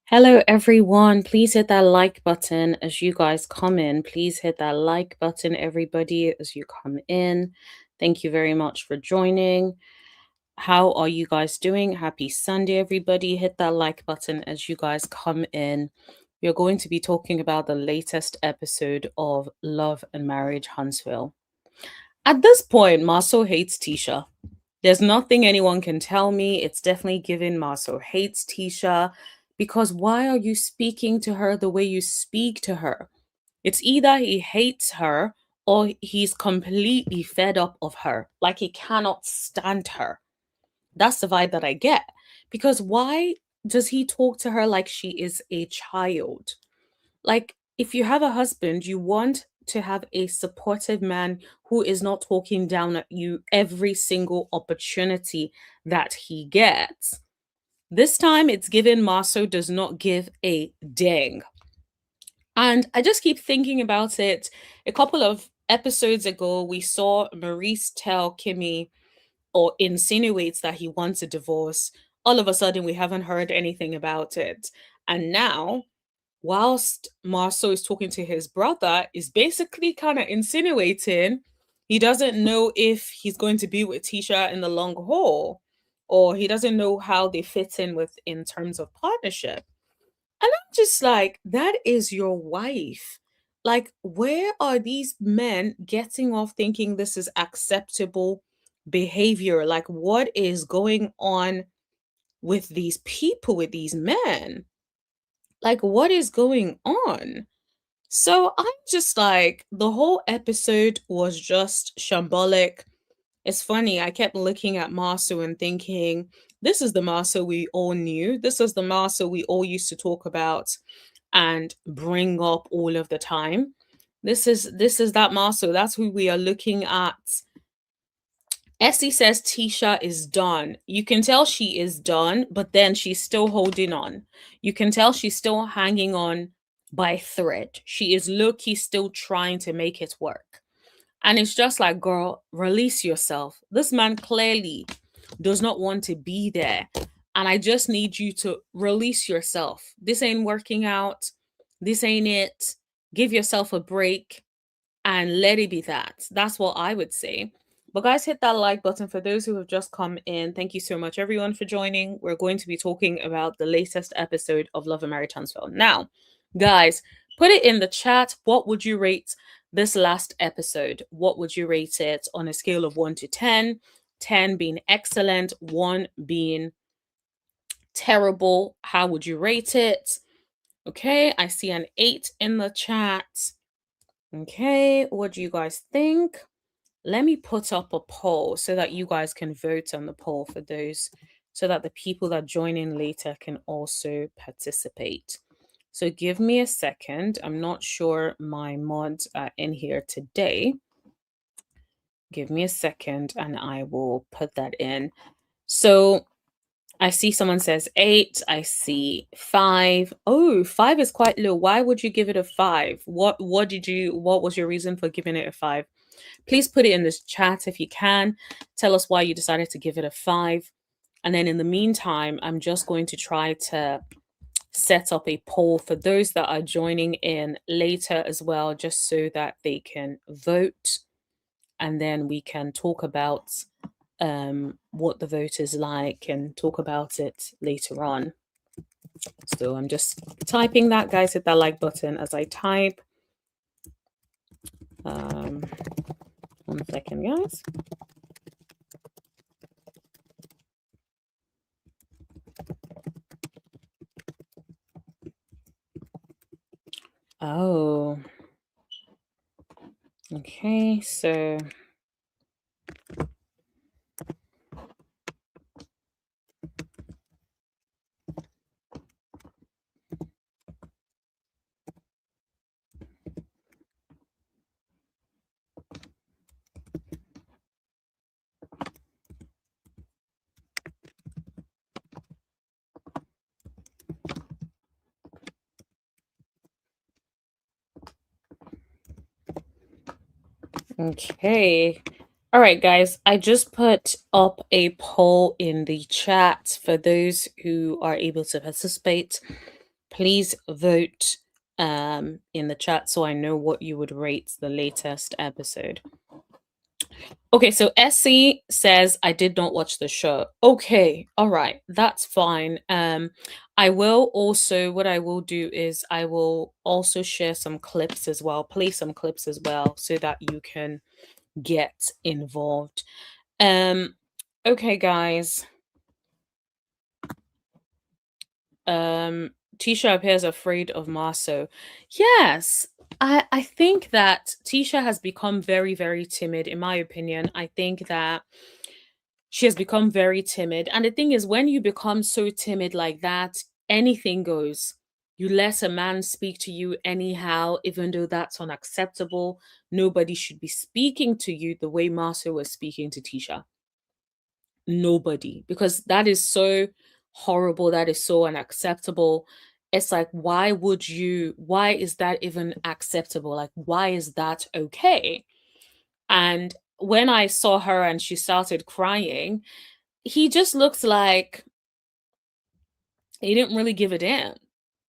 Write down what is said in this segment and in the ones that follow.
Hello, everyone. Please hit that like button as you guys come in. Please hit that like button, everybody, as you come in. Thank you very much for joining. How are you guys doing? Happy Sunday, everybody. Hit that like button as you guys come in. We're going to be talking about the latest episode of Love and Marriage Huntsville. At this point, Marsau hates Tisha. There's nothing anyone can tell me. It's definitely given Marsau hates Tisha, because why are you speaking to her the way you speak to her? It's either he hates her or he's completely fed up of her. Like he cannot stand her. That's the vibe that I get. Because why does he talk to her like she is a child? Like, if you have a husband, you want to have a supportive man who is not talking down at you every single opportunity that he gets. This time, it's given Marsau does not give a dang. And I just keep thinking about it. A couple of episodes ago, we saw Maurice tell Kimmy or insinuates that he wants a divorce. All of a sudden, we haven't heard anything about it. And now whilst Marsau is talking to his brother, is basically kind of insinuating he doesn't know if he's going to be with Tisha in the long haul, or he doesn't know how they fit in with in terms of partnership. And I'm just like, that is your wife. Like, where are these men getting off thinking this is acceptable behavior? Like, what is going on with these people, with these men? Like, what is going on? So I'm just like, the whole episode was just shambolic. It's funny, I kept looking at Marsau and thinking, this is the Marsau we all knew. This is the Marsau we all used to talk about and bring up all of the time. This is that Marsau. That's who we are looking at. Essie says Tisha is done. You can tell she is done, but then she's still holding on. You can tell she's still hanging on by thread. She is low-key still trying to make it work. And it's just like, girl, release yourself. This man clearly does not want to be there. And I just need you to release yourself. This ain't working out. This ain't it. Give yourself a break and let it be that. That's what I would say. But guys, hit that like button for those who have just come in. Thank you so much, everyone, for joining. We're going to be talking about the latest episode of Love and Marriage Huntsville. Now, guys, put it in the chat. What would you rate this last episode? What would you rate it on a scale of 1 to 10? 10 being excellent, 1 being terrible. How would you rate it? Okay, I see an 8 in the chat. Okay, what do you guys think? Let me put up a poll so that you guys can vote on the poll for those, so that the people that join in later can also participate. So give me a second. I'm not sure my mods are in here today. Give me a second and I will put that in. So I see someone says 8. I see 5. Oh, 5 is quite low. Why would you give it a 5? What was your reason for giving it a 5? Please put it in this chat if you can. Tell us why you decided to give it a 5. And then in the meantime, I'm just going to try to set up a poll for those that are joining in later as well, just so that they can vote. And then we can talk about what the vote is like and talk about it later on. So I'm just typing that, guys. Hit that like button as I type. 1 second, guys. Oh, okay. So, okay. All right, guys. I just put up a poll in the chat for those who are able to participate. Please vote in the chat so I know what you would rate the latest episode. Okay, so Essie says I did not watch the show. Okay, all right, that's fine. I will also what I will do is I will also share some clips as well, play some clips as well, so that you can get involved. Um, okay, guys. Tisha appears afraid of Marsau. Yes, I think that Tisha has become very, very timid, in my opinion. I think that she has become very timid. And the thing is, when you become so timid like that, anything goes. You let a man speak to you anyhow, even though that's unacceptable. Nobody should be speaking to you the way Marsau was speaking to Tisha. Nobody, because that is so horrible. That is so unacceptable. It's like, why is that even acceptable? Like, why is that okay? And when I saw her and she started crying, he just looks like he didn't really give a damn.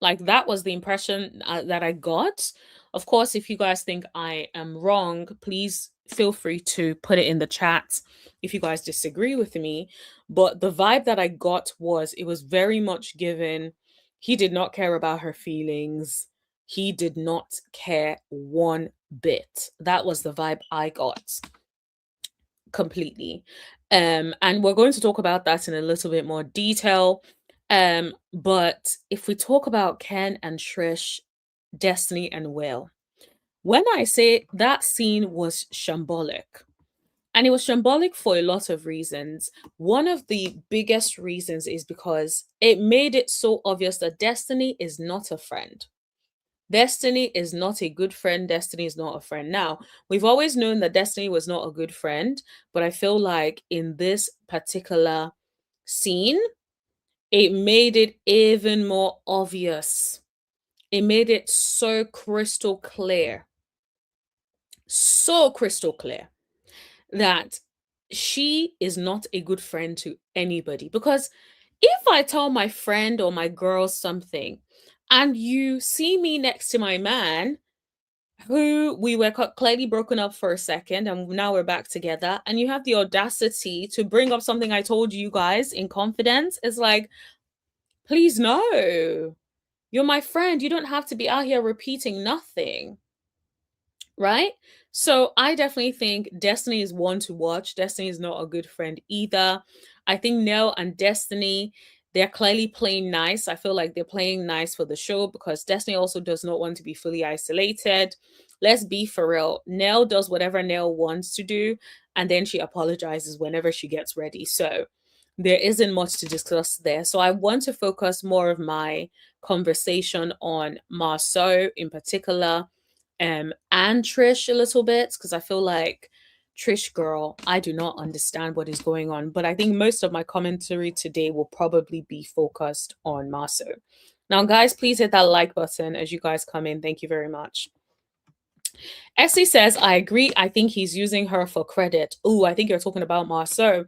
Like that was the impression that I got. Of course, if you guys think I am wrong, please feel free to put it in the chat if you guys disagree with me. But the vibe that I got was it was very much given he did not care about her feelings. He did not care one bit. That was the vibe I got completely. And we're going to talk about that in a little bit more detail. But if we talk about Ken and Trish, Destiny and Will, when I say that scene was shambolic, and it was shambolic for a lot of reasons. One of the biggest reasons is because it made it so obvious that Destiny is not a friend. Destiny is not a good friend. Destiny is not a friend. Now, we've always known that Destiny was not a good friend, but I feel like in this particular scene, it made it even more obvious. It made it so crystal clear that she is not a good friend to anybody. Because if I tell my friend or my girl something and you see me next to my man, who we were clearly broken up for a second and now we're back together, and you have the audacity to bring up something I told you guys in confidence, it's like, please no, you're my friend, you don't have to be out here repeating nothing, right? So I definitely think Destiny is one to watch. Destiny is not a good friend either. I think Nell and Destiny, they're clearly playing nice. I feel like they're playing nice for the show because Destiny also does not want to be fully isolated. Let's be for real. Nell does whatever Nell wants to do, and then she apologizes whenever she gets ready. So there isn't much to discuss there. So I want to focus more of my conversation on Marceau in particular, and Trish a little bit, because I feel like Trish girl, I do not understand what is going on. But I think most of my commentary today will probably be focused on Marceau. Now, guys, please hit that like button as you guys come in. Thank you very much. Essie says, I agree. I think he's using her for credit. Oh, I think you're talking about Marceau.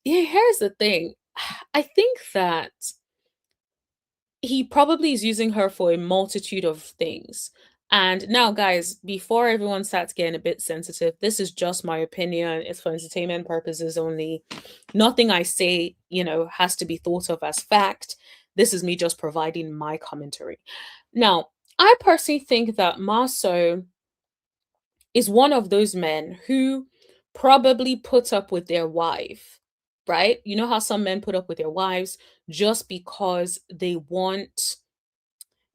Yeah, here's the thing. I think that he probably is using her for a multitude of things. And now, guys, before everyone starts getting a bit sensitive, this is just my opinion. It's for entertainment purposes only. Nothing I say, has to be thought of as fact. This is me just providing my commentary. Now, I personally think that Marceau is one of those men who probably put up with their wife, right? You know how some men put up with their wives just because they want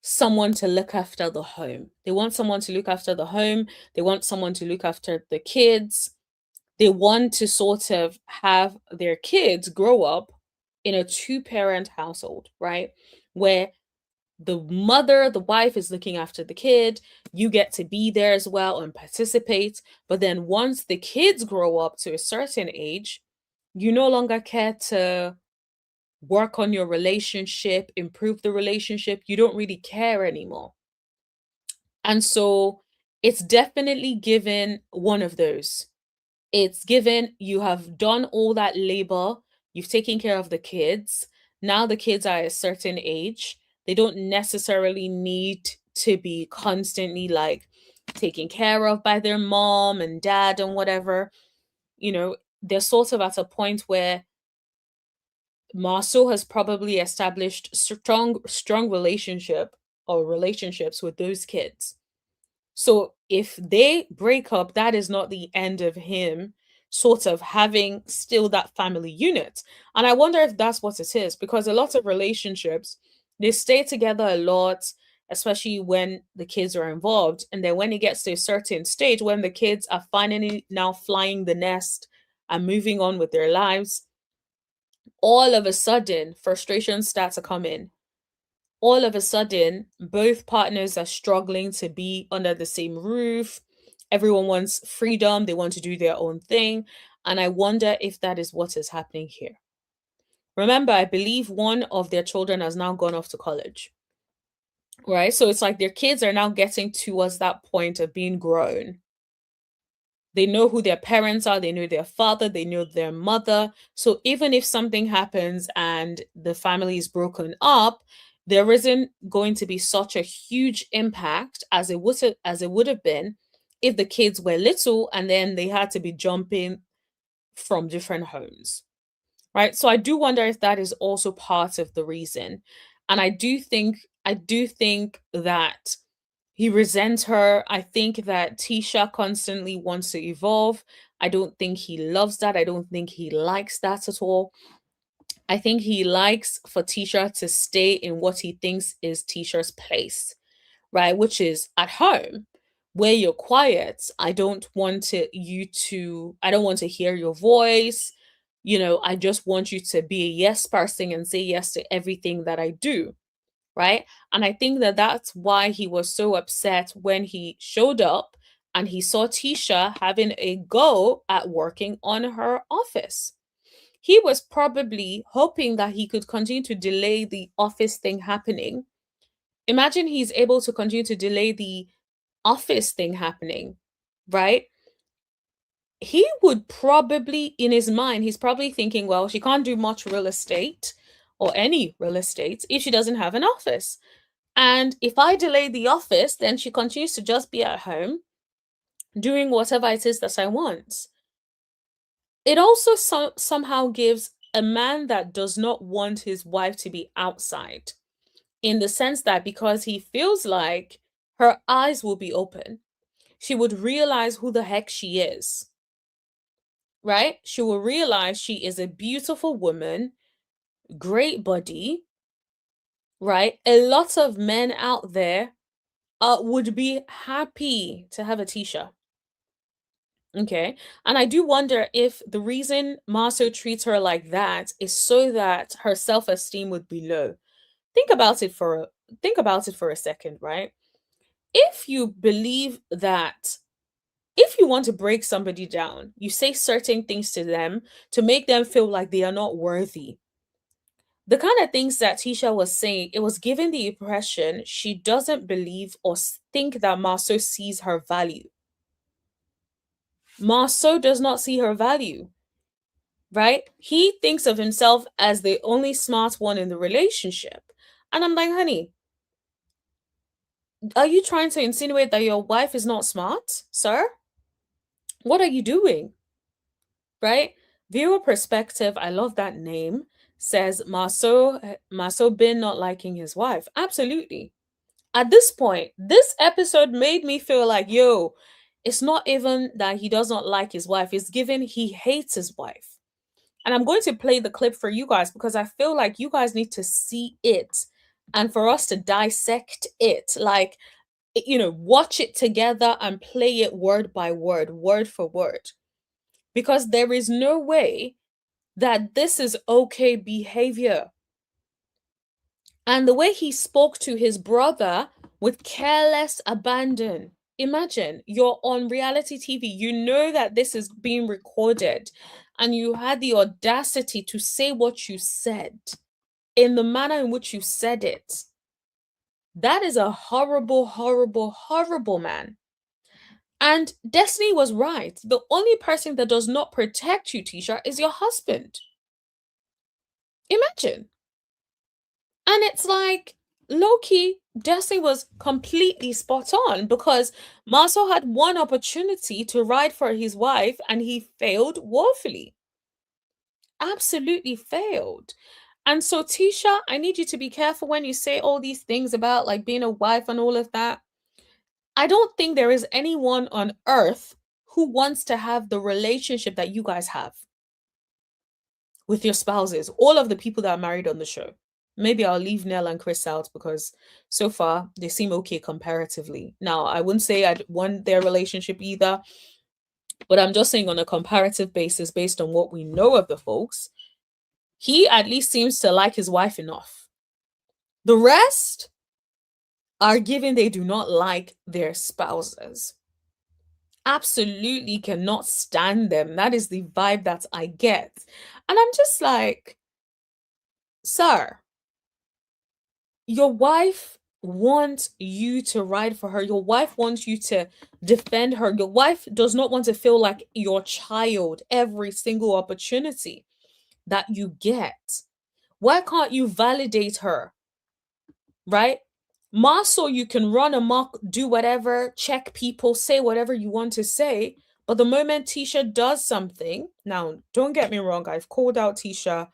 someone to look after the home. They want someone to look after the home. They want someone to look after the kids. They want to sort of have their kids grow up in a two-parent household, right? Where the mother, the wife is looking after the kid, you get to be there as well and participate. But then once the kids grow up to a certain age, you no longer care to work on your relationship, improve the relationship. You don't really care anymore. And so it's definitely given one of those. It's given you have done all that labor, you've taken care of the kids. Now the kids are at a certain age. They don't necessarily need to be constantly like taken care of by their mom and dad and whatever. You know, they're sort of at a point where Marsau has probably established strong relationships with those kids. So if they break up, that is not the end of him sort of having still that family unit. And I wonder if that's what it is, because a lot of relationships, they stay together a lot, especially when the kids are involved. And then when it gets to a certain stage, when the kids are finally now flying the nest and moving on with their lives, all of a sudden frustrations start to come in. All of a sudden, both partners are struggling to be under the same roof. Everyone wants freedom, they want to do their own thing. And I wonder if that is what is happening here. Remember, I believe one of their children has now gone off to college, right? So it's like their kids are now getting towards that point of being grown. They know who their parents are, they know their father, they know their mother. So even if something happens and the family is broken up, there isn't going to be such a huge impact as it would have been if the kids were little and then they had to be jumping from different homes. Right? So I do wonder if that is also part of the reason. And I do think that he resents her. I think that Tisha constantly wants to evolve. I don't think he loves that. I don't think he likes that at all. I think he likes for Tisha to stay in what he thinks is Tisha's place, right? Which is at home, where you're quiet. I don't want to hear your voice. I just want you to be a yes person and say yes to everything that I do, right? And I think that that's why he was so upset when he showed up and he saw Tisha having a go at working on her office. He was probably hoping that he could continue to delay the office thing happening. Imagine he's able to continue to delay the office thing happening, right? He would probably, in his mind, he's probably thinking, well, she can't do much real estate or any real estate if she doesn't have an office. And if I delay the office, then she continues to just be at home doing whatever it is that I want. It also somehow gives a man that does not want his wife to be outside, in the sense that because he feels like her eyes will be open, she would realize who the heck she is, right? She will realize she is a beautiful woman, great body, right? A lot of men out there would be happy to have a Tisha. Okay. And I do wonder if the reason Marsau treats her like that is so that her self-esteem would be low. Think about it for a think about it for a second, right? If you believe that if you want to break somebody down, you say certain things to them to make them feel like they are not worthy. The kind of things that Tisha was saying, it was giving the impression she doesn't believe or think that Marsau sees her value. Marsau does not see her value, right? He thinks of himself as the only smart one in the relationship. And I'm like, honey, are you trying to insinuate that your wife is not smart, sir? What are you doing? Right? Viewer perspective, I love that name, says Marsau bin not liking his wife. Absolutely. At this point, this episode made me feel like, yo, it's not even that he does not like his wife, it's given he hates his wife. And I'm going to play the clip for you guys because I feel like you guys need to see it and for us to dissect it, like, watch it together and play it word by word, word for word. Because there is no way that this is okay behavior. And the way he spoke to his brother with careless abandon. Imagine you're on reality TV, you know that this is being recorded, and you had the audacity to say what you said in the manner in which you said it. That is a horrible, horrible, horrible man. And Destiny was right. The only person that does not protect you, Tisha, is your husband. Imagine. And it's like, low-key, Destiny was completely spot on, because Marsau had one opportunity to ride for his wife and he failed woefully. Absolutely failed. And so, Tisha, I need you to be careful when you say all these things about like being a wife and all of that. I don't think there is anyone on earth who wants to have the relationship that you guys have with your spouses, all of the people that are married on the show. Maybe I'll leave Nell and Chris out because so far they seem okay comparatively. Now, I wouldn't say I'd want their relationship either, but I'm just saying on a comparative basis, based on what we know of the folks, he at least seems to like his wife enough. The rest are given they do not like their spouses. Absolutely cannot stand them. That is the vibe that I get. And I'm just like, sir, your wife wants you to ride for her. Your wife wants you to defend her. Your wife does not want to feel like your child every single opportunity that you get. Why can't you validate her? Right? Marsau, you can run amok, do whatever, check people, say whatever you want to say. But the moment Tisha does something, now don't get me wrong, I've called out Tisha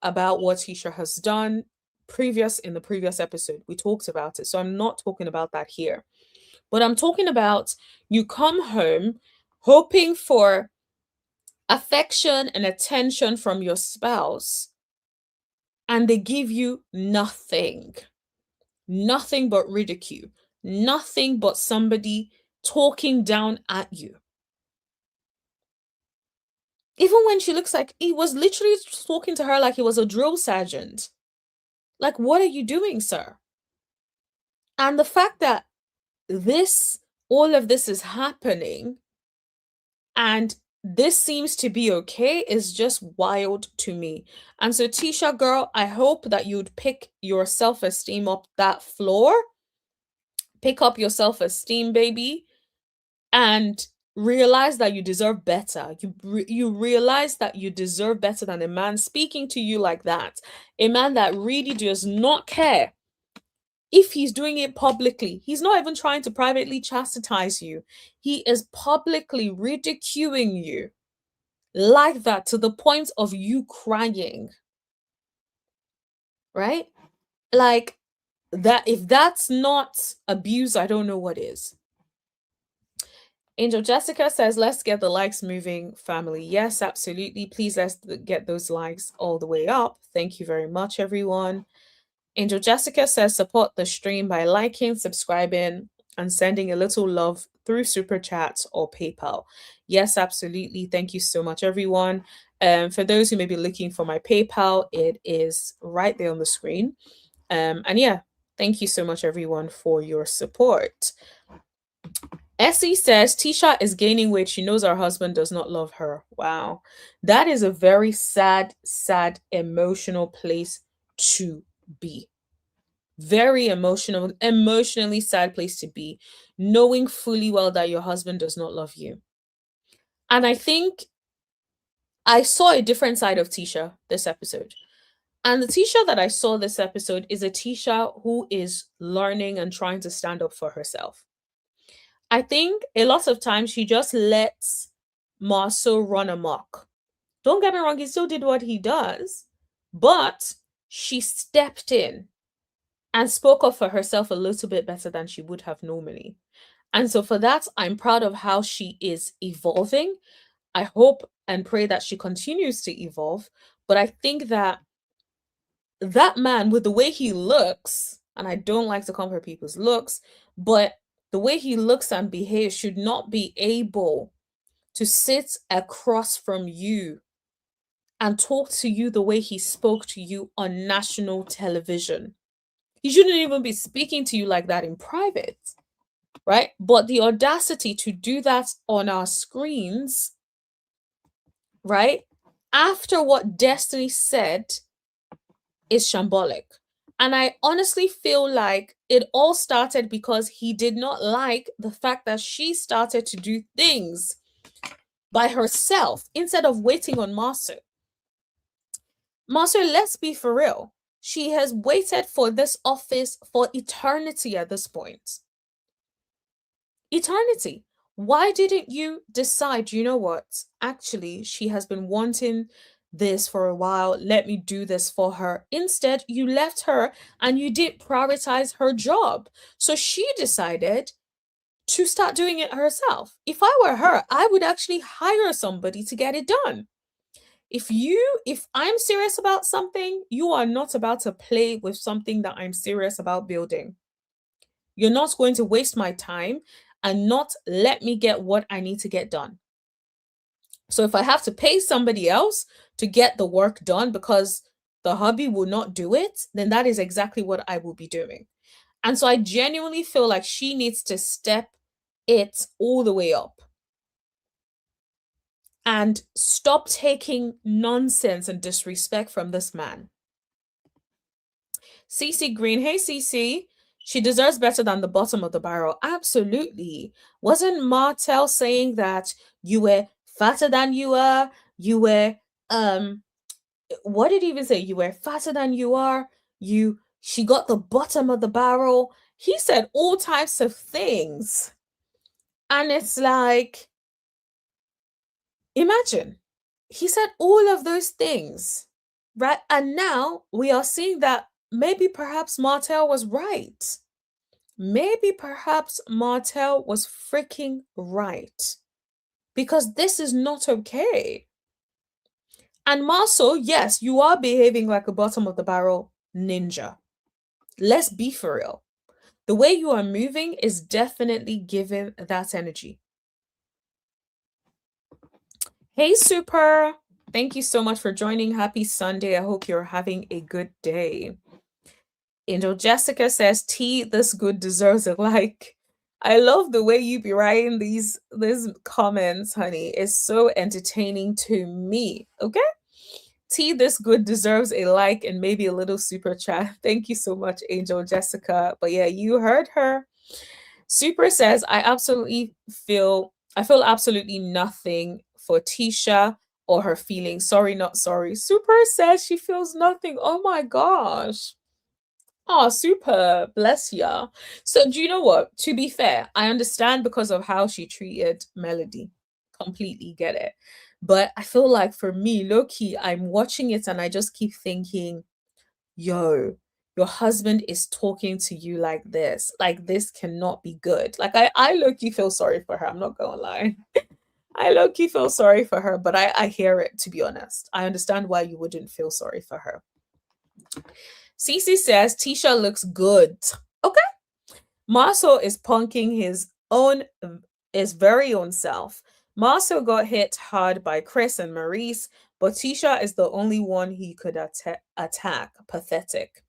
about what Tisha has done in the previous episode. We talked about it. So I'm not talking about that here. But I'm talking about you come home hoping for affection and attention from your spouse, and they give you nothing. Nothing but ridicule. Nothing but somebody talking down at you. Even when she looks like he was literally talking to her like he was a drill sergeant. Like, what are you doing, sir? And the fact that all of this is happening and this seems to be okay is just wild to me. And so, Tisha, girl, I hope that you'd pick your self-esteem up that floor. Pick up your self-esteem, baby, and realize that you deserve better. You realize that you deserve better than a man speaking to you like that. A man that really does not care if he's doing it publicly. He's not even trying to privately chastise you. He is publicly ridiculing you like that to the point of you crying. Right? Like that, if that's not abuse, I don't know what is. Angel Jessica says, let's get the likes moving, family. Yes, absolutely. Please, let's get those likes all the way up. Thank you very much, everyone. Angel Jessica says, support the stream by liking, subscribing, and sending a little love through Super Chat or PayPal. Yes, absolutely. Thank you so much, everyone. For those who may be looking for my PayPal, it is right there on the screen. And yeah, thank you so much, everyone, for your support. Essie says Tisha is gaining weight. She knows her husband does not love her. Wow. That is a very sad, sad, emotional place to be. Very emotionally sad place to be, knowing fully well that your husband does not love you. And I think I saw a different side of Tisha this episode. And the Tisha that I saw this episode is a Tisha who is learning and trying to stand up for herself. I think a lot of times she just lets Marsau run amok. Don't get me wrong, he still did what he does, but she stepped in and spoke up for herself a little bit better than she would have normally. And so for that, I'm proud of how she is evolving. I hope and pray that she continues to evolve. But I think that man, with the way he looks, and I don't like to compare people's looks, but the way he looks and behaves should not be able to sit across from you and talk to you the way he spoke to you on national television. He shouldn't even be speaking to you like that in private, right? But the audacity to do that on our screens, right? After what Destiny said is shambolic. And I honestly feel like it all started because he did not like the fact that she started to do things by herself instead of waiting on Marsau. Marsau, let's be for real. She has waited for this office for eternity at this point. Eternity. Why didn't you decide, you know what? Actually, she has been wanting this for a while. Let me do this for her. Instead, you left her and you didn't prioritize her job. So she decided to start doing it herself. If I were her, I would actually hire somebody to get it done. If I'm serious about something, you are not about to play with something that I'm serious about building. You're not going to waste my time and not let me get what I need to get done. So if I have to pay somebody else to get the work done because the hubby will not do it, then that is exactly what I will be doing. And so I genuinely feel like she needs to step it all the way up and stop taking nonsense and disrespect from this man. CC Green, hey CC, she deserves better than the bottom of the barrel. Absolutely. Wasn't Martel saying that you were fatter than you are? You were what did he even say? You were fatter than you are. She got the bottom of the barrel. He said all types of things. And it's like, imagine. He said all of those things, right? And now we are seeing that maybe perhaps Martel was right. Maybe perhaps Martel was freaking right. Because this is not okay. And Marsau, yes, you are behaving like a bottom of the barrel ninja. Let's be for real. The way you are moving is definitely giving that energy. Hey, Super. Thank you so much for joining. Happy Sunday. I hope you're having a good day. Angel Jessica says, T, this good deserves a like. I love the way you be writing these comments, honey. It's so entertaining to me. Okay? T, this good deserves a like and maybe a little super chat. Thank you so much, Angel Jessica. But yeah, you heard her. Super says, I feel absolutely nothing for Tisha or her feelings. Sorry, not sorry. Super says she feels nothing. Oh my gosh. Oh, super. Bless ya. So, do you know what? To be fair, I understand because of how she treated Melody. Completely get it. But I feel like for me, low key, I'm watching it and I just keep thinking, yo, your husband is talking to you like this. Like, this cannot be good. Like, I low key feel sorry for her. I'm not gonna lie. I low key feel sorry for her, but I hear it, to be honest. I understand why you wouldn't feel sorry for her. Cece says Tisha looks good. Okay. Marsau is punking his very own self. Marsau got hit hard by Chris and Maurice, but Tisha is the only one he could attack. Pathetic.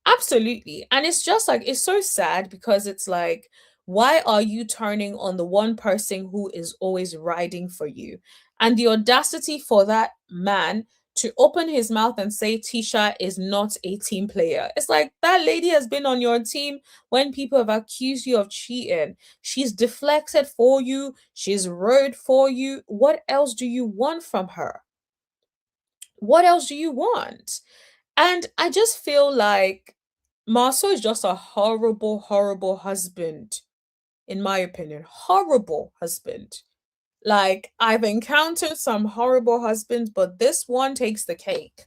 Absolutely. And it's just like, it's so sad because it's like, why are you turning on the one person who is always riding for you? And the audacity for that man to open his mouth and say Tisha is not a team player. It's like that lady has been on your team when people have accused you of cheating. She's deflected for you, she's rode for you. What else do you want from her? What else do you want? And I just feel like Marsau is just a horrible, horrible husband, in my opinion. Horrible husband. Like, I've encountered some horrible husbands, but this one takes the cake.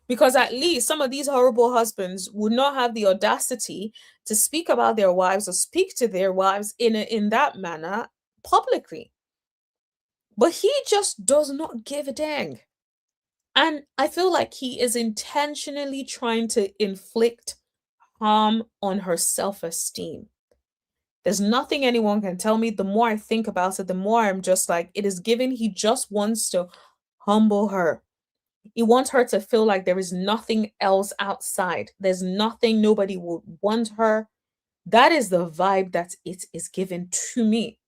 Because at least some of these horrible husbands would not have the audacity to speak about their wives or speak to their wives in that manner publicly. But he just does not give a dang. And I feel like he is intentionally trying to inflict harm on her self-esteem. There's nothing anyone can tell me. The more I think about it, the more I'm just like, it is given. He just wants to humble her. He wants her to feel like there is nothing else outside. There's nothing, nobody would want her. That is the vibe that it is given to me.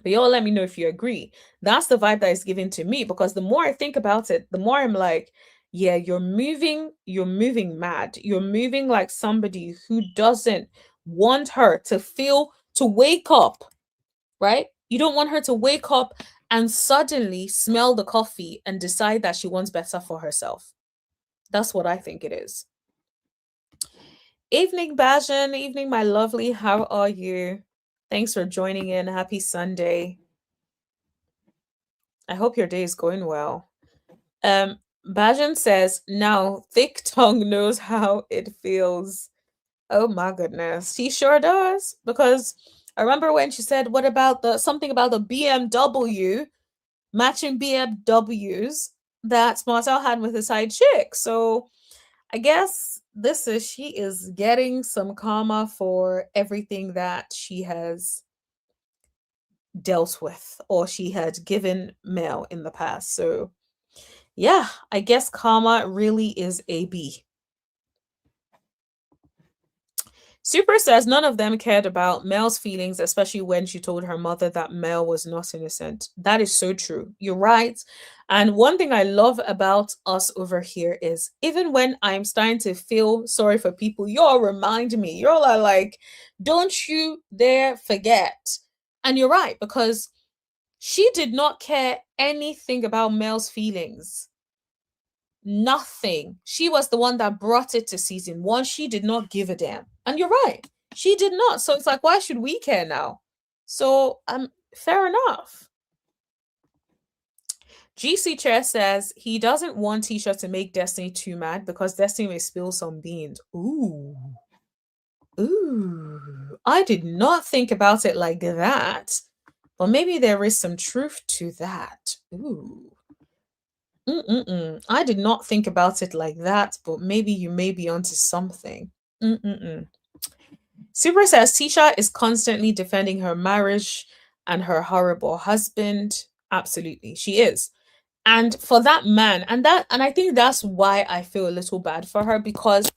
But y'all let me know if you agree. That's the vibe that is given to me, because the more I think about it, the more I'm like, yeah, you're moving mad. You're moving like somebody who doesn't want her to feel, to wake up, right? You don't want her to wake up and suddenly smell the coffee and decide that she wants better for herself. That's what I think it is. Evening, Bajan. Evening, my lovely. How are you? Thanks for joining in. Happy Sunday. I hope your day is going well. Bajan says, now thick tongue knows how it feels. Oh my goodness. She sure does. Because I remember when she said, what about the something about the BMW, matching BMWs that Marsau had with his side chick. So I guess she is getting some karma for everything that she has dealt with or she had given Mel in the past. So yeah, I guess karma really is a B. Super says none of them cared about Mel's feelings, especially when she told her mother that Mel was not innocent. That is so true. You're right. And one thing I love about us over here is even when I'm starting to feel sorry for people, y'all remind me. Y'all are like, don't you dare forget. And you're right, because she did not care anything about Mel's feelings. Nothing. She was the one that brought it to season 1. She did not give a damn. And you're right. She did not. So it's like, why should we care now? So fair enough. GC Chair says he doesn't want Tisha to make Destiny too mad because Destiny may spill some beans. Ooh. Ooh. I did not think about it like that. But maybe there is some truth to that. Ooh. I did not think about it like that, but maybe you may be onto something. Super says Tisha is constantly defending her marriage and her horrible husband. Absolutely, she is. And for that man, and I think that's why I feel a little bad for her, because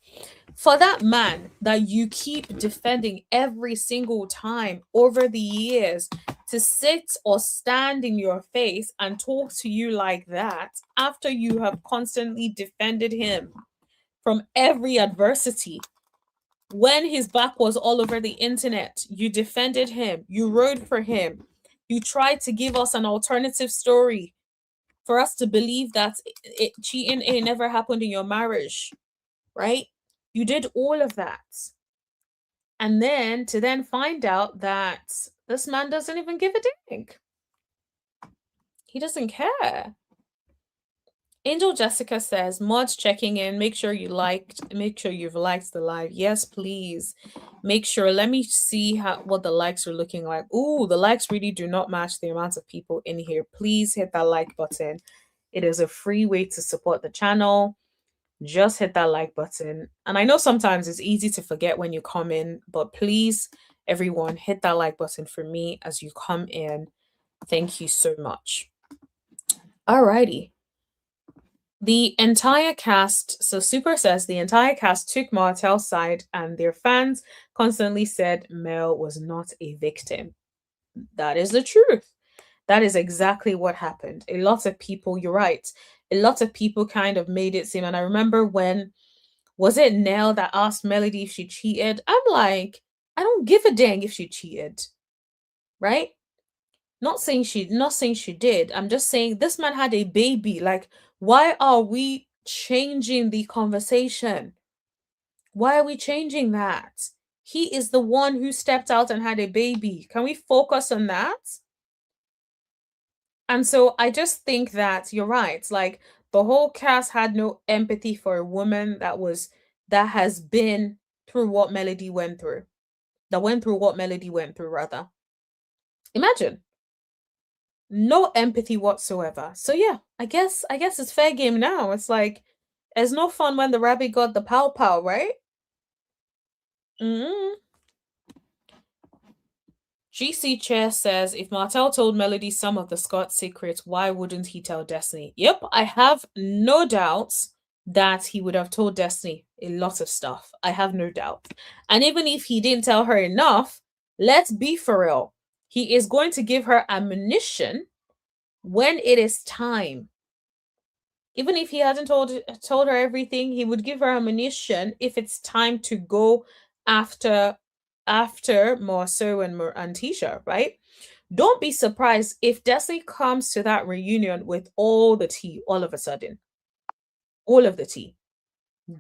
for that man that you keep defending every single time over the years to sit or stand in your face and talk to you like that after you have constantly defended him from every adversity. When his back was all over the internet, you defended him, you rode for him, you tried to give us an alternative story for us to believe that cheating never happened in your marriage, right? You did all of that. And then to then find out that this man doesn't even give a dink. He doesn't care. Angel Jessica says, mods checking in, make sure you've liked the live. Yes, please. Make sure, let me see what the likes are looking like. Ooh, the likes really do not match the amount of people in here. Please hit that like button. It is a free way to support the channel. Just hit that like button. And I know sometimes it's easy to forget when you come in, but please, everyone, hit that like button for me as you come in. Thank you so much. Alrighty. The entire cast, so Super says the entire cast took Martel's side and their fans constantly said Mel was not a victim. That is the truth. That is exactly what happened. A lot of people, you're right, a lot of people kind of made it seem, and I remember when, was it Nell that asked Melody if she cheated? I'm like, I don't give a dang if she cheated, right? Not saying she did. I'm just saying this man had a baby. Like, why are we changing the conversation? Why are we changing that? He is the one who stepped out and had a baby. Can we focus on that? And so I just think that you're right. Like, the whole cast had no empathy for a woman that has been through what Melody went through. That went through what Melody went through, rather. Imagine. No empathy whatsoever. So yeah, I guess it's fair game now. It's like, there's no fun when the rabbit got the pow pow, right? Mm. GC Chair says, if Martel told Melody some of the Scott's secrets, why wouldn't he tell Destiny? Yep, I have no doubts that he would have told Destiny a lot of stuff. I have no doubt. And even if he didn't tell her enough, let's be for real. He is going to give her ammunition when it is time. Even if he hasn't told her everything, he would give her ammunition if it's time to go after Marsau and Tisha, right? Don't be surprised if Destiny comes to that reunion with all the tea all of a sudden. All of the tea.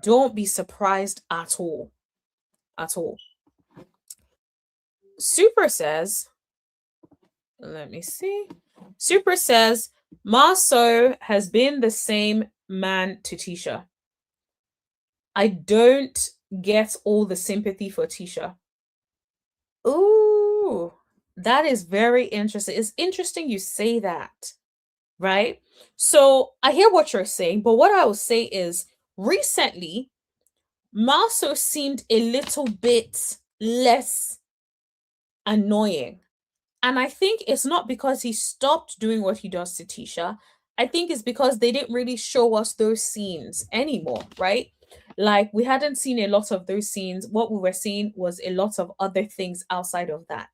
Don't be surprised at all. At all. Super says, let me see. Super says, Marsau has been the same man to Tisha. I don't get all the sympathy for Tisha. Ooh, that is very interesting. It's interesting you say that, right? So I hear what you're saying, but what I will say is recently, Marsau seemed a little bit less annoying. And I think it's not because he stopped doing what he does to Tisha. I think it's because they didn't really show us those scenes anymore, right? Like we hadn't seen a lot of those scenes. What we were seeing was a lot of other things outside of that.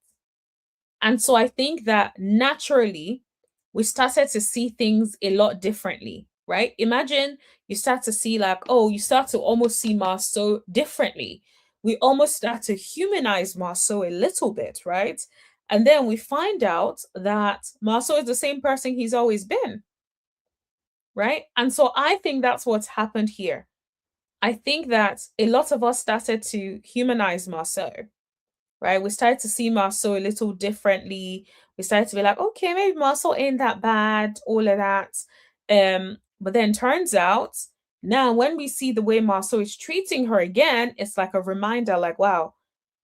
And so I think that naturally we started to see things a lot differently, right? Imagine you start to see, like, oh, you start to almost see Marsau differently. We almost start to humanize Marsau a little bit, right? And then we find out that Marsau is the same person he's always been, right? And so I think that's what's happened here. I think that a lot of us started to humanize Marsau, right? We started to see Marsau a little differently. We started to be like, okay, maybe Marsau ain't that bad, all of that. But then turns out now when we see the way Marsau is treating her again, it's like a reminder, like, wow,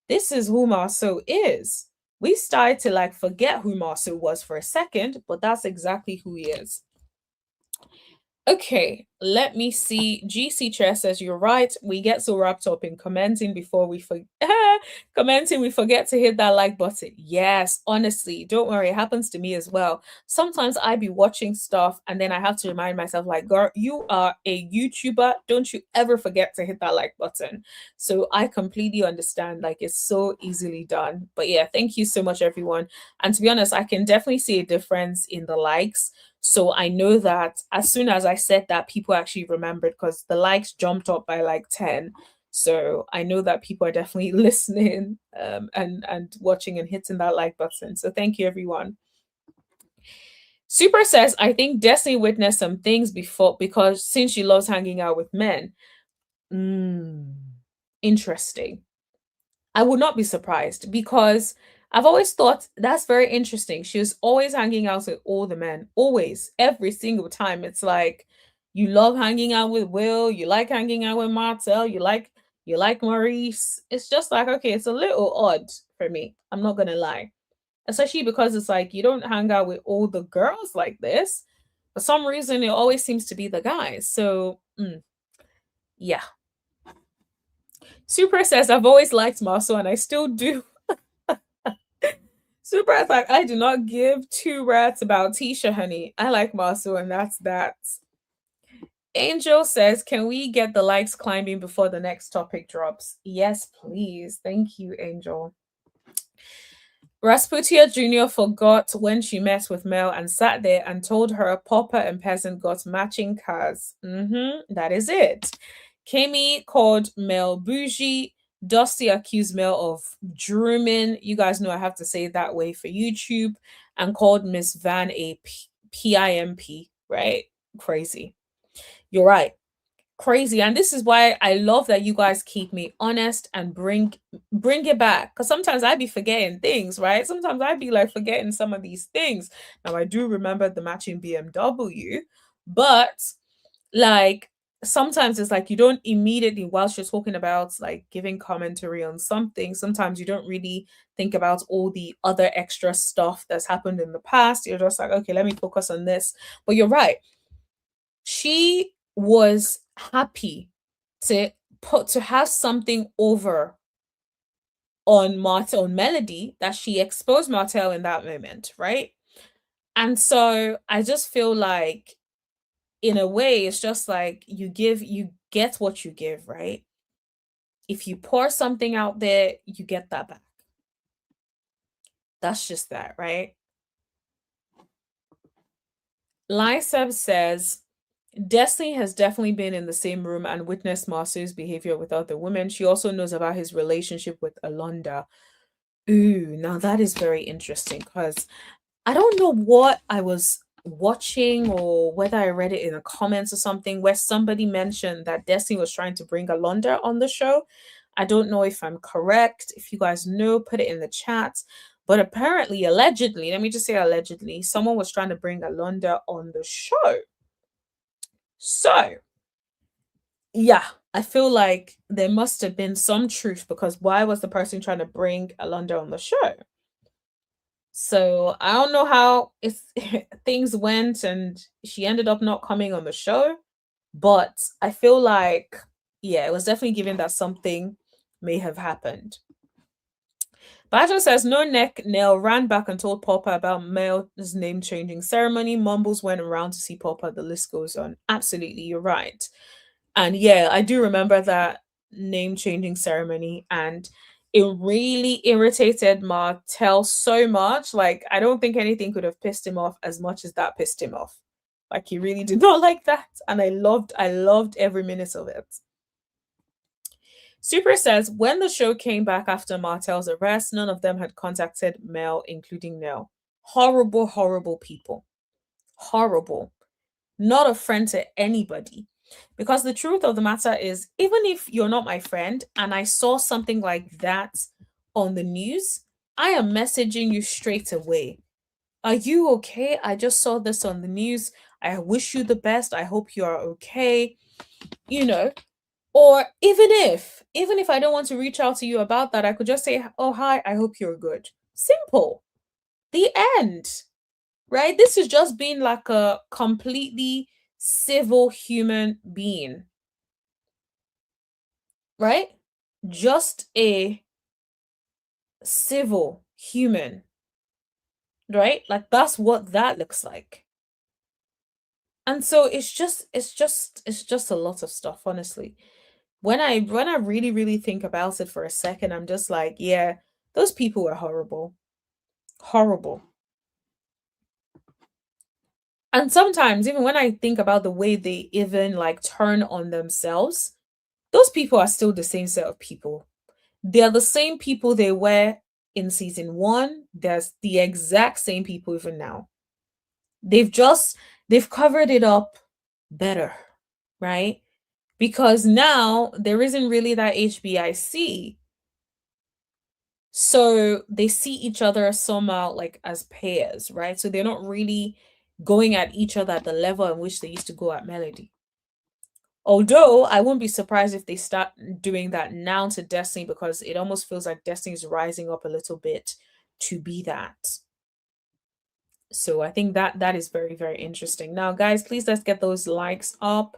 this is who Marsau is. We started to like forget who Marsau was for a second, but that's exactly who he is. Okay, let me see. GC Chair says you're right. We get so wrapped up in commenting before we commenting, we forget to hit that like button. Yes, honestly, don't worry, it happens to me as well. Sometimes I be watching stuff and then I have to remind myself, like, girl, you are a YouTuber. Don't you ever forget to hit that like button. So I completely understand. Like, it's so easily done. But yeah, thank you so much, everyone. And to be honest, I can definitely see a difference in the likes. So I know that as soon as I said that, people actually remembered because the likes jumped up by like 10. So I know that people are definitely listening and watching and hitting that like button. So thank you, everyone. Super says, I think Destiny witnessed some things before because since she loves hanging out with men. Interesting. I would not be surprised because I've always thought that's very interesting. She was always hanging out with all the men, always, every single time. It's like you love hanging out with Will, you like hanging out with Martel, you like Maurice. It's just like, okay, it's a little odd for me. I'm not gonna lie. Especially because it's like you don't hang out with all the girls like this. For some reason, it always seems to be the guys. So yeah. Super says, I've always liked Marcel and I still do. Super is like, I do not give two rats about Tisha, honey. I like Marcel and that's that. Angel says, can we get the likes climbing before the next topic drops? Yes, please. Thank you, Angel. Rasputia Jr. forgot when she met with Mel and sat there and told her Popper and Peasant got matching cars. That is it. Kimmy called Mel bougie. Dusty accused Mel of drooming. You guys know I have to say it that way for YouTube. And called Miss Van a PIMP, right? Crazy. You're right. Crazy. And this is why I love that you guys keep me honest and bring it back, because sometimes I'd be forgetting things, right? Sometimes I'd be like forgetting some of these things. Now I do remember the matching BMW, but like sometimes it's like you don't immediately, whilst you're talking about like giving commentary on something, sometimes you don't really think about all the other extra stuff that's happened in the past. You're just like, okay, let me focus on this. But you're right, she was happy to have something over on Martell, on Melody, that she exposed Martell in that moment, right? And so I just feel like, in a way, it's just like you get what you give, right? If you pour something out there, you get that back. That's just that, right? Lysab says, Destiny has definitely been in the same room and witnessed Marsau's behavior with other women. She also knows about his relationship with Alonda. Ooh, now that is very interesting because I don't know what I was watching or whether I read it in the comments or something where somebody mentioned that Destiny was trying to bring Alonda on the show. I don't know if I'm correct. If you guys know, put it in the chat. But apparently, allegedly, let me just say allegedly, someone was trying to bring Alonda on the show. So, yeah, I feel like there must have been some truth because why was the person trying to bring Alonda on the show? So I don't know how things went and she ended up not coming on the show, but I feel like, yeah, it was definitely given that something may have happened. Bajo says no neck nail ran back and told Poppa about Mel's name changing ceremony. Mumbles went around to see Poppa. The list goes on. Absolutely, you're right. And yeah, I do remember that name changing ceremony, and it really irritated Martell so much. Like, I don't think anything could have pissed him off as much as that pissed him off. Like, he really did not like that. And I loved every minute of it. Super says, when the show came back after Martell's arrest, none of them had contacted Mel, including Nell. Horrible, horrible people. Horrible. Not a friend to anybody. Because the truth of the matter is, even if you're not my friend and I saw something like that on the news, I am messaging you straight away. Are you okay? I just saw this on the news. I wish you the best. I hope you are okay. You know, or even if I don't want to reach out to you about that, I could just say, "Oh, hi, I hope you're good." Simple. The end. Right? This is just being like a completely civil human being. Right? Just a civil human. Right? Like that's what that looks like. And so it's just a lot of stuff, honestly. When I really really think about it for a second, I'm just like, yeah, those people were horrible. Horrible. And sometimes even when I think about the way they even like turn on themselves, those people are still the same set of people. They're the same people they were in season 1. There's the exact same people even now. They've covered it up better, right? Because now there isn't really that HBIC. So they see each other somehow like as pairs, right? So they're not really going at each other at the level in which they used to go at Melody. Although I wouldn't be surprised if they start doing that now to Destiny because it almost feels like Destiny's rising up a little bit to be that. So I think that is very, very interesting. Now, guys, please let's get those likes up.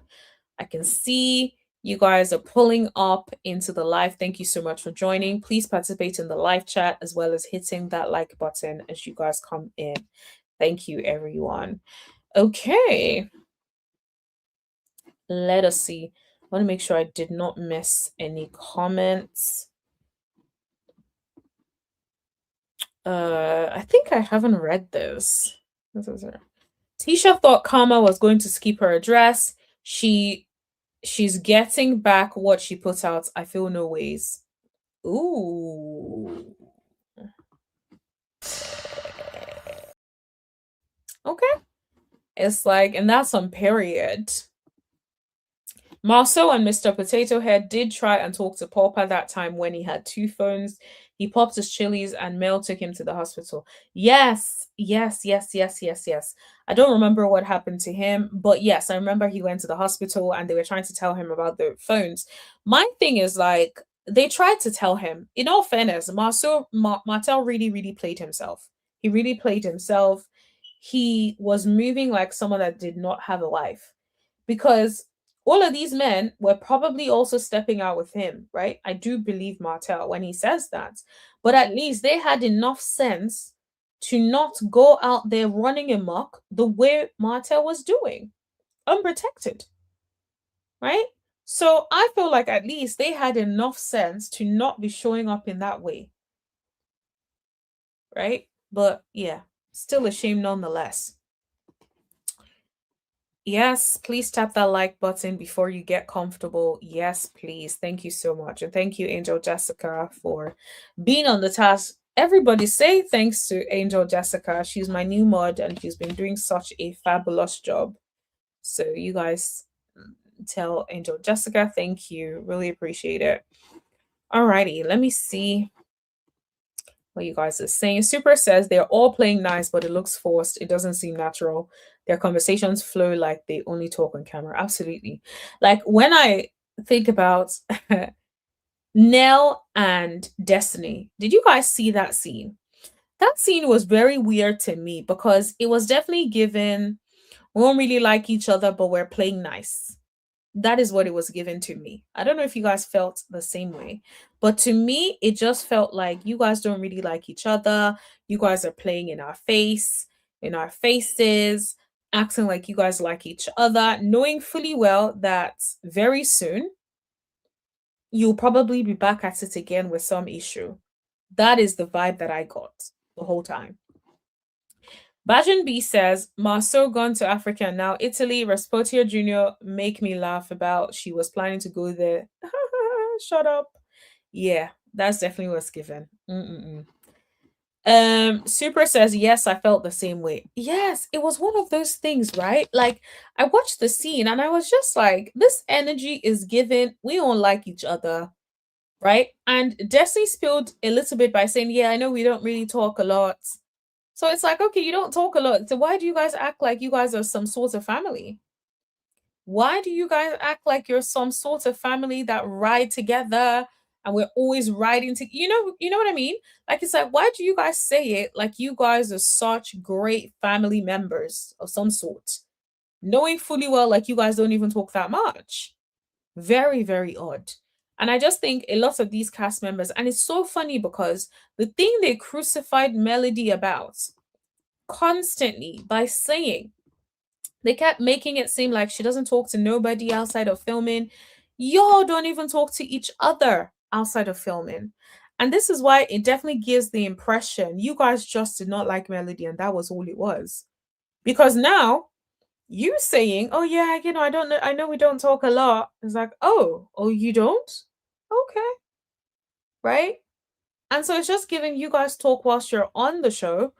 I can see you guys are pulling up into the live. Thank you so much for joining. Please participate in the live chat as well as hitting that like button as you guys come in. Thank you, everyone. Okay. Let us see. I want to make sure I did not miss any comments. I think I haven't read this. Tisha thought Karma was going to skip her address. She's getting back what she put out. I feel no ways. Ooh. Okay. It's like, and that's on period. Marsau and Mr. Potato Head did try and talk to Poppa that time when he had 2 phones. He popped his chilies and Mel took him to the hospital. Yes, yes, yes, yes, yes, yes. I don't remember what happened to him, but yes, I remember he went to the hospital and they were trying to tell him about the phones. My thing is like, they tried to tell him, in all fairness, Martell really, really played himself. He really played himself. He was moving like someone that did not have a life. Because all of these men were probably also stepping out with him, right? I do believe Martel when he says that. But at least they had enough sense to not go out there running amok the way Martel was doing, unprotected, right? So I feel like at least they had enough sense to not be showing up in that way, right? But yeah, still a shame nonetheless. Yes, please tap that like button before you get comfortable. Yes, please. Thank you so much. And thank you, Angel Jessica, for being on the task. Everybody say thanks to Angel Jessica. She's my new mod and she's been doing such a fabulous job. So you guys tell Angel Jessica thank you. Really appreciate it. Alrighty, let me see what you guys are saying. Super says they're all playing nice, but it looks forced. It doesn't seem natural. Their conversations flow like they only talk on camera. Absolutely. Like when I think about Nell and Destiny, did you guys see that scene? That scene was very weird to me because it was definitely given we don't really like each other, but we're playing nice. That is what it was given to me. I don't know if you guys felt the same way, but to me, it just felt like you guys don't really like each other. You guys are playing in in our faces, acting like you guys like each other, knowing fully well that very soon you'll probably be back at it again with some issue. That is the vibe that I got the whole time. Bajan B says, Marsau gone to Africa and now Italy. Resposio Jr. make me laugh about she was planning to go there. Shut up. Yeah, that's definitely what's given. Mm-mm-mm. Super says, yes, I felt the same way. Yes, it was one of those things, right? Like, I watched the scene and I was just like, this energy is given. We don't like each other, right? And Destiny spilled a little bit by saying, yeah, I know we don't really talk a lot. So it's like, okay, you don't talk a lot. So why do you guys act like you guys are some sort of family? Why do you guys act like you're some sort of family that ride together and we're always riding to you know what I mean? Like it's like, why do you guys say it like you guys are such great family members of some sort? Knowing fully well like you guys don't even talk that much. Very, very odd. And I just think a lot of these cast members, and it's so funny because the thing they crucified Melody about constantly by saying they kept making it seem like she doesn't talk to nobody outside of filming. Y'all don't even talk to each other outside of filming. And this is why it definitely gives the impression you guys just did not like Melody and that was all it was. Because now you saying, oh yeah, I don't know, I know we don't talk a lot. It's like, oh, you don't? Okay. Right? And so it's just giving you guys talk whilst you're on the show,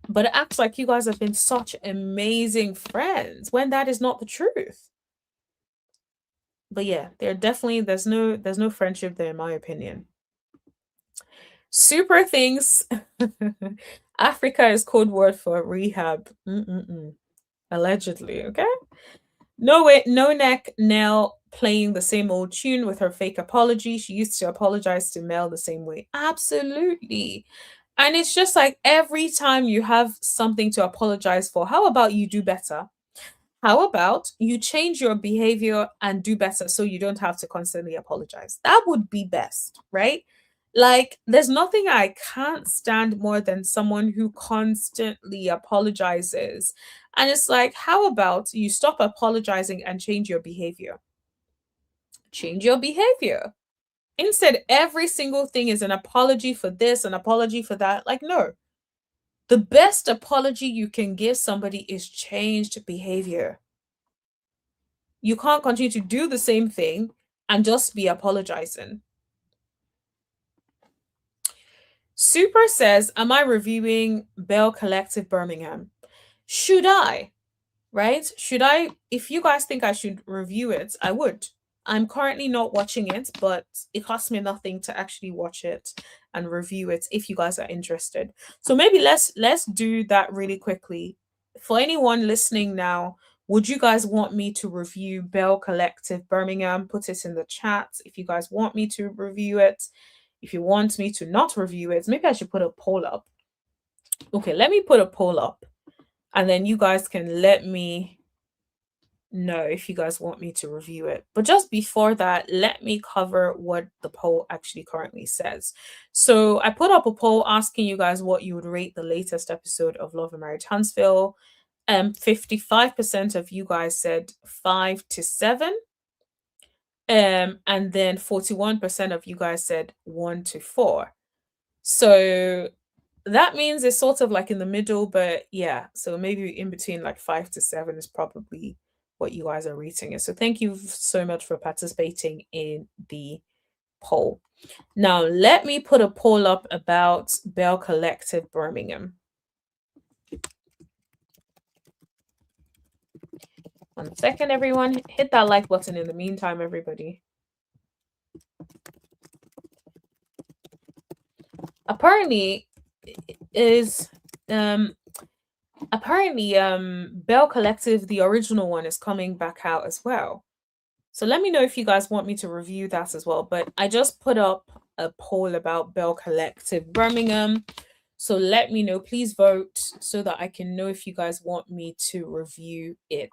but it acts like you guys have been such amazing friends when that is not the truth. But yeah, there's no friendship there in my opinion. Super things. Africa is code word for rehab. Allegedly, okay? No way, no neck, Nell playing the same old tune with her fake apology. She used to apologize to Mel the same way. Absolutely. And it's just like every time you have something to apologize for, how about you do better? How about you change your behavior and do better so you don't have to constantly apologize? That would be best, right? Like, there's nothing I can't stand more than someone who constantly apologizes. And it's like, how about you stop apologizing and change your behavior? Change your behavior. Instead, every single thing is an apology for this, an apology for that. Like, no. The best apology you can give somebody is changed behavior. You can't continue to do the same thing and just be apologizing. Super says, am I reviewing Bell Collective Birmingham? Should I? Right? Should I? If you guys think I should review it, I would. I'm currently not watching it, but it costs me nothing to actually watch it and review it if you guys are interested. So maybe let's do that really quickly. For anyone listening now, would you guys want me to review Bell Collective Birmingham? Put it in the chat if you guys want me to review it. If you want me to not review it, maybe I should put a poll up. Okay, let me put a poll up and then you guys can let me know if you guys want me to review it. But just before that, let me cover what the poll actually currently says. So I put up a poll asking you guys what you would rate the latest episode of Love and Marriage Huntsville. 55% of you guys said 5 to 7. And then 41% of you guys said 1 to 4. So that means it's sort of like in the middle, but yeah, so maybe in between like 5 to 7 is probably what you guys are rating it. So thank you so much for participating in the poll. Now let me put a poll up about Bell Collective Birmingham. 1 second, everyone. Hit that like button in the meantime, everybody. Apparently Bell Collective, the original one, is coming back out as well. So let me know if you guys want me to review that as well. But I just put up a poll about Bell Collective Birmingham. So let me know. Please vote so that I can know if you guys want me to review it.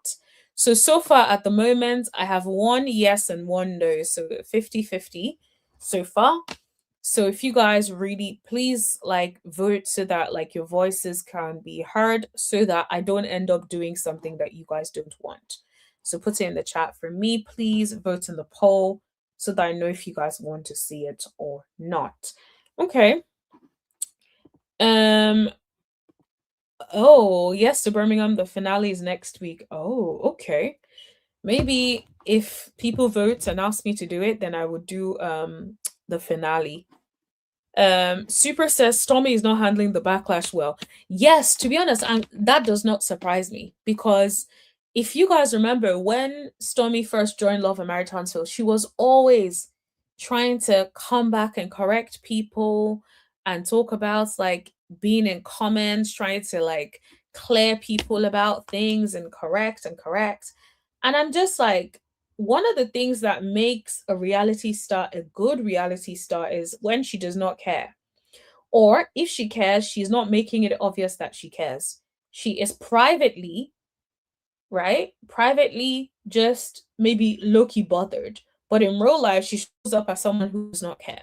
So far at the moment, I have 1 yes and 1 no. So 50-50 so far. So if you guys really please like vote so that like your voices can be heard so that I don't end up doing something that you guys don't want. So put it in the chat for me, please vote in the poll so that I know if you guys want to see it or not. Okay. Oh, yes, to Birmingham, the finale is next week. Oh, okay. Maybe if people vote and ask me to do it, then I would do the finale. Super says Stormy is not handling the backlash well. Yes, to be honest, that does not surprise me because if you guys remember when Stormy first joined Love and Marriage Huntsville, she was always trying to come back and correct people and talk about like being in comments, trying to like clear people about things and correct and correct. And I'm just like, one of the things that makes a reality star a good reality star is when she does not care. Or if she cares, she's not making it obvious that she cares. She is privately, right? Privately just maybe low-key bothered. But in real life, she shows up as someone who does not care,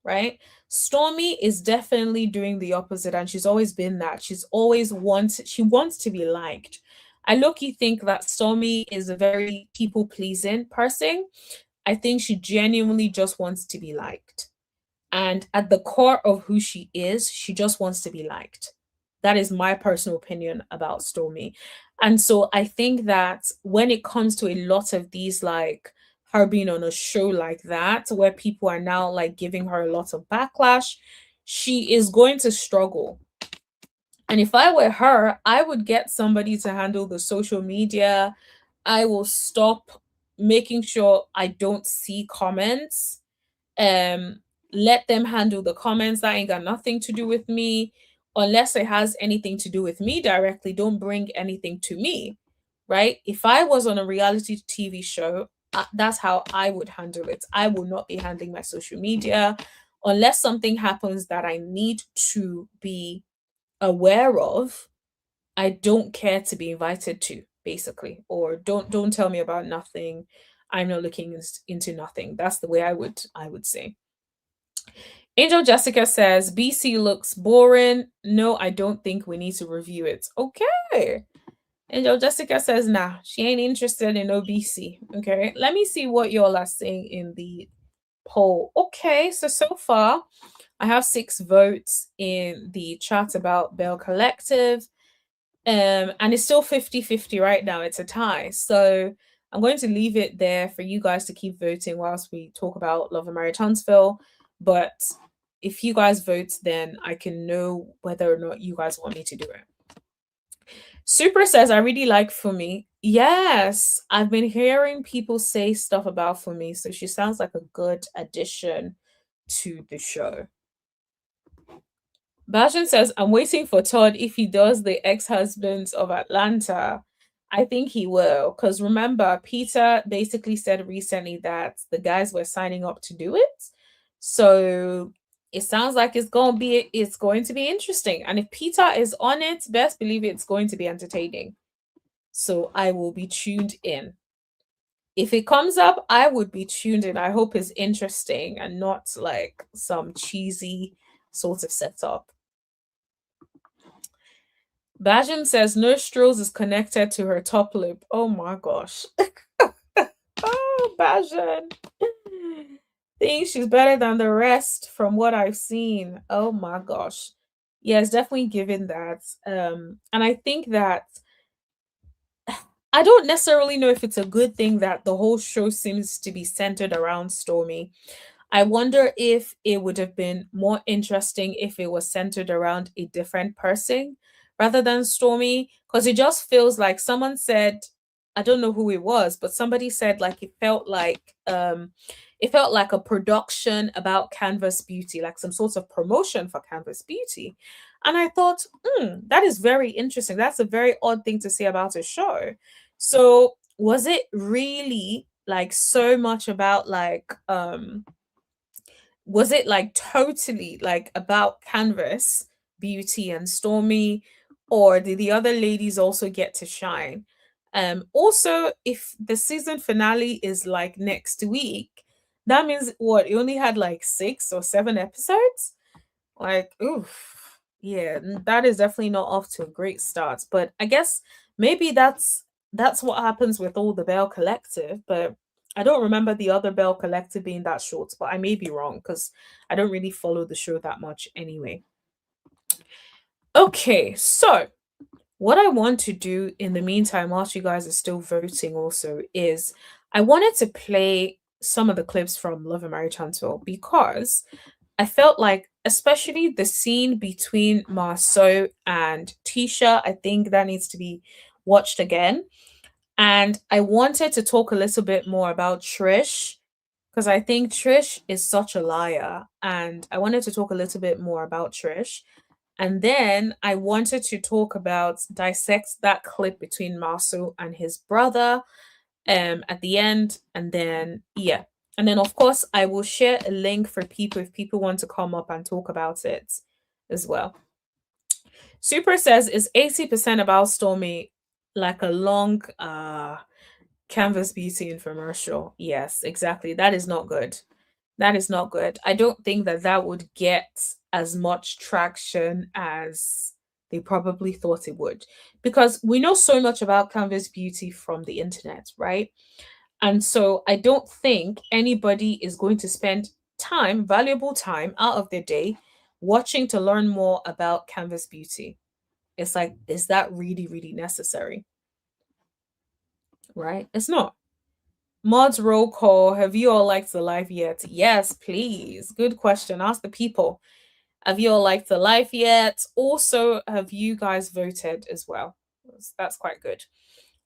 right? Stormy is definitely doing the opposite, and she's always been that. She wants to be liked. I low-key think that Stormy is a very people-pleasing person. I think she genuinely just wants to be liked. And at the core of who she is, she just wants to be liked. That is my personal opinion about Stormy. And so I think that when it comes to a lot of these, like her being on a show like that, where people are now like giving her a lot of backlash, she is going to struggle. And if I were her, I would get somebody to handle the social media. I will stop making sure I don't see comments. Let them handle the comments. That ain't got nothing to do with me. Unless it has anything to do with me directly, don't bring anything to me, right? If I was on a reality TV show, that's how I would handle it. I will not be handling my social media unless something happens that I need to be aware of. I don't care to be invited to, basically, or don't tell me about nothing. I'm not looking into nothing. That's the way I would say. Angel Jessica says BC looks boring. No, I don't think we need to review it. Okay. Angel Jessica says nah, she ain't interested in no BC. Okay. Let me see what y'all are saying in the poll. Okay, so far I have 6 votes in the chat about Bell Collective. And it's still 50-50 right now. It's a tie. So I'm going to leave it there for you guys to keep voting whilst we talk about Love and Marriage Huntsville. But if you guys vote, then I can know whether or not you guys want me to do it. Super says, I really like Fumi. Yes, I've been hearing people say stuff about Fumi, so she sounds like a good addition to the show. Bashan says, I'm waiting for Todd if he does the ex-husbands of Atlanta. I think he will. Because remember, Peter basically said recently that the guys were signing up to do it. So it sounds like it's going to be interesting. And if Peter is on it, best believe it's going to be entertaining. So I will be tuned in. If it comes up, I would be tuned in. I hope it's interesting and not like some cheesy sort of setup. Bajin says nostrils is connected to her top lip. Oh my gosh. Oh, Bajin. Think she's better than the rest from what I've seen. Oh my gosh. Yeah, it's definitely given that. And I think that I don't necessarily know if it's a good thing that the whole show seems to be centered around Stormy. I wonder if it would have been more interesting if it was centered around a different person rather than Stormy, because it just feels like someone said, I don't know who it was, but somebody said like it felt like a production about Canvas Beauty, like some sort of promotion for Canvas Beauty. And I thought, that is very interesting. That's a very odd thing to say about a show. So was it really like so much about like was it like totally like about Canvas Beauty and Stormy, or did the other ladies also get to shine? Also, if the season finale is like next week, that means what, it only had like 6 or 7 episodes? Like, oof. Yeah, that is definitely not off to a great start. But I guess maybe that's what happens with all the Bell Collective, but I don't remember the other Bell Collective being that short, but I may be wrong because I don't really follow the show that much anyway. Okay, so what I want to do in the meantime, whilst you guys are still voting, also is I wanted to play some of the clips from Love and Marriage Huntsville because I felt like, especially the scene between Marsau and Tisha, I think that needs to be watched again. And I wanted to talk a little bit more about Trish because I think Trish is such a liar. And I wanted to talk a little bit more about Trish. And then I wanted to talk about dissect that clip between Marsau and his brother at the end. And then, yeah. And then, of course, I will share a link for people if people want to come up and talk about it as well. Super says, is 80% about Stormy like a long Canvas Beauty infomercial? Yes, exactly. That is not good. That is not good. I don't think that that would get as much traction as they probably thought it would, because we know so much about Canvas Beauty from the internet, right? And so I don't think anybody is going to spend time, valuable time out of their day watching to learn more about Canvas Beauty. It's like, is that really, really necessary? Right? It's not. Mods roll call. Have you all liked the live yet? Yes, please. Good question. Ask the people. Have you all liked the live yet? Also, have you guys voted as well? That's quite good.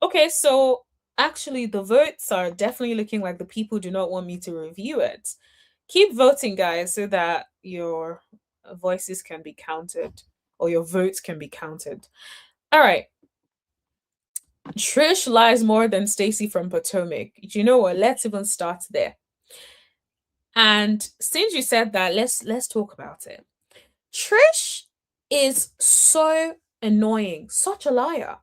Okay, so actually, the votes are definitely looking like the people do not want me to review it. Keep voting, guys, so that your voices can be counted or your votes can be counted. All right. Trish lies more than Stacy from Potomac. Do you know what? Let's even start there. And since you said that, let's talk about it. Trish is so annoying, such a liar.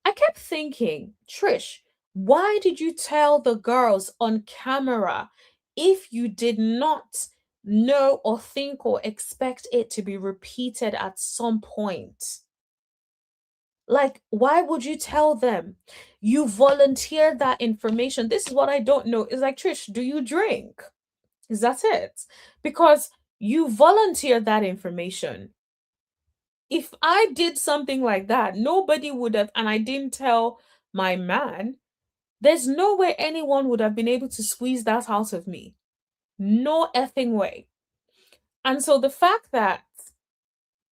I kept thinking, Trish, why did you tell the girls on camera if you did not know or think or expect it to be repeated at some point? Like, why would you tell them? You volunteered that information. This is what I don't know. It's like, Trish, do you drink? Is that it? Because you volunteered that information. If I did something like that, nobody would have, and I didn't tell my man, there's no way anyone would have been able to squeeze that out of me. No effing way. And so the fact that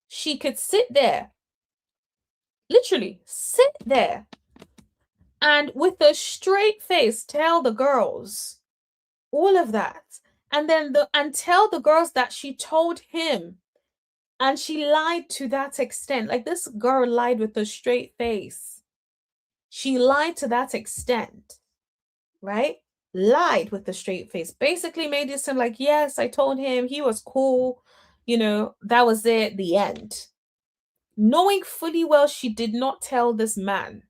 she could sit there, literally sit there, and with a straight face tell the girls all of that, and then tell the girls that she told him, and she lied to that extent. Like, this girl lied with a straight face. She lied to that extent, right? Lied with a straight face. Basically made it seem like, yes, I told him, he was cool, that was it, the end. Knowing fully well she did not tell this man.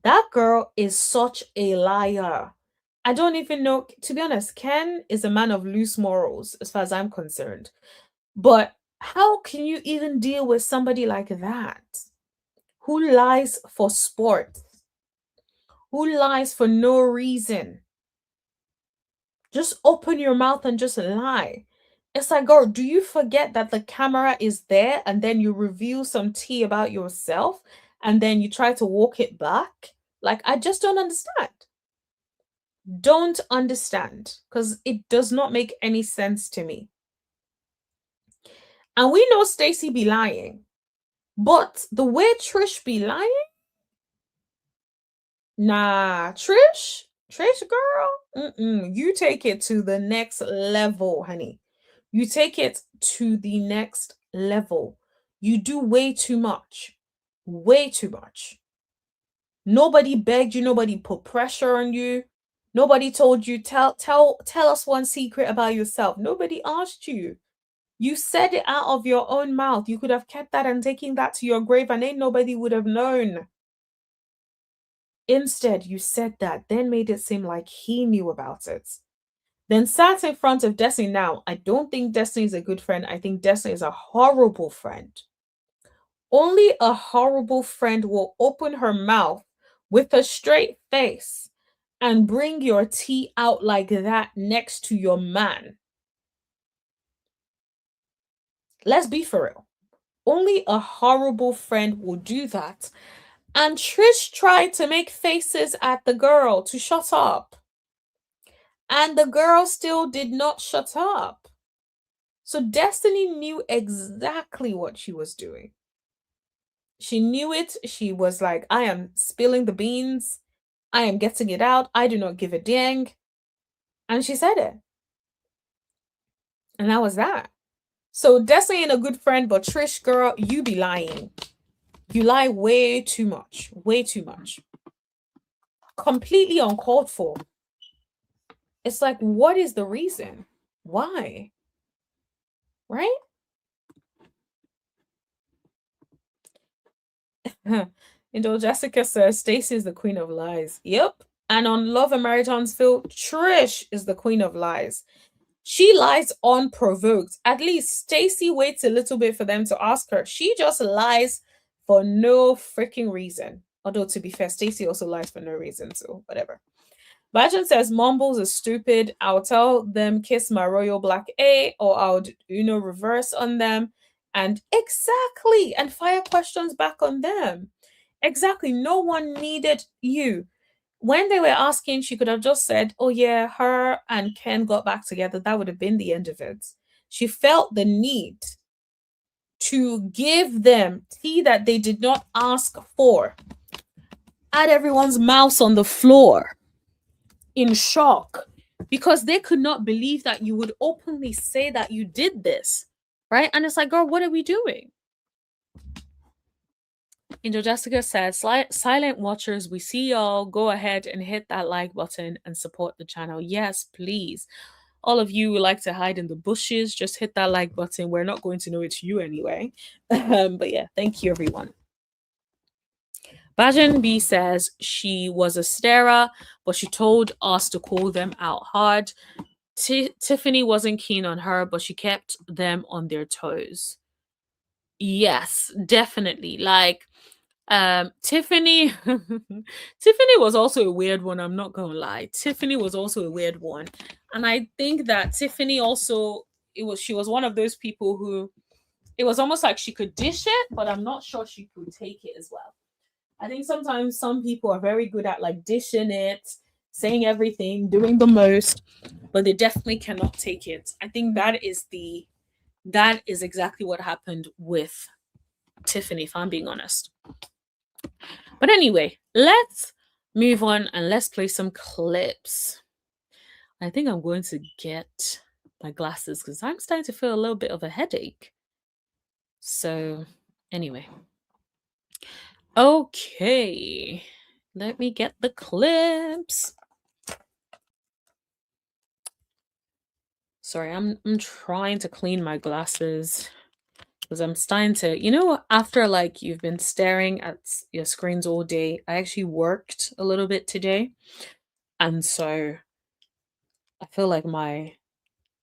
That girl is such a liar. I don't even know. To be honest, Ken is a man of loose morals, as far as I'm concerned. But how can you even deal with somebody like that? Who lies for sport? Who lies for no reason? Just open your mouth and just lie. It's like, girl, do you forget that the camera is there and then you reveal some tea about yourself and then you try to walk it back? Like, I just don't understand. Don't understand because it does not make any sense to me. And we know Stacey be lying, but the way Trish be lying, nah, Trish girl, you take it to the next level, honey. You take it to the next level. You do way too much. Way too much. Nobody begged you, nobody put pressure on you. Nobody told you tell us one secret about yourself. Nobody asked you. You said it out of your own mouth. You could have kept that and taken that to your grave and ain't nobody would have known. Instead, you said that, then made it seem like he knew about it. Then sat in front of Destiny. Now, I don't think Destiny is a good friend. I think Destiny is a horrible friend. Only a horrible friend will open her mouth with a straight face and bring your tea out like that next to your man. Let's be for real. Only a horrible friend will do that. And Trish tried to make faces at the girl to shut up. And the girl still did not shut up. So Destiny knew exactly what she was doing. She knew it. She was like, I am spilling the beans. I am getting it out. I do not give a dang. And she said it. And that was that. So Destiny ain't a good friend, but Trish, girl, you be lying. You lie way too much. Way too much. Completely uncalled for. It's like, what is the reason? Why? Right? Jessica says Stacey is the queen of lies. Yep. And on Love and Marriage Huntsville, Trish is the queen of lies. She lies unprovoked. At least Stacey waits a little bit for them to ask her. She just lies for no freaking reason. Although, to be fair, Stacey also lies for no reason, so whatever. Bajan says Mumbles is stupid. I'll tell them kiss my royal black A, or I'll reverse on them. And exactly, and fire questions back on them. Exactly. No one needed you. When they were asking, she could have just said, oh yeah, her and Ken got back together. That would have been the end of it. She felt the need to give them tea that they did not ask for. Had everyone's mouths on the floor in shock because they could not believe that you would openly say that you did this, right? And it's like, girl, what are we doing? Angel Jessica says, silent watchers, we see y'all. Go ahead and hit that like button and support the channel. Yes, please. All of you who like to hide in the bushes, just hit that like button. We're not going to know it's you anyway. But yeah, thank you, everyone. Bajan B says she was a starer, but she told us to call them out hard. Tiffany wasn't keen on her, but she kept them on their toes. Yes, definitely. Like, Tiffany Tiffany was also a weird one, I'm not gonna lie. Tiffany was also a weird one. And I think that Tiffany also, she was one of those people who, it was almost like she could dish it, but I'm not sure she could take it as well. I think sometimes some people are very good at like dishing it, saying everything, doing the most, but they definitely cannot take it. I think that is exactly what happened with Tiffany, if I'm being honest. But anyway, let's move on and let's play some clips. I think I'm going to get my glasses because I'm starting to feel a little bit of a headache. So anyway. Okay. Let me get the clips. Sorry, I'm trying to clean my glasses. Because I'm starting to, you know, after like you've been staring at your screens all day, I actually worked a little bit today. And so I feel like my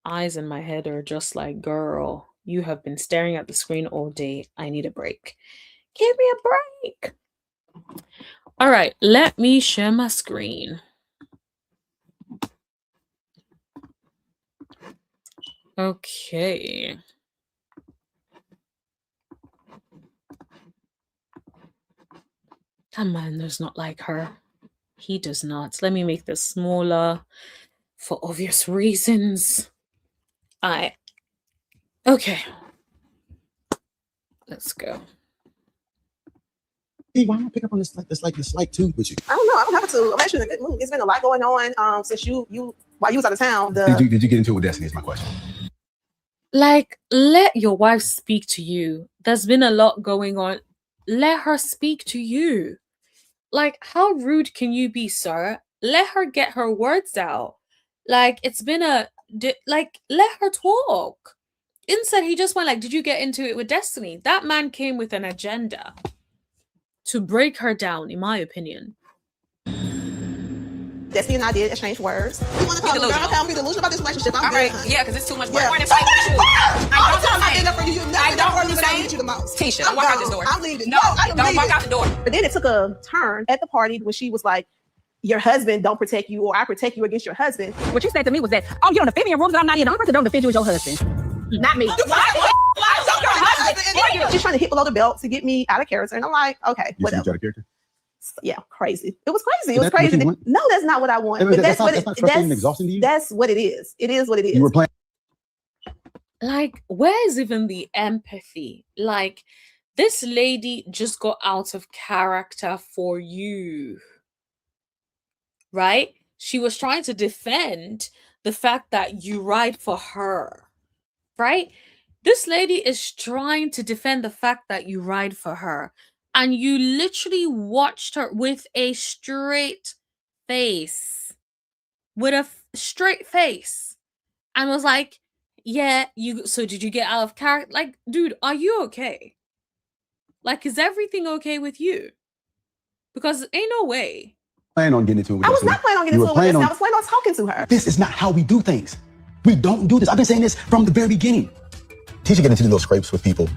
eyes and my head are just like, girl, you have been staring at the screen all day. I need a break. Give me a break. All right, let me share my screen. Okay. That man does not like her. He does not. Let me make this smaller for obvious reasons. Okay. Let's go. Hey, why not pick up on this like too with you? I don't know. I don't have to. I'm actually in a good mood. It's been a lot going on since you while you was out of town. Did you get into it with Destiny? Is my question. Like, let your wife speak to you. There's been a lot going on. Let her speak to you. Like, how rude can you be, sir? Let her get her words out. Like, it's been let her talk. Instead, he just went like, did you get into it with Destiny? That man came with an agenda to break her down, in my opinion. Destiny and I did exchange words. You want to call me girl? Tell me delusional about this relationship. I'm good. Yeah, because it's too much work. Yeah. I end up for you. I don't want I need you the most. Tisha, don't walk out this door. I'm leaving. No, don't walk out the door. But then it took a turn at the party when she was like, your husband don't protect you, or I protect you against your husband. What you said to me was that, oh, you don't defend me in rooms that I'm not in. The only person that don't defend you is your husband, not me. She's trying to hit below the belt to get me out of character, and I'm like, okay, You whatever. out of character? Yeah, crazy. It was crazy. It was crazy. No, that's not what I want. But that's not frustrating and exhausting to you? That's what it is. It is what it is. You were playing. Like, where is even the empathy? Like, this lady just got out of character for you. Right? She was trying to defend the fact that you ride for her. Right? This lady is trying to defend the fact that you ride for her. And you literally watched her with a straight face. With a straight face. And was like, yeah, so did you get out of character? Like, dude, are you okay? Like, is everything okay with you? Because ain't no way. Planning on getting into it with I was Destiny. not planning on getting into it with Destiny. I was planning on talking to her. This is not how we do things. We don't do this. I've been saying this from the very beginning. Tisha getting into little scrapes with people,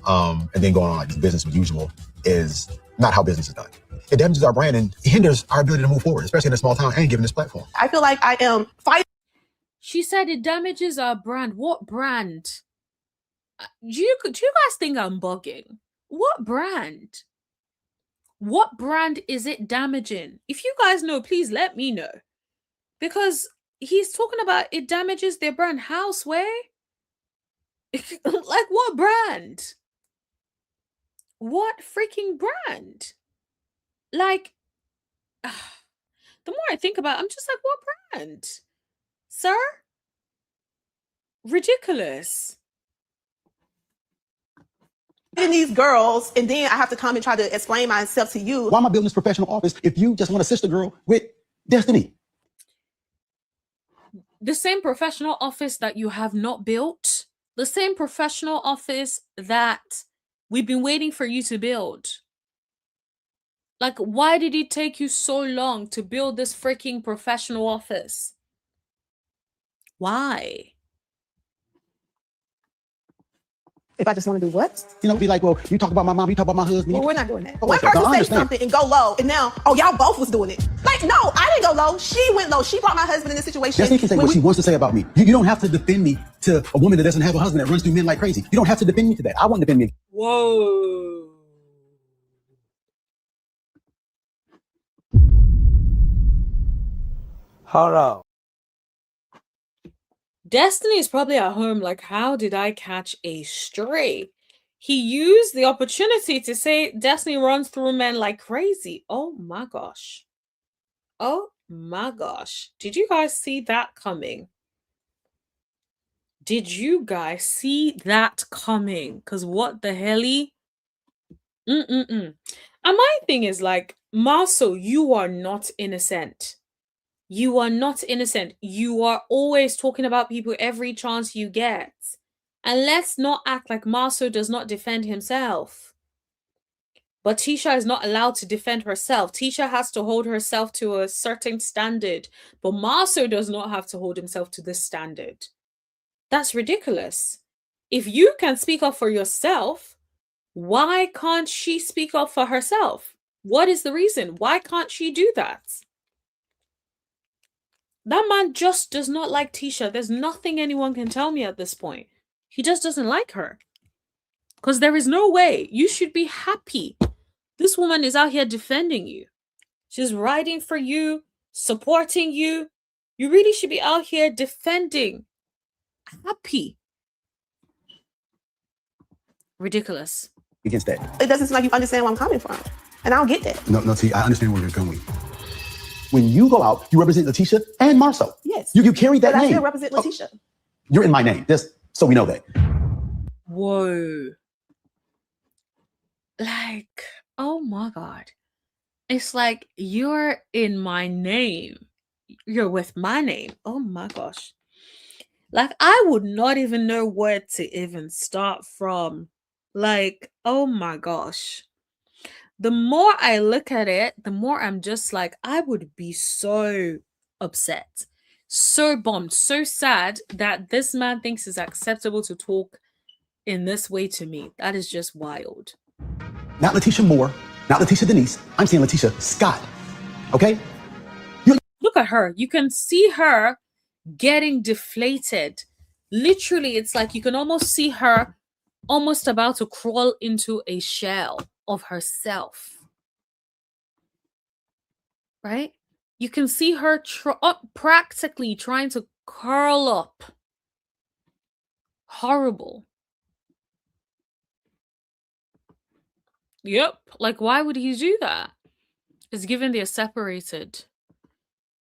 and then going on like this business as usual is not how business is done. It damages our brand and hinders our ability to move forward, especially in a small town and given this platform. I feel like I am fighting. She said it damages our brand. What brand? Do you guys think I'm bugging? What brand? What brand is it damaging? If you guys know, please let me know. Because he's talking about it damages their brand. How, Sway? Like, what brand? What freaking brand? Like, the more I think about it, I'm just like, what brand? Sir? Ridiculous. These girls, and then I have to come and try to explain myself to you. Why am I building this professional office if you just want a sister girl with Destiny? The same professional office that you have not built, the same professional office that we've been waiting for you to build. Like, why did it take you so long to build this freaking professional office? Why? If I just want to do what? You know, be like, well, you talk about my mom, you talk about my husband. Well, we're not doing that. But one person says something and go low, and now, oh, y'all both was doing it. Like, no, I didn't go low. She went low. She brought my husband in this situation. Destiny can say what she wants to say about me. You don't have to defend me to a woman that doesn't have a husband that runs through men like crazy. You don't have to defend me to that. I won't defend me. Whoa. Hold on. Destiny is probably at home like, how did I catch a stray? He used the opportunity to say Destiny runs through men like crazy. Oh my gosh. Oh my gosh. Did you guys see that coming? Did you guys see that coming? Because what the helly? And my thing is like, Marsau, you are not innocent. You are not innocent. You are always talking about people every chance you get. And let's not act like Marsau does not defend himself. But Tisha is not allowed to defend herself. Tisha has to hold herself to a certain standard. But Marsau does not have to hold himself to this standard. That's ridiculous. If you can speak up for yourself, why can't she speak up for herself? What is the reason? Why can't she do that? That man just does not like Tisha. There's nothing anyone can tell me at this point. He just doesn't like her. Because there is no way. You should be happy. This woman is out here defending you. She's riding for you, supporting you. You really should be out here defending. Happy. Ridiculous. Against that. It doesn't seem like you understand where I'm coming from. And I don't get that. No, T, I understand where you're going. When you go out, you represent Tisha and Marsau. Yes. You carry that but name. I still represent Letitia. You're in my name. Just so we know that. Whoa. Like, oh my God. It's like, you're in my name. You're with my name. Oh my gosh. Like, I would not even know where to even start from. Like, oh my gosh. The more I look at it, the more I'm just like, I would be so upset, so bummed, so sad that this man thinks it's acceptable to talk in this way to me. That is just wild. Not Letitia Moore, not Letitia Denise. I'm saying Letitia Scott. Okay? Look at her. You can see her getting deflated. Literally, it's like you can almost see her almost about to crawl into a shell of herself. Right? You can see her practically trying to curl up. Horrible. Yep. Like, why would he do that? It's given they're separated.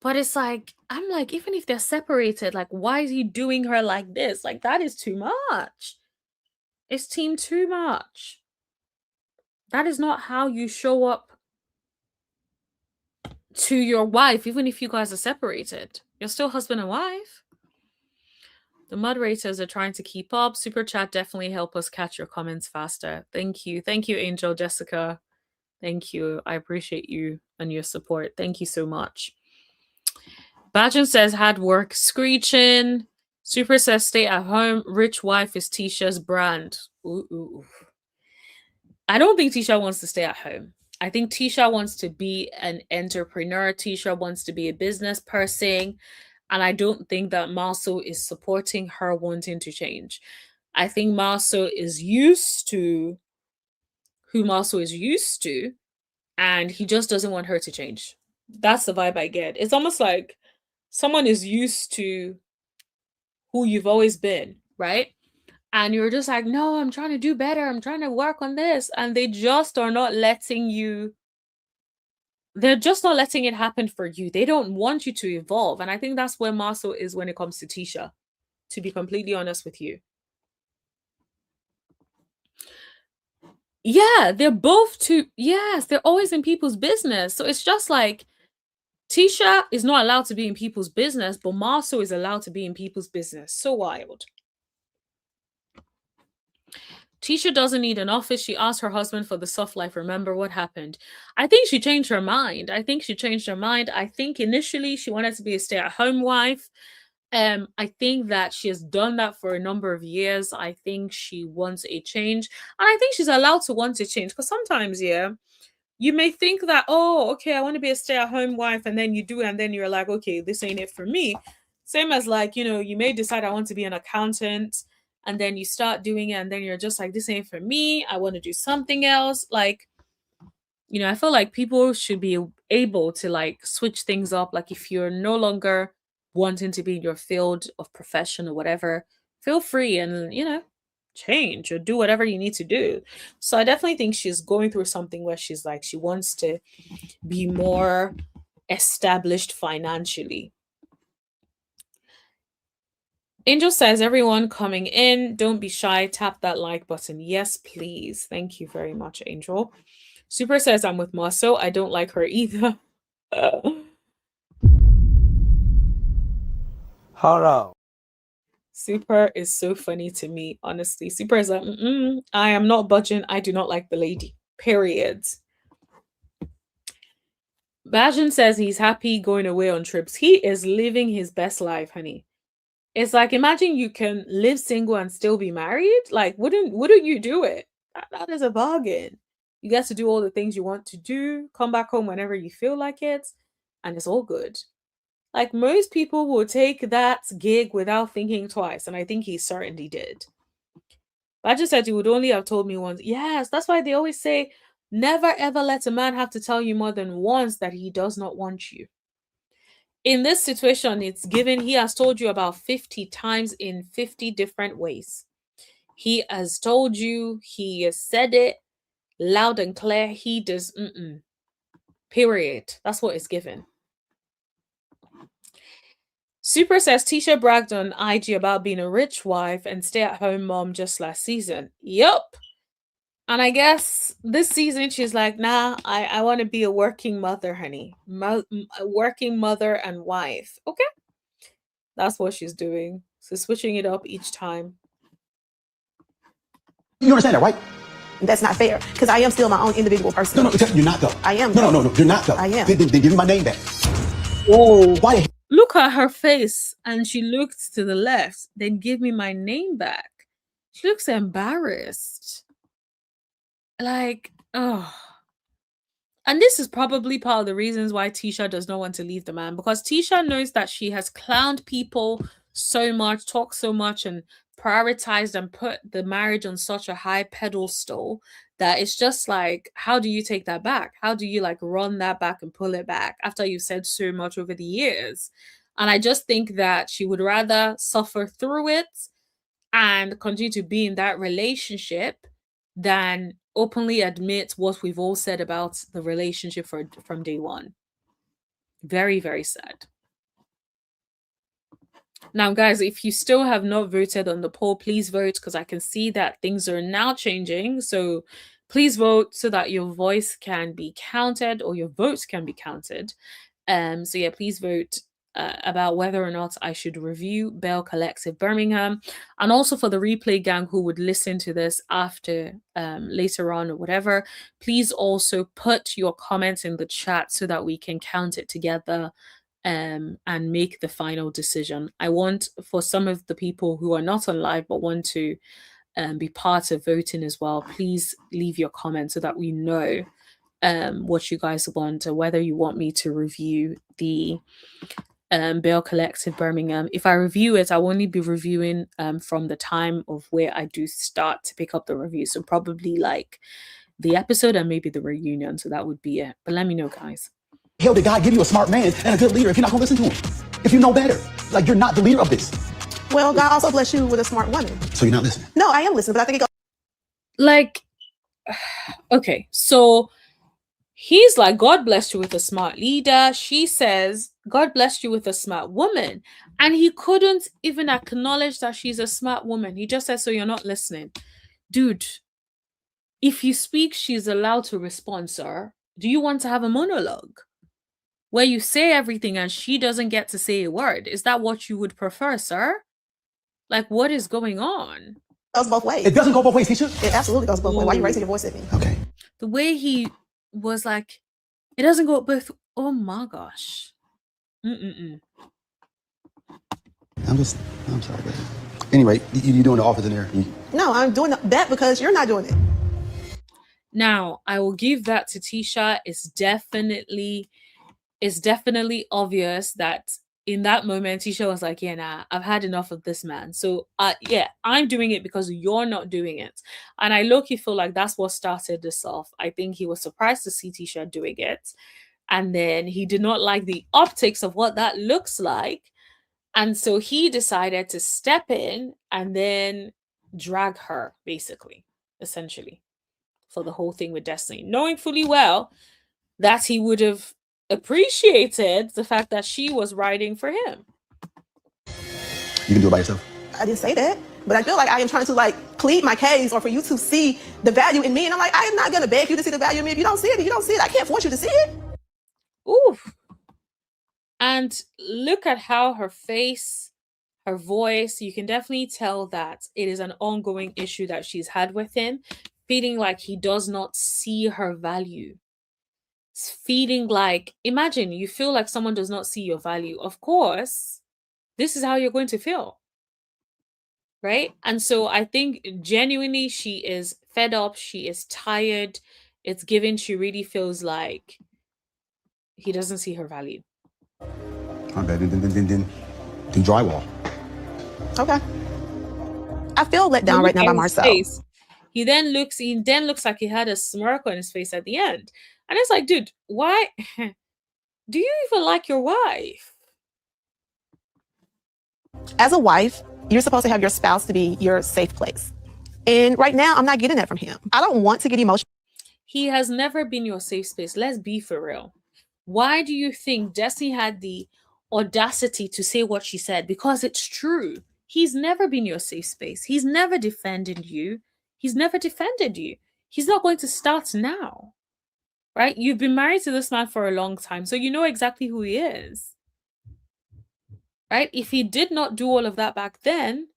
But it's like, I'm like, even if they're separated, like, why is he doing her like this? Like, that is too much. It's too much. That is not how you show up to your wife, even if you guys are separated. You're still husband and wife. The moderators are trying to keep up. Super chat definitely help us catch your comments faster. Thank you. Thank you, Angel, Jessica. Thank you. I appreciate you and your support. Thank you so much. Bajan says, hard work screeching. Super says, stay at home. Rich wife is Tisha's brand. Ooh. I don't think Tisha wants to stay at home. I think Tisha wants to be an entrepreneur. Tisha wants to be a business person. And I don't think that Marsau is supporting her wanting to change. I think Marsau is used to who Marsau is used to, and he just doesn't want her to change. That's the vibe I get. It's almost like someone is used to who you've always been, right? And you're just like, no, I'm trying to do better. I'm trying to work on this. And they just are not letting you. They're just not letting it happen for you. They don't want you to evolve. And I think that's where Marsau is when it comes to Tisha, to be completely honest with you. Yeah, they're both yes, they're always in people's business. So it's just like, Tisha is not allowed to be in people's business, but Marsau is allowed to be in people's business. So wild. Tisha doesn't need an office. She asked her husband for the soft life. Remember what happened? I think she changed her mind. I think initially she wanted to be a stay-at-home wife. I think that she has done that for a number of years. I think she wants a change. And I think she's allowed to want to change. Because sometimes, you may think that, oh, okay, I want to be a stay-at-home wife. And then you do it. And then you're like, okay, this ain't it for me. Same as like, you may decide I want to be an accountant. And then you start doing it, and then you're just like, this ain't for me. I want to do something else. Like, I feel like people should be able to like switch things up. Like if you're no longer wanting to be in your field of profession or whatever, feel free and, change or do whatever you need to do. So I definitely think she's going through something where she's like, she wants to be more established financially. Angel says, everyone coming in, don't be shy. Tap that like button. Yes, please. Thank you very much, Angel. Super says, I'm with Marsau. I don't like her either. Hold on. Super is so funny to me, honestly. Super is like, I am not budging. I do not like the lady. Period. Bajan says he's happy going away on trips. He is living his best life, honey. It's like, imagine you can live single and still be married. Like, wouldn't you do it? That is a bargain. You get to do all the things you want to do, come back home whenever you feel like it, and it's all good. Like, most people will take that gig without thinking twice, and I think he certainly did. I just said he would only have told me once. Yes, that's why they always say, never ever let a man have to tell you more than once that he does not want you. In this situation, it's given, he has told you about 50 times in 50 different ways. He has told you, he has said it loud and clear. He does, period. That's what it's given. Super says Tisha bragged on IG about being a rich wife and stay-at-home mom just last season. Yup. And I guess this season she's like, nah, I want to be a working mother, honey. A working mother and wife. Okay. That's what she's doing. So switching it up each time. You understand that, right? That's not fair, because I am still my own individual person. No, you're not though. I am. No, you're not though. I am. Then give me my name back. Whoa, why the Look at her face, and she looked to the left. Then give me my name back. She looks embarrassed. Like, oh. And this is probably part of the reasons why Tisha does not want to leave the man, because Tisha knows that she has clowned people so much, talked so much, and prioritized and put the marriage on such a high pedestal that it's just like, how do you take that back? How do you like run that back and pull it back after you've said so much over the years? And I just think that she would rather suffer through it and continue to be in that relationship than openly admit what we've all said about the relationship from day one. Very, very sad. Now, guys, if you still have not voted on the poll, please vote, because I can see that things are now changing. So please vote so that your voice can be counted, or your votes can be counted. So yeah, please vote about whether or not I should review Bell Collective Birmingham, and also for the replay gang who would listen to this after later on or whatever, please also put your comments in the chat so that we can count it together and make the final decision. I want, for some of the people who are not on live but want to be part of voting as well, please leave your comments so that we know what you guys want, or whether you want me to review the Bell Collective Birmingham. If I review it, I will only be reviewing from the time of where I do start to pick up the review. So probably like the episode and maybe the reunion. So that would be it. But let me know, guys. hell did God give you a smart man and a good leader if you're not gonna listen to him? If you know better, like you're not the leader of this. Well, God also bless you with a smart woman. So you're not listening. No, I am listening, but I think it goes. Like, okay, so he's like, God blessed you with a smart leader. She says, God blessed you with a smart woman. And he couldn't even acknowledge that she's a smart woman. He just says, so you're not listening. Dude, if you speak, she's allowed to respond, sir. Do you want to have a monologue where you say everything and she doesn't get to say a word? Is that what you would prefer, sir? Like, what is going on? It goes both ways. It doesn't go both ways, Tisha. It absolutely goes both ways. Why are you raising your voice at me? Okay. The way he was like, it doesn't go both. Oh my gosh. I'm sorry, baby. Anyway, you doing the office in there? No, I'm doing that because you're not doing it. Now, I will give that to Tisha. It's definitely obvious that in that moment, Tisha was like, yeah, nah, I've had enough of this man. So, yeah, I'm doing it because you're not doing it. And I low-key feel like that's what started this off. I think he was surprised to see Tisha doing it. And then he did not like the optics of what that looks like. And so he decided to step in and then drag her, basically, essentially, for the whole thing with Destiny, knowing fully well that he would have appreciated the fact that she was riding for him. You can do it by yourself. I didn't say that, but I feel like I am trying to like plead my case, or for you to see the value in me. And I'm like, I am not gonna beg you to see the value in me. If you don't see it, you don't see it. I can't force you to see it. Ooh. And look at how her face her voice, you can definitely tell that it is an ongoing issue that she's had with him, feeling like he does not see her value. Feeling like, imagine you feel like someone does not see your value. Of course, this is how you're going to feel. Right? And so I think genuinely she is fed up, she is tired. It's given she really feels like he doesn't see her value. My bad. Then drywall. Okay. I feel let down right now by Marsau. He then looks like he had a smirk on his face at the end. And it's like, dude, why do you even like your wife? As a wife, you're supposed to have your spouse to be your safe place. And right now, I'm not getting that from him. I don't want to get emotional. He has never been your safe space. Let's be for real. Why do you think Destiny had the audacity to say what she said? Because it's true. He's never been your safe space. He's never defended you. He's never defended you. He's not going to start now. Right? You've been married to this man for a long time, so you know exactly who he is. Right? If he did not do all of that back then,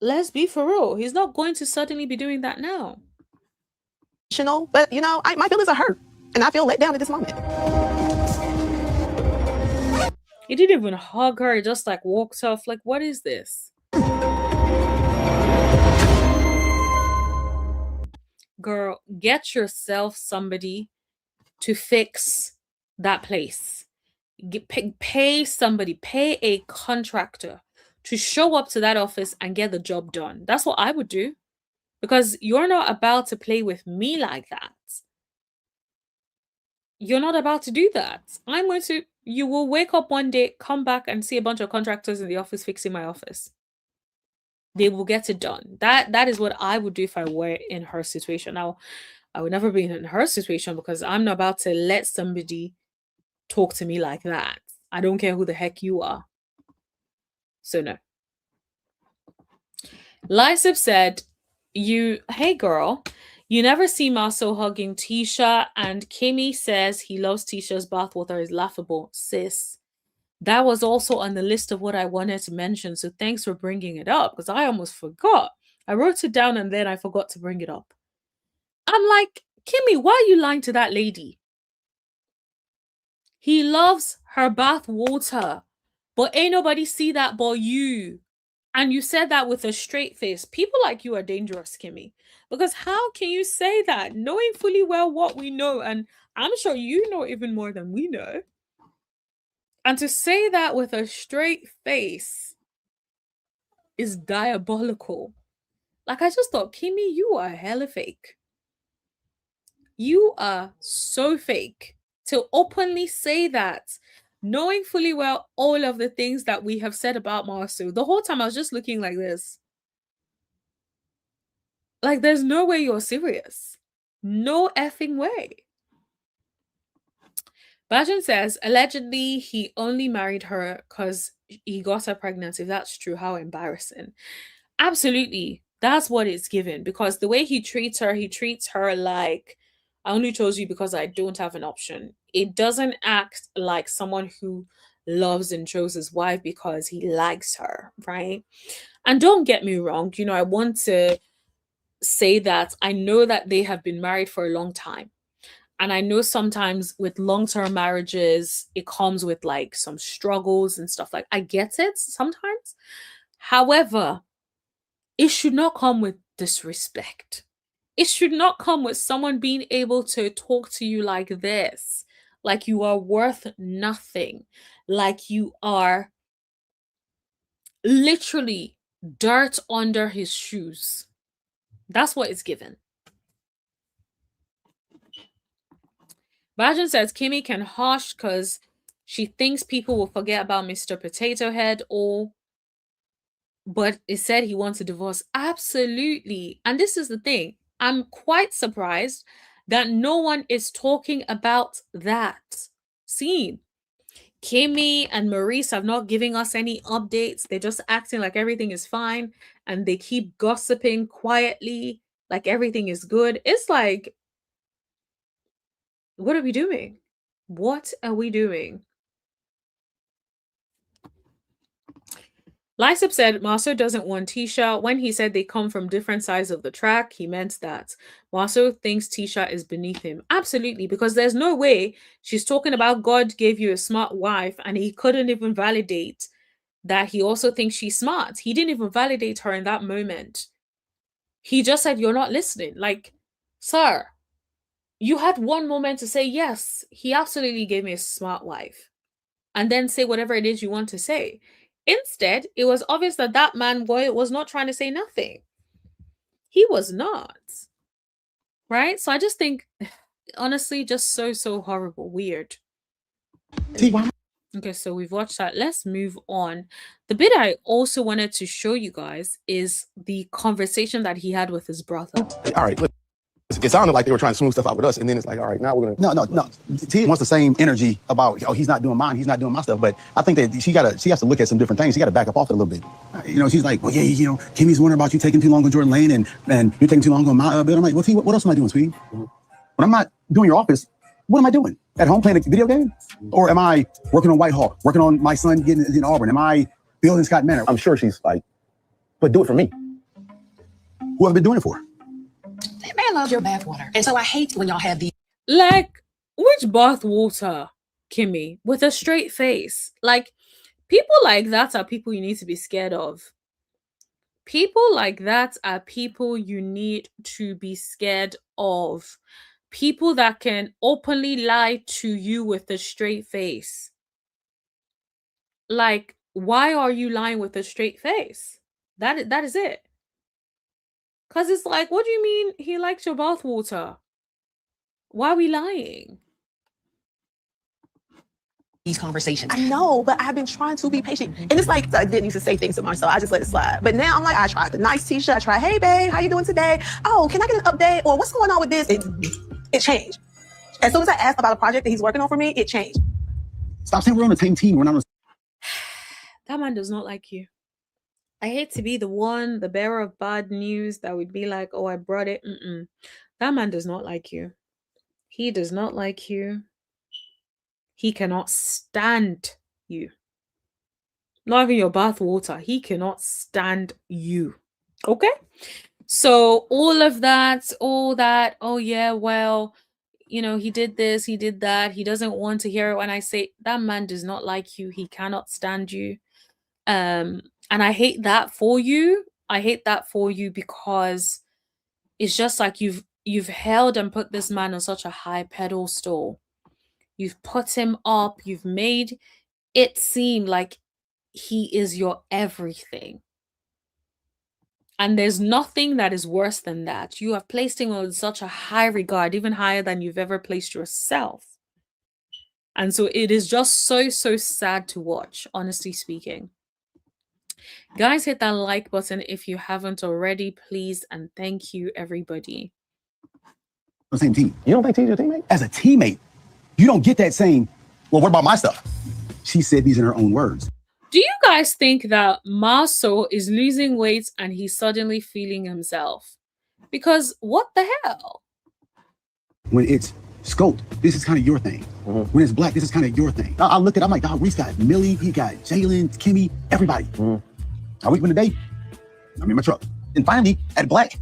let's be for real. He's not going to suddenly be doing that now. But, you know, my feelings are hurt. And I feel let down at this moment. He didn't even hug her. He just like walked off. Like, what is this? Girl, get yourself somebody to fix that place. Pay somebody, pay a contractor to show up to that office and get the job done. That's what I would do. Because you're not about to play with me like that. You're not about to do that. You will wake up one day, come back and see a bunch of contractors in the office fixing my office. They will get it done. That is what I would do if I were in her situation. Now, I would never be in her situation because I'm not about to let somebody talk to me like that. I don't care who the heck you are. So no. Lysip said, hey girl, you never see Marsau hugging Tisha, and Kimmy says he loves Tisha's bathwater is laughable. Sis, that was also on the list of what I wanted to mention, so thanks for bringing it up, because I almost forgot. I wrote it down and then I forgot to bring it up. I'm like, Kimmy, why are you lying to that lady? He loves her bath water, but ain't nobody see that but you. And you said that with a straight face. People like you are dangerous, Kimmy. Because how can you say that knowing fully well what we know? And I'm sure you know even more than we know. And to say that with a straight face is diabolical. Like, I just thought, Kimmy, you are hella fake. You are so fake to openly say that, knowing fully well all of the things that we have said about Marsau. The whole time I was just looking like this. Like, there's no way you're serious. No effing way. Bajan says, allegedly, he only married her because he got her pregnant. If that's true, how embarrassing. Absolutely. That's what it's given. Because the way he treats her like, I only chose you because I don't have an option. It doesn't act like someone who loves and chose his wife because he likes her, right? And don't get me wrong, you know, I want to say that I know that they have been married for a long time. And I know sometimes with long-term marriages, it comes with like some struggles and stuff. Like, I get it sometimes. However, it should not come with disrespect. It should not come with someone being able to talk to you like this, like you are worth nothing, like you are literally dirt under his shoes. That's what it's given. Bajan says Kimmy can hush because she thinks people will forget about Mr. Potato Head, but it said he wants a divorce. Absolutely. And this is the thing. I'm quite surprised that no one is talking about that. See, Kimmy and Maurice have not giving us any updates. They're just acting like everything is fine. And they keep gossiping quietly like everything is good. It's like, what are we doing? What are we doing? Lysip said Marsau doesn't want Tisha. When he said they come from different sides of the track, he meant that. Marsau thinks Tisha is beneath him. Absolutely, because there's no way she's talking about God gave you a smart wife and he couldn't even validate that he also thinks she's smart. He didn't even validate her in that moment. He just said, you're not listening. Like, sir, you had one moment to say, yes, he absolutely gave me a smart wife. And then say whatever it is you want to say. Instead, it was obvious that that man was not trying to say nothing. He was not. Right? So I just think, honestly, just so horrible. Weird. Okay, so we've watched that. Let's move on. The bit I also wanted to show you guys is the conversation that he had with his brother. All right, look, it sounded like they were trying to smooth stuff out with us, and then it's like, all right, now we're gonna. No. T wants the same energy about, oh, he's not doing mine, he's not doing my stuff. But I think that she has to look at some different things. She got to back up off it a little bit. You know, she's like, well, yeah, you know, Kimmy's wondering about you taking too long on Jordan Lane, and you're taking too long on my bit. I'm like, well, T, what else am I doing, sweetie? When I'm not doing your office, what am I doing? At home playing a video game? Or am I working on Whitehawk, working on my son getting in Auburn? Am I building Scott Manor? I'm sure she's like, but do it for me. Who have I been doing it for? That man loves your bathwater. And so I hate when y'all have these. Like, which bathwater, Kimmy? With a straight face. Like, people like that are people you need to be scared of. People like that are people you need to be scared of. People that can openly lie to you with a straight face. Like, why are you lying with a straight face? That is it. Because it's like, what do you mean he likes your bathwater? Why are we lying? These conversations. I know, but I've been trying to be patient. And it's like, I didn't used to say things to myself. I just let it slide. But now I'm like, I tried the nice Tisha. I tried, hey, babe, how you doing today? Oh, can I get an update? Or what's going on with this? It changed. As soon as I asked about a project that he's working on for me, it changed. Stop saying we're on the same team. We're not on That man does not like you. I hate to be the bearer of bad news that would be like, oh, I brought it. That man does not like you. He does not like you. He cannot stand you. Not even your bath water. He cannot stand you. Okay? So all that, oh yeah, well, you know, he did this, he did that. He doesn't want to hear it when I say that man does not like you. He cannot stand you. And I hate that for you. I hate that for you because it's just like you've held and put this man on such a high pedestal. You've put him up. You've made it seem like he is your everything. And there's nothing that is worse than that. You have placed him on such a high regard, even higher than you've ever placed yourself. And so it is just so sad to watch, honestly speaking. Guys, hit that like button if you haven't already, please. And thank you, everybody. the same team. You don't think Tisha's a teammate? As a teammate, you don't get that saying, well, what about my stuff? She said these in her own words. Do you guys think that Marsau is losing weight and he's suddenly feeling himself? Because what the hell? When it's scoped, this is kind of your thing. When it's black, this is kind of your thing. I look at it, I'm like, dog, Reese got Millie, he got Jalen, Kimmy, everybody. I wake up in the day, I'm in my truck. And finally, at Black,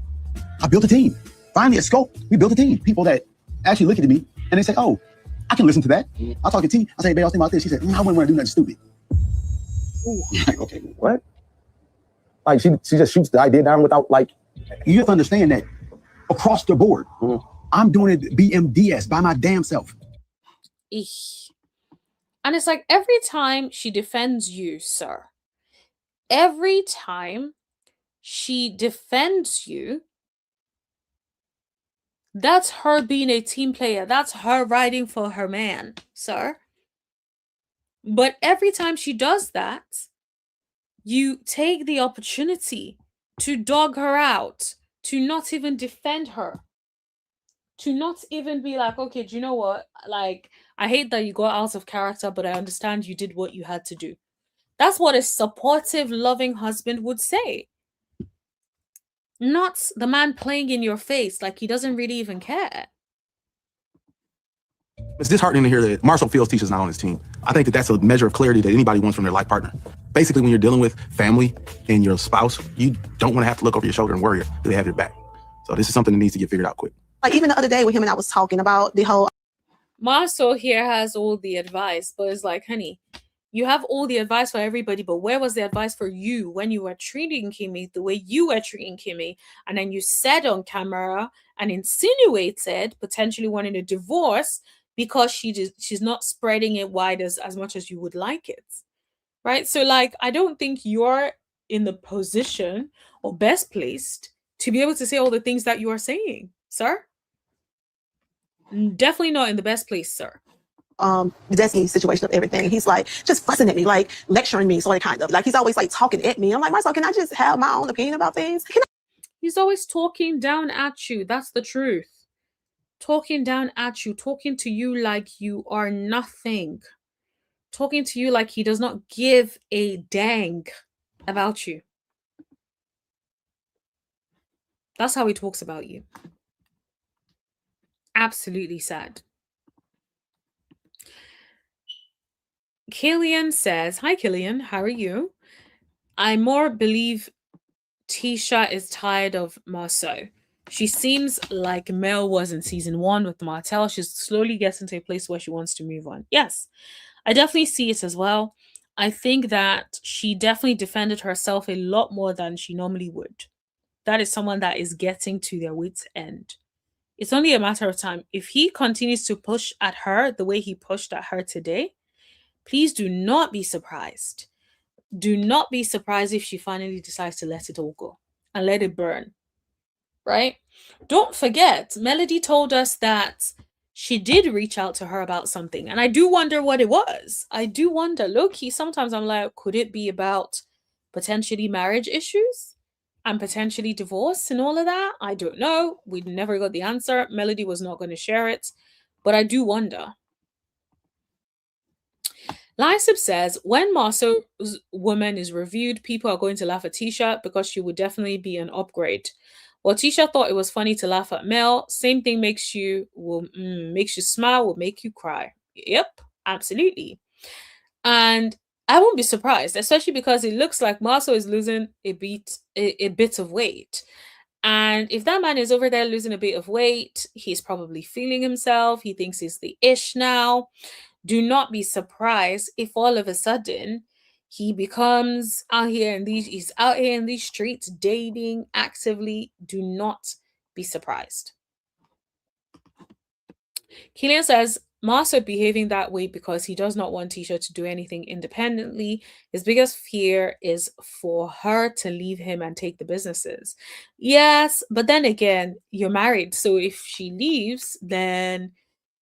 I built a team. Finally, at Scope, we built a team. People that actually look at me and they say, oh, I can listen to that. I'll talk to T. I say, babe, I was thinking about this. She said, I wouldn't want to do nothing stupid. Like, okay, what? Like, she just shoots the idea down without, like, you have to understand that across the board, I'm doing it BMDS by my damn self. Eesh. And it's like every time she defends you, sir, every time she defends you, that's her being a team player. That's her riding for her man, sir. But every time she does that, you take the opportunity to dog her out, to not even defend her, to not even be like, okay, do you know what? Like, I hate that you got out of character, but I understand you did what you had to do. That's what a supportive, loving husband would say. Not the man playing in your face like he doesn't really even care. It's disheartening to hear that Marsau feels Tisha's not on his team. I think that that's a measure of clarity that anybody wants from their life partner. Basically, when you're dealing with family and your spouse, you don't want to have to look over your shoulder and worry, do they have your back? So this is something that needs to get figured out quick. Like even the other day with him and I was talking about the whole Marsau here has all the advice, but it's like, honey, you have all the advice for everybody, but where was the advice for you when you were treating Kimmy the way you were treating Kimmy? And then you said on camera and insinuated potentially wanting a divorce because she's not spreading it wide as much as you would like it. Right? So like, I don't think you're in the position or best placed to be able to say all the things that you are saying, sir. Definitely not in the best place, sir. the Destiny situation of everything. He's like just fussing at me, like lecturing me, sort of kind of. Like he's always like talking at me. I'm like, Marsau, can I just have my own opinion about things? He's always talking down at you. That's the truth. Talking down at you, talking to you like you are nothing. Talking to you like he does not give a dang about you. That's how he talks about you. Absolutely sad. Killian says, hi Killian, how are you? I more believe Tisha is tired of Marsau. She seems like Mel was in season 1 with Martell. She's slowly getting to a place where she wants to move on. Yes, I definitely see it as well. I think that she definitely defended herself a lot more than she normally would. That is someone that is getting to their wit's end. It's only a matter of time. If he continues to push at her the way he pushed at her today, please do not be surprised. Do not be surprised if she finally decides to let it all go and let it burn. Right? Don't forget, Melody told us that she did reach out to her about something. And I do wonder what it was. I do wonder. Low-key, sometimes I'm like, could it be about potentially marriage issues and potentially divorce and all of that? I don't know. We never got the answer. Melody was not going to share it. But I do wonder. Lysip says, when Marsau's woman is reviewed, people are going to laugh at Tisha because she would definitely be an upgrade. Well, Tisha thought it was funny to laugh at Mel. Same thing makes you smile, will make you cry. Yep, absolutely. And I won't be surprised, especially because it looks like Marsau is losing a bit of weight. And if that man is over there losing a bit of weight, he's probably feeling himself. He thinks he's the ish now. Do not be surprised if all of a sudden he becomes he's out here in these streets dating actively. Do not be surprised. Killian says, Marsau behaving that way because he does not want Tisha to do anything independently. His biggest fear is for her to leave him and take the businesses. Yes, but then again, you're married. So if she leaves, then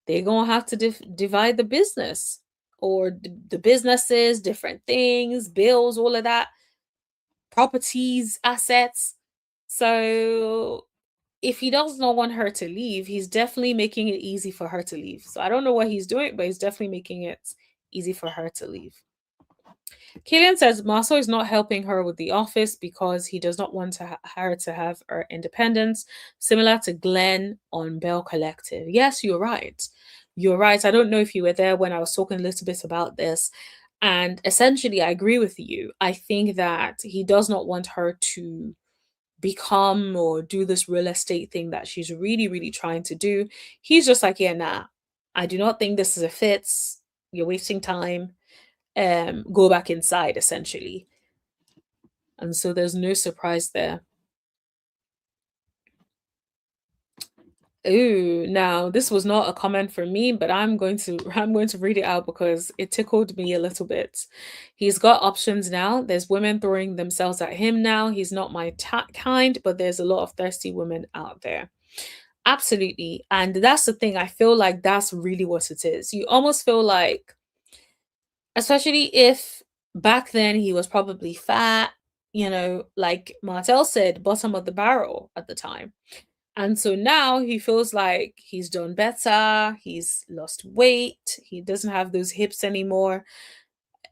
they're going to have to divide the business or the businesses, different things, bills, all of that, properties, assets. So if he does not want her to leave, he's definitely making it easy for her to leave. So I don't know what he's doing, but he's definitely making it easy for her to leave. Killian says Marsau is not helping her with the office because he does not want her to have her independence, similar to Glenn on Bell Collective. Yes, you're right. You're right. I don't know if you were there when I was talking a little bit about this. And essentially, I agree with you. I think that he does not want her to become or do this real estate thing that she's really, really trying to do. He's just like, yeah, nah, I do not think this is a fit. You're wasting time. Go back inside, essentially. And so there's no surprise there. Ooh, now this was not a comment from me, but I'm going to read it out because it tickled me a little bit. He's got options now. There's women throwing themselves at him now. He's not my kind, but there's a lot of thirsty women out there. Absolutely. And that's the thing. I feel like that's really what it is. You almost feel like, especially if back then he was probably fat, like Martell said, bottom of the barrel at the time. And so now he feels like he's done better. He's lost weight. He doesn't have those hips anymore,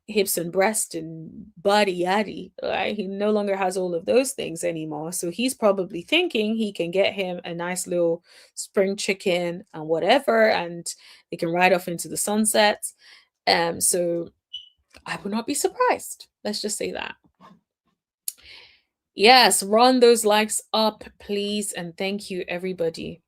hips and breast and body yaddy, right? He no longer has all of those things anymore. So he's probably thinking he can get him a nice little spring chicken and whatever, and they can ride off into the sunset. So I would not be surprised. Let's just say that. Yes, run those likes up, please. And thank you, everybody.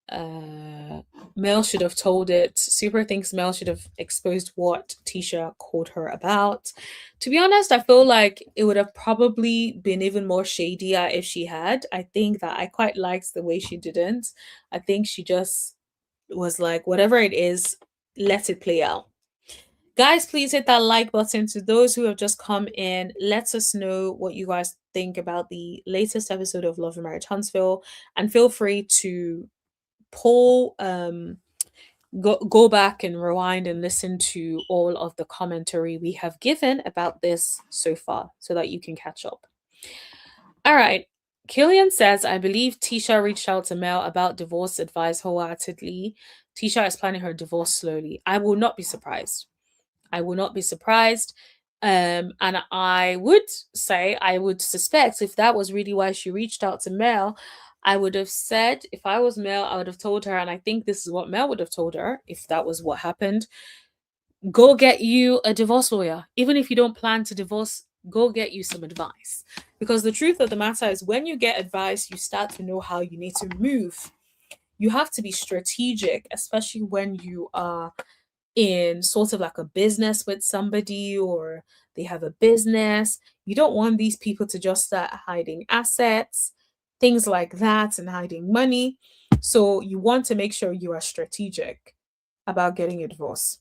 Mel should have told it. Super thinks Mel should have exposed what Tisha called her about. To be honest, I feel like it would have probably been even more shadier if she had. I think that I quite liked the way she didn't. I think she just was like, whatever it is, let it play out. Guys, please hit that like button. To those who have just come in, let us know what you guys think about the latest episode of Love and Marriage Huntsville, and feel free to go back and rewind and listen to all of the commentary we have given about this so far so that you can catch up. All right. Killian says, I believe Tisha reached out to Mel about divorce advice wholeheartedly. Tisha is planning her divorce slowly. I will not be surprised. I will not be surprised. And I would say, I would suspect if that was really why she reached out to Mel, I would have said, if I was Mel, I would have told her, and I think this is what Mel would have told her if that was what happened. Go get you a divorce lawyer. Even if you don't plan to divorce, go get you some advice. Because the truth of the matter is, when you get advice, you start to know how you need to move. You have to be strategic, especially when you are in sort of like a business with somebody, or they have a business. You don't want these people to just start hiding assets, things like that, and hiding money. So you want to make sure you are strategic about getting a divorce.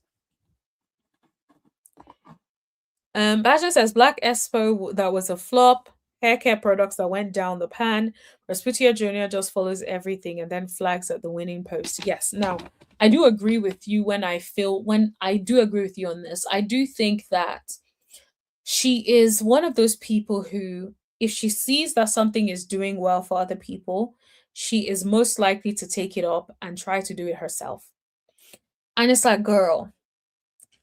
Badger says Black Expo, that was a flop. Hair care products that went down the pan. Rasputia Jr. just follows everything and then flags at the winning post. Yes, now I do agree with you when I do agree with you on this. I do think that she is one of those people who, if she sees that something is doing well for other people, she is most likely to take it up and try to do it herself. And it's like, girl,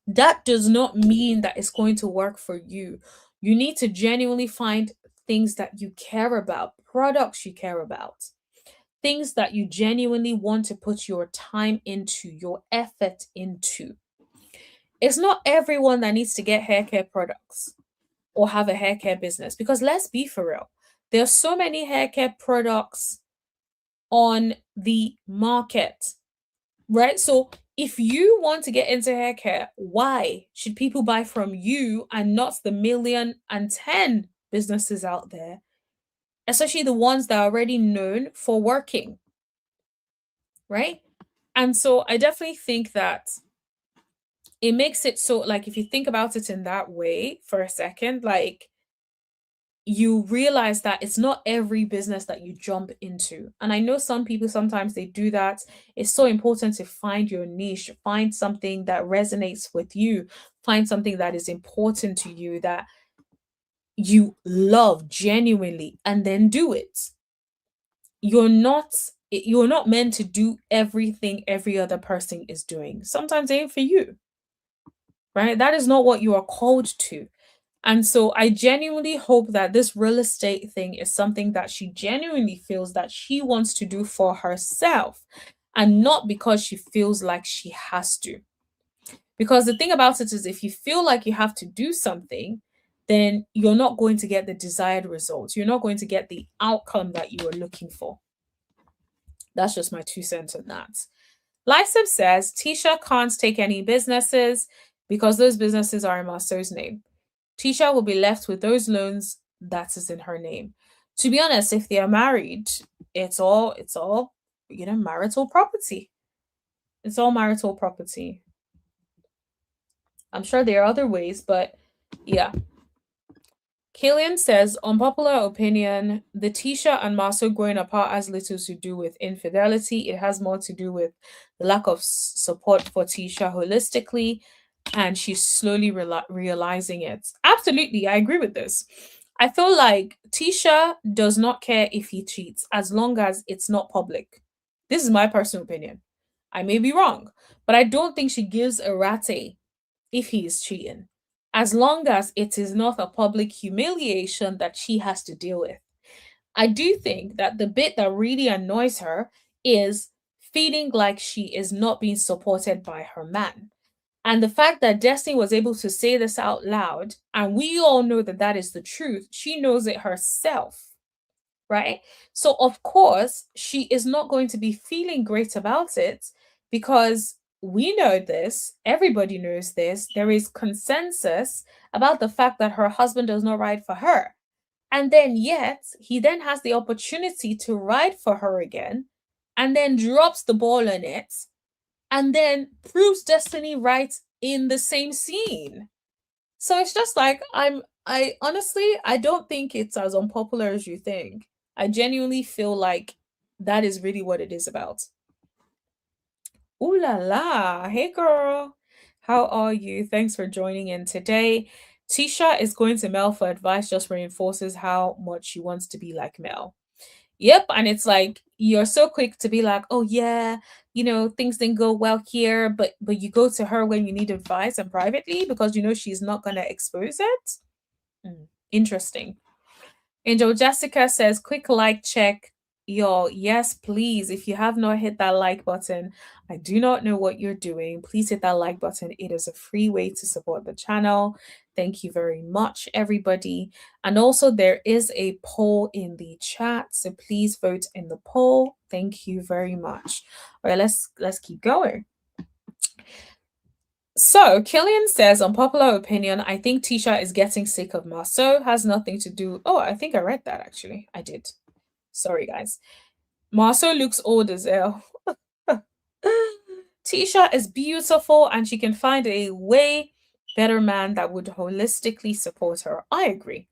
that does not mean that it's going to work for you. You need to genuinely find things that you care about, products you care about, things that you genuinely want to put your time into, your effort into. It's not everyone that needs to get hair care products or have a hair care business, because let's be for real, there are so many hair care products on the market, right? So if you want to get into hair care, why should people buy from you and not the 1,000,010 businesses out there, especially the ones that are already known for working, right? And so I definitely think that it makes it so, like, if you think about it in that way for a second, like, you realize that it's not every business that you jump into. And I know some people, sometimes they do that. It's so important to find your niche, find something that resonates with you, find something that is important to you, that you love genuinely, and then do it. You're not meant to do everything every other person is doing. Sometimes it ain't for you, right? That is not what you are called to. And so I genuinely hope that this real estate thing is something that she genuinely feels that she wants to do for herself, and not because she feels like she has to. Because the thing about it is, if you feel like you have to do something, then you're not going to get the desired results. You're not going to get the outcome that you were looking for. That's just my 2 cents on that. Lysip says Tisha can't take any businesses because those businesses are in Marsau's name. Tisha will be left with those loans that is in her name. To be honest, if they are married, it's all marital property. It's all marital property. I'm sure there are other ways, but yeah. Killian says, unpopular opinion, the Tisha and Marsau growing apart has little to do with infidelity. It has more to do with the lack of support for Tisha holistically, and she's slowly realizing it. Absolutely, I agree with this. I feel like Tisha does not care if he cheats as long as it's not public. This is my personal opinion. I may be wrong, but I don't think she gives a ratty if he is cheating, as long as it is not a public humiliation that she has to deal with. I do think that the bit that really annoys her is feeling like she is not being supported by her man. And the fact that Destiny was able to say this out loud, and we all know that that is the truth, she knows it herself, right? So, of course, she is not going to be feeling great about it because we know this, everybody knows this. There is consensus about the fact that her husband does not ride for her. And then, yet, he then has the opportunity to ride for her again and then drops the ball on it and then proves Destiny right in the same scene. So it's just like I honestly I don't think it's as unpopular as you think. I genuinely feel like that is really what it is about. Ooh la la. Hey girl. How are you? Thanks for joining in today. Tisha is going to Mel for advice, just reinforces how much she wants to be like Mel. Yep, and it's like you're so quick to be like, "Oh yeah, things didn't go well here," but you go to her when you need advice and privately because you know she's not going to expose it. Interesting. Angel Jessica says, quick like check. Y'all, yes, please. If you have not hit that like button, I do not know what you're doing. Please hit that like button. It is a free way to support the channel. Thank you very much, everybody. And also, there is a poll in the chat, so please vote in the poll. Thank you very much. All right, let's keep going. So, Killian says, unpopular opinion, I think Tisha is getting sick of Marsau. Has nothing to do... Oh, I think I read that, actually. I did. Sorry, guys. Marsau looks old as hell. Tisha is beautiful and she can find a way better man that would holistically support her. I agree.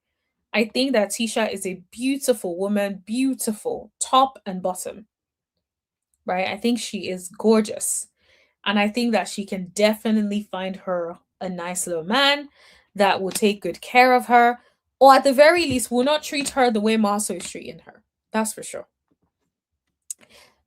I think that Tisha is a beautiful woman, beautiful, top and bottom. Right? I think she is gorgeous. And I think that she can definitely find her a nice little man that will take good care of her, or at the very least will not treat her the way Marsau is treating her. That's for sure.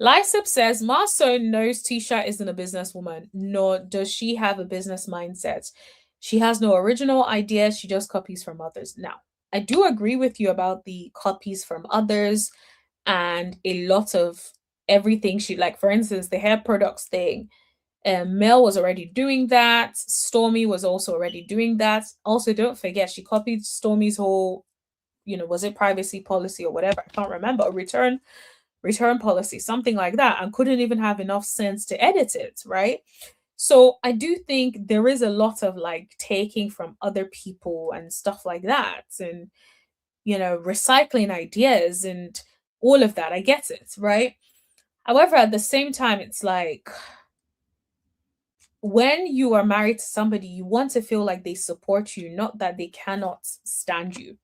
Lysip says, Marsau knows Tisha isn't a businesswoman, nor does she have a business mindset. She has no original ideas. She just copies from others. Now, I do agree with you about the copies from others and a lot of everything she, like, for instance, the hair products thing. Mel was already doing that. Stormy was also already doing that. Also, don't forget, she copied Stormy's whole, was it privacy policy or whatever? I can't remember. Return policy, something like that, and couldn't even have enough sense to edit it, right? So I do think there is a lot of like taking from other people and stuff like that, and recycling ideas and all of that. I get it, right? However, at the same time, it's like when you are married to somebody, you want to feel like they support you, not that they cannot stand you.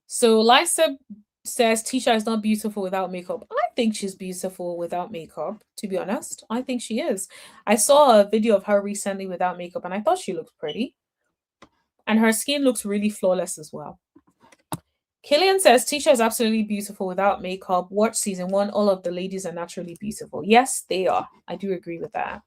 So Lisa says Tisha is not beautiful without makeup. I think she's beautiful without makeup, to be honest. I think she is. I saw a video of her recently without makeup and I thought she looked pretty. And her skin looks really flawless as well. Killian says Tisha is absolutely beautiful without makeup. Watch season 1. All of the ladies are naturally beautiful. Yes, they are. I do agree with that.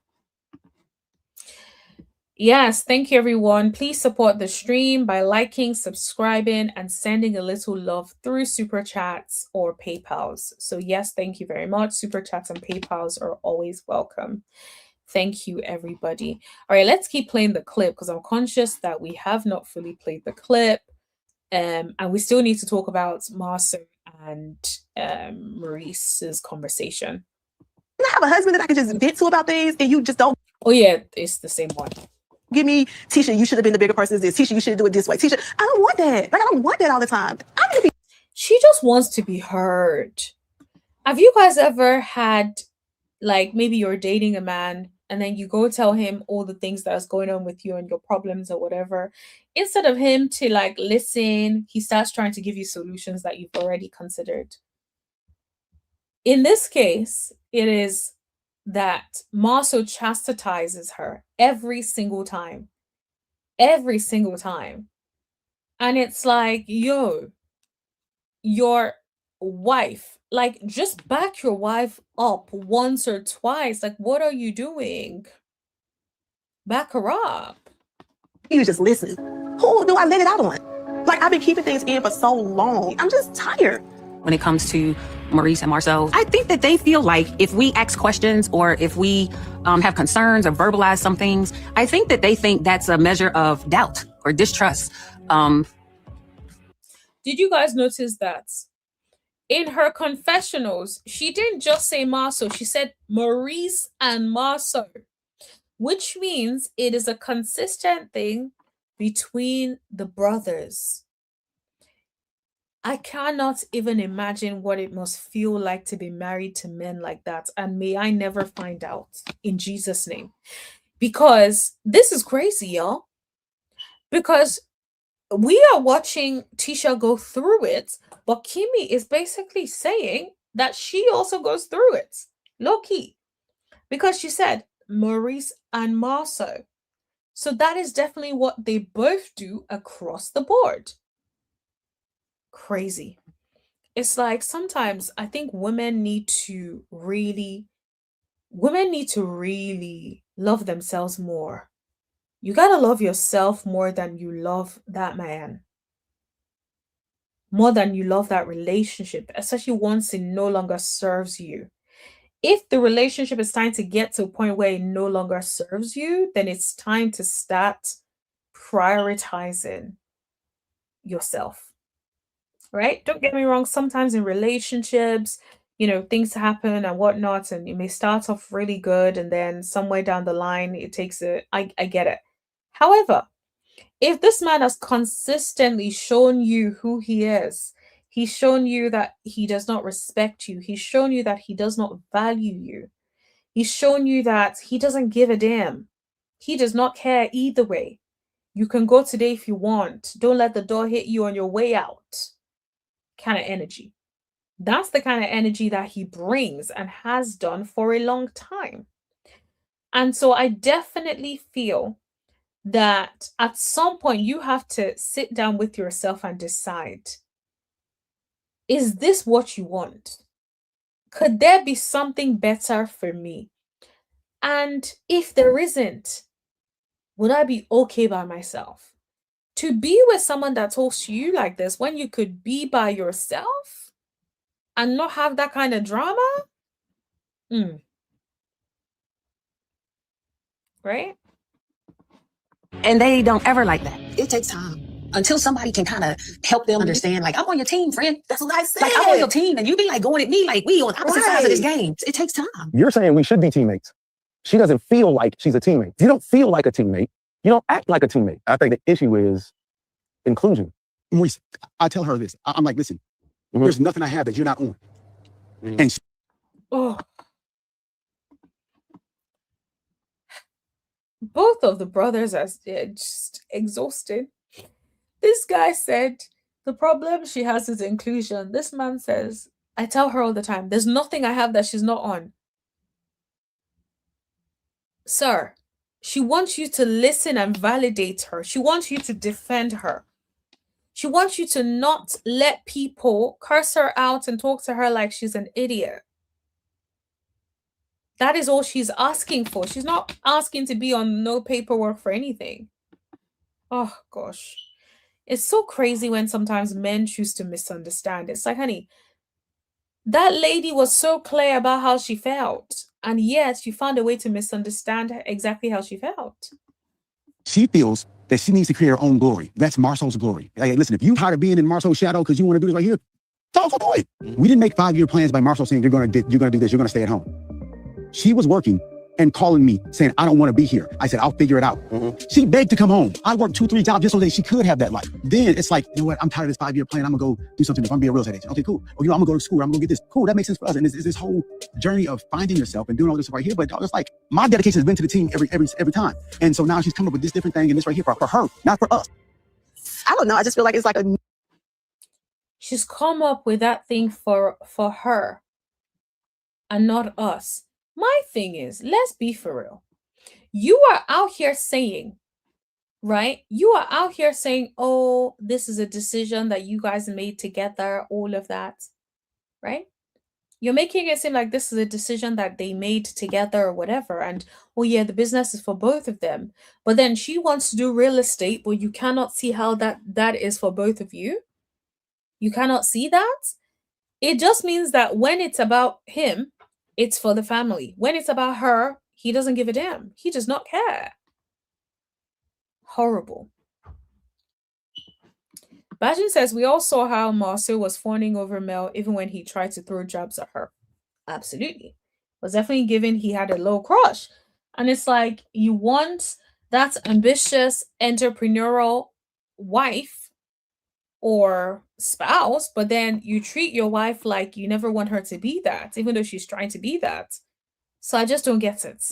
Yes, thank you, everyone. Please support the stream by liking, subscribing, and sending a little love through Super Chats or PayPals. So yes, thank you very much. Super Chats and PayPals are always welcome. Thank you, everybody. All right, let's keep playing the clip because I'm conscious that we have not fully played the clip. And we still need to talk about Marsau and Maurice's conversation. I have a husband that I can just vent to about things and you just don't. Oh yeah, it's the same one. Give me, Tisha, you should have been the bigger person than this. Tisha, you should do it this way. Tisha, I don't want that. Like, I don't want that all the time. She just wants to be heard. Have you guys ever had, like, maybe you're dating a man and then you go tell him all the things that's going on with you and your problems or whatever. Instead of him to like listen, he starts trying to give you solutions that you've already considered. In this case, it is that Marsau chastises her every single time. Every single time. And it's like, yo, your wife, like, just back your wife up once or twice. Like, what are you doing? Back her up. You just listen. Who do I let it out on? Like, I've been keeping things in for so long. I'm just tired. when it comes to Maurice and Marsau. I think that they feel like if we ask questions or if we have concerns or verbalize some things, I think that they think that's a measure of doubt or distrust. Did you guys notice that? In her confessionals, she didn't just say Marsau, she said Maurice and Marsau, which means it is a consistent thing between the brothers. I cannot even imagine what it must feel like to be married to men like that. And may I never find out in Jesus' name. Because this is crazy, y'all. Because we are watching Tisha go through it, but Kimmy is basically saying that she also goes through it. Low key. Because she said Maurice and Marsau. So that is definitely what they both do across the board. Crazy. It's like sometimes I think women need to really love themselves more. You gotta love yourself more than you love that man. More than you love that relationship, especially once it no longer serves you. If the relationship is trying to get to a point where it no longer serves you, then it's time to start prioritizing yourself. Right? Don't get me wrong. Sometimes in relationships, things happen and whatnot, and it may start off really good, and then somewhere down the line, it takes I get it. However, if this man has consistently shown you who he is, he's shown you that he does not respect you, he's shown you that he does not value you, he's shown you that he doesn't give a damn, he does not care either way. You can go today if you want. Don't let the door hit you on your way out. Kind of energy. That's the kind of energy that he brings and has done for a long time. And so I definitely feel that at some point you have to sit down with yourself and decide, is this what you want? Could there be something better for me? And if there isn't, would I be okay by myself? To be with someone that talks to you like this when you could be by yourself and not have that kind of drama? Right? And they don't ever like that. It takes time until somebody can kind of help them understand, like, I'm on your team, friend. That's what I said. Like, I'm on your team, and you be like going at me like we on opposite sides of this game. It takes time. You're saying we should be teammates. She doesn't feel like she's a teammate. You don't feel like a teammate. You don't act like a teammate. I think the issue is inclusion. Maurice, I tell her this. I'm like, listen, there's nothing I have that you're not on. And both of the brothers are just exhausted. This guy said the problem she has is inclusion. This man says, I tell her all the time, there's nothing I have that she's not on. Sir, she wants you to listen and validate her. She wants you to defend her. She wants you to not let people curse her out and talk to her like she's an idiot. That is all she's asking for. She's not asking to be on no paperwork for anything. Oh, gosh. It's so crazy when sometimes men choose to misunderstand. It's like, honey, that lady was so clear about how she felt. And yet you found a way to misunderstand exactly how she felt. she feels that she needs to create her own glory. That's Marsau's glory. Hey, listen, if you're tired of being in Marsau's shadow because you want to do this right here, go do it. We didn't make 5-year plans by Marsau saying you're going to do this, you're going to stay at home. She was working and calling me saying, I don't want to be here. I said, I'll figure it out. She begged to come home. I worked 2-3 jobs just so that she could have that life. Then it's like, you know what? I'm tired of this 5-year plan. I'm going to go do something. If I'm being a real estate agent. Okay, cool. Or, I'm going to go to school. I'm going to get this. Cool. That makes sense for us. And it's this whole journey of finding yourself and doing all this right here. But it's like, my dedication has been to the team every time. And so now she's coming up with this different thing and this right here for her, not for us. I don't know. I just feel like it's like a... She's come up with that thing for her and not us. My thing is, let's be for real. You are out here saying, right? You are out here saying, oh, this is a decision that you guys made together, all of that, right? You're making it seem like this is a decision that they made together or whatever. And, oh yeah, the business is for both of them. But then she wants to do real estate, but you cannot see how that is for both of you. You cannot see that. It just means that when it's about him, it's for the family. When it's about her, he doesn't give a damn. He does not care. Horrible. Bajin says, we all saw how Marsau was fawning over Mel even when he tried to throw jabs at her. Absolutely. Was definitely given he had a low crush. And it's like, you want that ambitious, entrepreneurial wife or spouse, but then you treat your wife like you never want her to be that, even though she's trying to be that. So I just don't get it.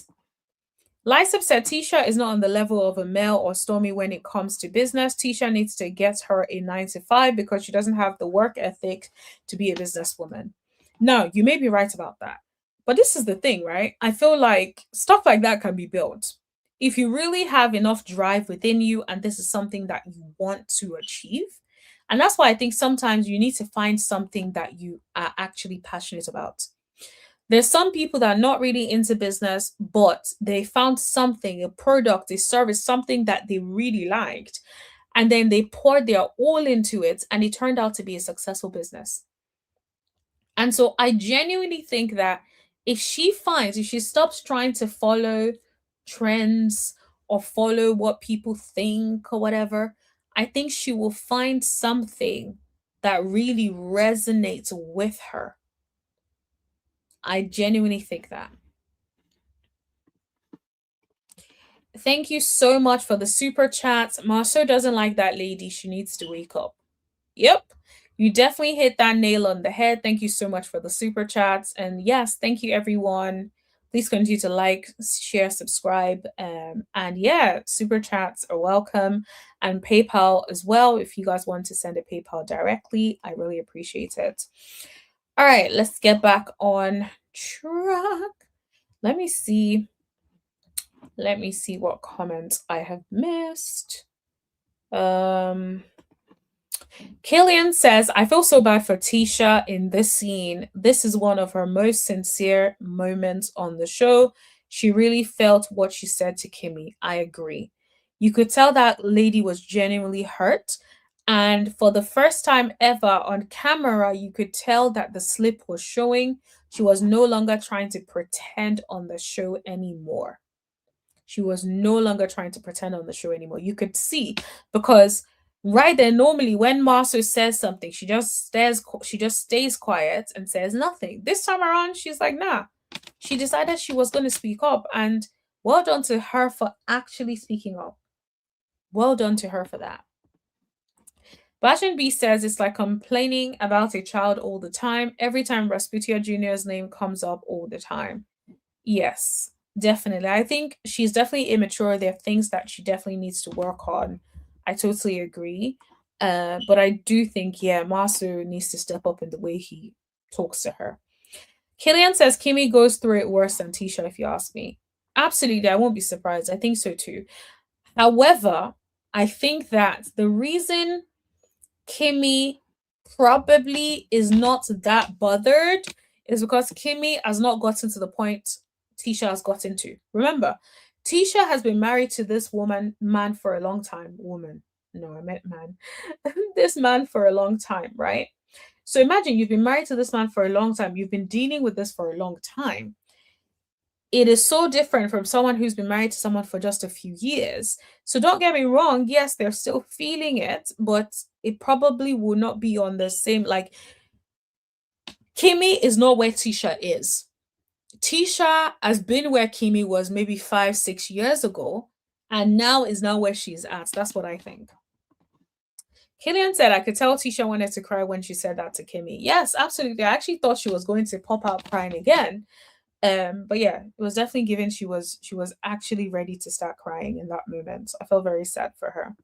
Lysop said Tisha is not on the level of a Mel or Stormy when it comes to business. Tisha needs to get her a 9 to 5 because she doesn't have the work ethic to be a businesswoman. No, you may be right about that. But this is the thing, right? I feel like stuff like that can be built. If you really have enough drive within you and this is something that you want to achieve. And that's why I think sometimes you need to find something that you are actually passionate about. There's some people that are not really into business, but they found something, a product, a service, something that they really liked. And then they poured their all into it and it turned out to be a successful business. And so I genuinely think that if she stops trying to follow trends or follow what people think or whatever, I think she will find something that really resonates with her. I genuinely think that. Thank you so much for the super chats. Marsau doesn't like that lady. She needs to wake up. Yep. You definitely hit that nail on the head. Thank you so much for the super chats. And yes, thank you everyone. Please continue to like, share, subscribe. And yeah, super chats are welcome. And PayPal as well. If you guys want to send a PayPal directly, I really appreciate it. All right, let's get back on track. Let me see what comments I have missed. Killian says, I feel so bad for Tisha in this scene. This is one of her most sincere moments on the show. She really felt what she said to Kimmy. I agree. You could tell that lady was genuinely hurt. And for the first time ever on camera, you could tell that the slip was showing. She was no longer trying to pretend on the show anymore. She was no longer trying to pretend on the show anymore. You could see, because right there, normally when Marsau says something, she just stays quiet and says nothing. This time around, she's like, nah. She decided she was going to speak up, and well done to her for actually speaking up. Well done to her for that. Bashan B says it's like complaining about a child all the time. Every time Rasputia Jr.'s name comes up all the time. Yes, definitely. I think she's definitely immature. There are things that she definitely needs to work on. I totally agree. But I do think, yeah, Marsau needs to step up in the way he talks to her. Killian says Kimmy goes through it worse than Tisha, if you ask me. Absolutely, I won't be surprised. I think so too. However, I think that the reason Kimmy probably is not that bothered is because Kimmy has not gotten to the point Tisha has gotten to. Remember, Tisha has been married to this man for a long time. Woman. No, I meant man. This man for a long time, right? So imagine you've been married to this man for a long time. You've been dealing with this for a long time. It is so different from someone who's been married to someone for just a few years. So don't get me wrong. Yes, they're still feeling it, but it probably will not be on the same, like, Kimmy is not where Tisha is. Tisha has been where Kimmy was maybe 5-6 years ago, and now is now where she's at. That's what I think. Killian said, I could tell Tisha wanted to cry when she said that to Kimmy. Yes, absolutely. I actually thought she was going to pop out crying again. But yeah, it was definitely given she was actually ready to start crying in that moment. I felt very sad for her.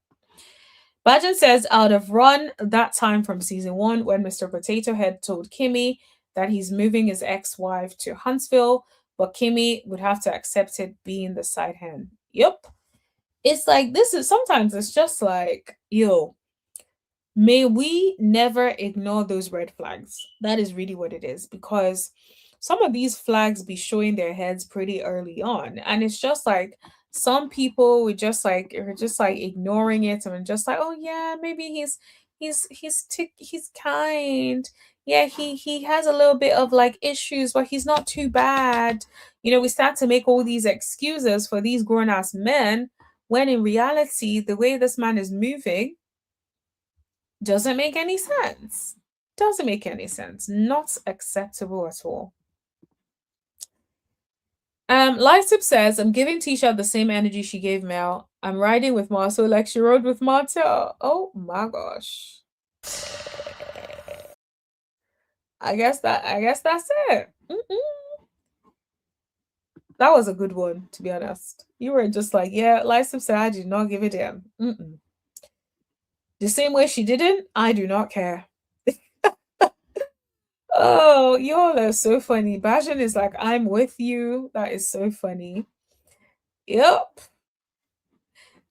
Bajan says, I would have run that time from season 1 when Mr. Potato Head told Kimmy that he's moving his ex-wife to Huntsville, but Kimmy would have to accept it being the side hand. Yep. It's like, this is sometimes it's just like, yo, may we never ignore those red flags. That is really what it is, because some of these flags be showing their heads pretty early on. And it's just like, some people are just like ignoring it and just like, oh yeah, maybe he's kind. Yeah, he has a little bit of like issues, but he's not too bad. You know, we start to make all these excuses for these grown-ass men when in reality the way this man is moving doesn't make any sense. Doesn't make any sense. Not acceptable at all. Lysip says, I'm giving Tisha the same energy she gave Mel. I'm riding with Marsau like she rode with Marta. Oh my gosh. I guess that's it. That was a good one, to be honest. You were just like, yeah, Lysip said I did not give a damn. The same way she didn't, I do not care. Oh, y'all are so funny. Bajan is like, I'm with you. That is so funny. Yep.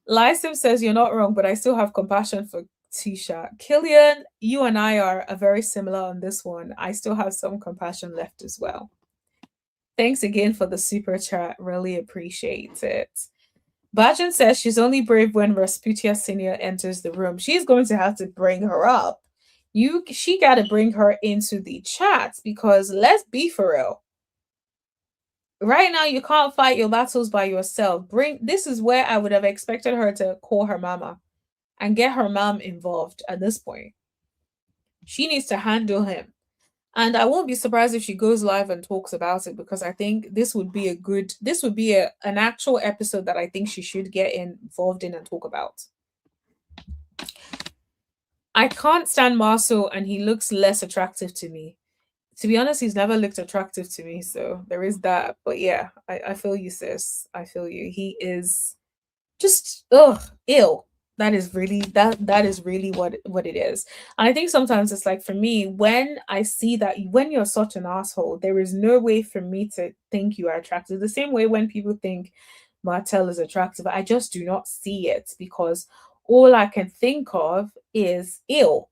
Lysip says you're not wrong, but I still have compassion for Tisha. Killian, you and I are very similar on this one. I still have some compassion left as well. Thanks again for the super chat. Really appreciate it. Bajan says she's only brave when Rasputia Senior enters the room. She's going to have to bring her up. She got to bring her into the chat because let's be for real. Right now, you can't fight your battles by yourself. This is where I would have expected her to call her mama and get her mom involved at this point. She needs to handle him. And I won't be surprised if she goes live and talks about it because I think this would be an actual episode that I think she should get involved in and talk about. I can't stand Marsau and he looks less attractive to me. To be honest, he's never looked attractive to me, so there is that. But yeah, I feel you, sis. I feel you. He is just ill. That is really what it is. And I think sometimes it's like for me, when I see that when you're such an asshole, there is no way for me to think you are attractive. The same way when people think Martell is attractive, I just do not see it because all I can think of is ill.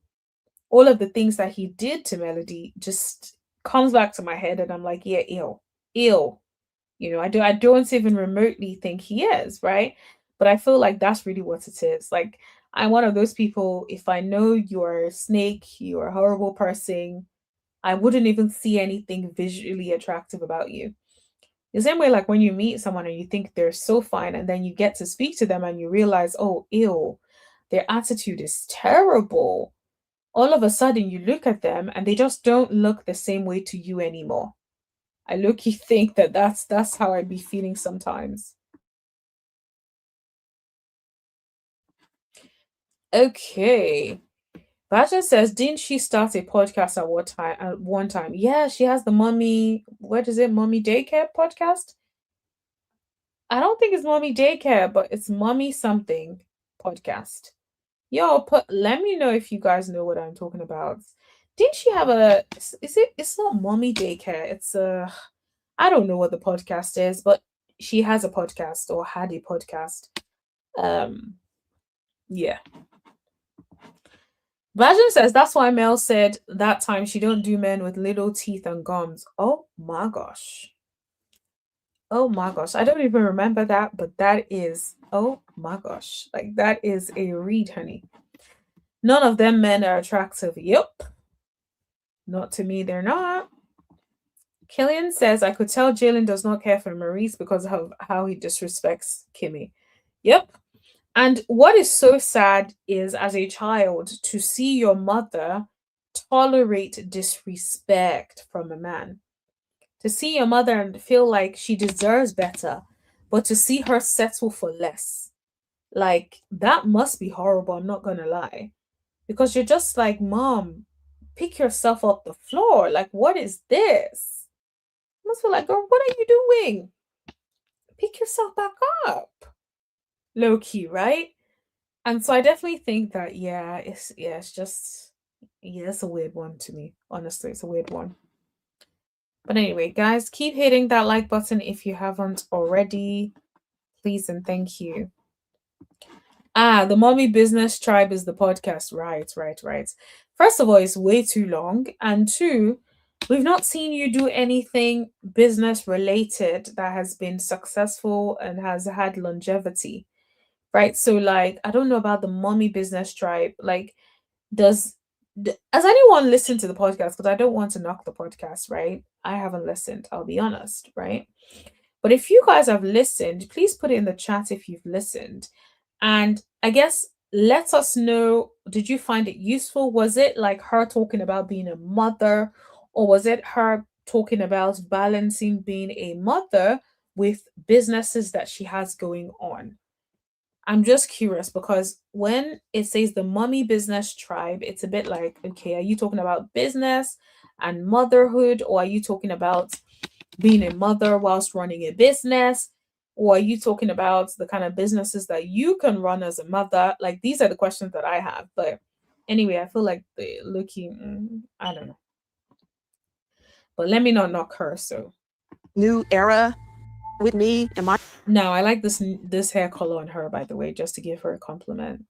All of the things that he did to Melody just comes back to my head and I'm like, yeah, ill. You know, I don't even remotely think he is, right? But I feel like that's really what it is. Like, I'm one of those people, if I know you're a snake, you're a horrible person, I wouldn't even see anything visually attractive about you. The same way, like when you meet someone and you think they're so fine, and then you get to speak to them and you realize, oh, ew, their attitude is terrible. All of a sudden, you look at them and they just don't look the same way to you anymore. I low-key think that's how I'd be feeling sometimes. Okay. Baja says, didn't she start a podcast at one time? Yeah, she has the Mommy Daycare podcast? I don't think it's Mommy Daycare, but it's Mommy something podcast. Yo, let me know if you guys know what I'm talking about. Didn't she have it's not Mommy Daycare, it's I don't know what the podcast is, but she has a podcast or had a podcast. Yeah. Vajan says that's why Mel said that time she don't do men with little teeth and gums. Oh my gosh. Oh my gosh. I don't even remember that, but that is, oh my gosh. Like that is a read, honey. None of them men are attractive. Yep. Not to me, they're not. Killian says, I could tell Jalen does not care for Maurice because of how he disrespects Kimmy. Yep. And what is so sad is, as a child, to see your mother tolerate disrespect from a man. To see your mother and feel like she deserves better, but to see her settle for less. Like, that must be horrible, I'm not going to lie. Because you're just like, Mom, pick yourself up the floor. Like, what is this? You must feel like, girl, what are you doing? Pick yourself back up. Low key, right? And so I definitely think that, it's a weird one to me. Honestly, it's a weird one. But anyway, guys, keep hitting that like button if you haven't already. Please and thank you. The Mommy Business Tribe is the podcast. Right. First of all, it's way too long. And two, we've not seen you do anything business related that has been successful and has had longevity. Right? So, like, I don't know about the Mommy Business Tribe. Like, Does has anyone listened to the podcast? Because I don't want to knock the podcast, right? I haven't listened, I'll be honest, right? But if you guys have listened, please put it in the chat if you've listened. And I guess let us know, did you find it useful? Was it like her talking about being a mother, or was it her talking about balancing being a mother with businesses that she has going on? I'm just curious because when it says the Mommy Business Tribe, it's a bit like, okay, are you talking about business and motherhood, or are you talking about being a mother whilst running a business? Or are you talking about the kind of businesses that you can run as a mother? Like, these are the questions that I have. But anyway, I feel like they're looking, I don't know. But let me not knock her. So New era with me and now I like this hair color on her, by the way, just to give her a compliment.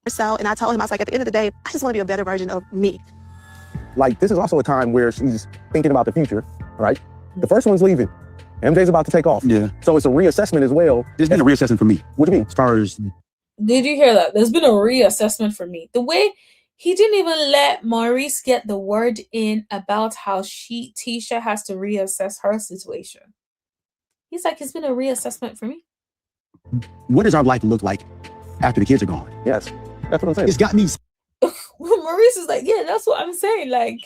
Marsau, and I told him, I was like, at the end of the day, I just want to be a better version of me. Like, this is also a time where she's thinking about the future, right? The first one's leaving. MJ's about to take off. Yeah. So it's a reassessment as well. There's been a reassessment for me. What do you mean? As far as Did you hear that? There's been a reassessment for me. The way he didn't even let Maurice get the word in about how Tisha has to reassess her situation. He's like, it's been a reassessment for me. what does our life look like after the kids are gone? Yes. That's what I'm saying. It's got me Maurice is like, yeah, that's what I'm saying. Like,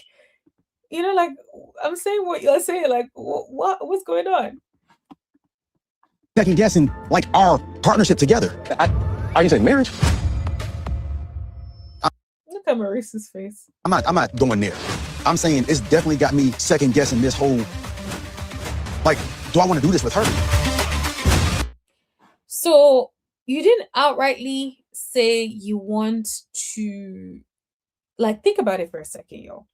you know, like, I'm saying what you're saying. Like, what's going on? second guessing like our partnership together. Are you saying marriage? Look at Maurice's face. I'm not going there. I'm saying it's definitely got me second guessing this whole, like, do I want to do this with her? So you didn't outrightly say you want to, like, think about it for a second, yo.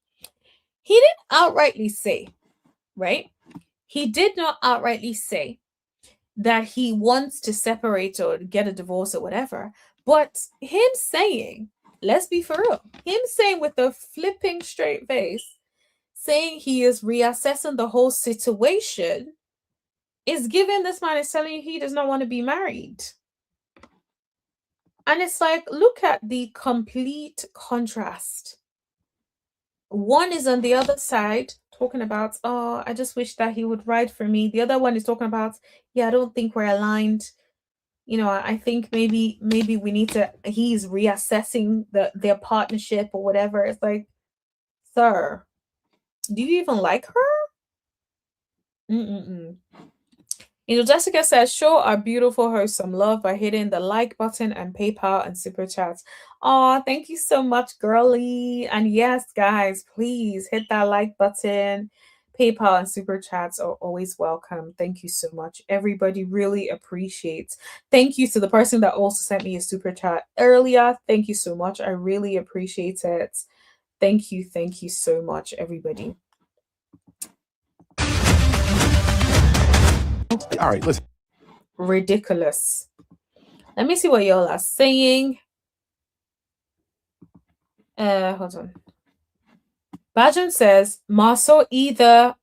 He didn't outrightly say, right? He did not outrightly say that he wants to separate or get a divorce or whatever. But him saying, let's be for real, him saying with a flipping straight face, saying he is reassessing the whole situation, is giving this man is telling you he does not want to be married. And it's like, look at the complete contrast. One is on the other side talking about, oh, I just wish that he would ride for me. The other one is talking about, yeah, I don't think we're aligned. You know, I think maybe we need to, he's reassessing their partnership or whatever. It's like, sir, do you even like her? You know, Jessica says, show our beautiful host some love by hitting the like button and PayPal and super chats. Oh, thank you so much, girly. And yes, guys, please hit that like button. PayPal and super chats are always welcome. Thank you so much. Everybody really appreciates. Thank you to the person that also sent me a super chat earlier. Thank you so much. I really appreciate it. Thank you so much, everybody. All right, listen. Ridiculous. Let me see what y'all are saying. Hold on. Bajan says Marsau either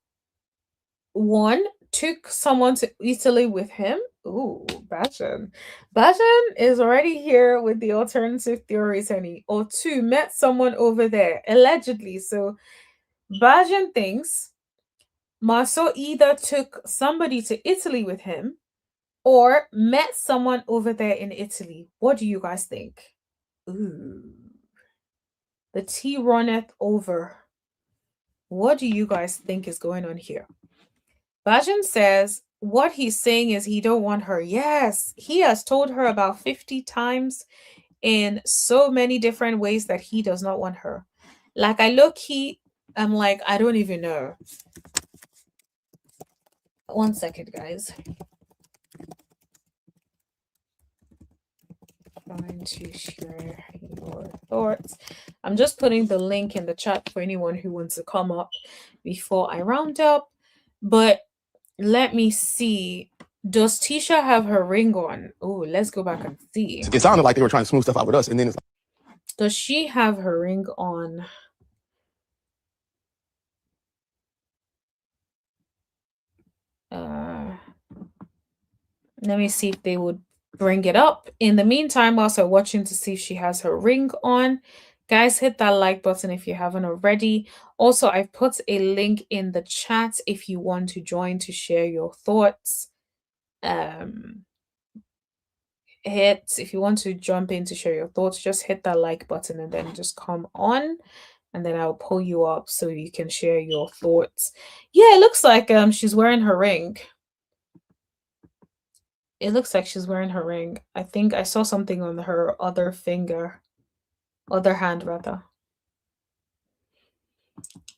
one took someone to Italy with him. Ooh, Bajan. Bajan is already here with the alternative theories, honey. Or two, met someone over there, allegedly. So Bajan thinks Marsau either took somebody to Italy with him or met someone over there in Italy. What do you guys think? Ooh. The tea runneth over. What do you guys think is going on here? Bajan says what he's saying is he don't want her. Yes, he has told her about 50 times in so many different ways that he does not want her. Like, I'm like, I don't even know. 1 second, guys. Trying to share your thoughts. I'm just putting the link in the chat for anyone who wants to come up before I round up. But let me see. Does Tisha have her ring on? Oh, let's go back and see. It sounded like they were trying to smooth stuff out with us, and then it's like, Does she have her ring on? Let me see if they would bring it up. In the meantime, whilst I'm watching to see if she has her ring on, Guys, hit that like button if you haven't already. Also, I've put a link in the chat if you want to join to share your thoughts. If you want to jump in to share your thoughts, just hit that like button and then just come on, and then I'll pull you up so you can share your thoughts. Yeah, it looks like she's wearing her ring. It looks like she's wearing her ring. I think I saw something on her other hand rather.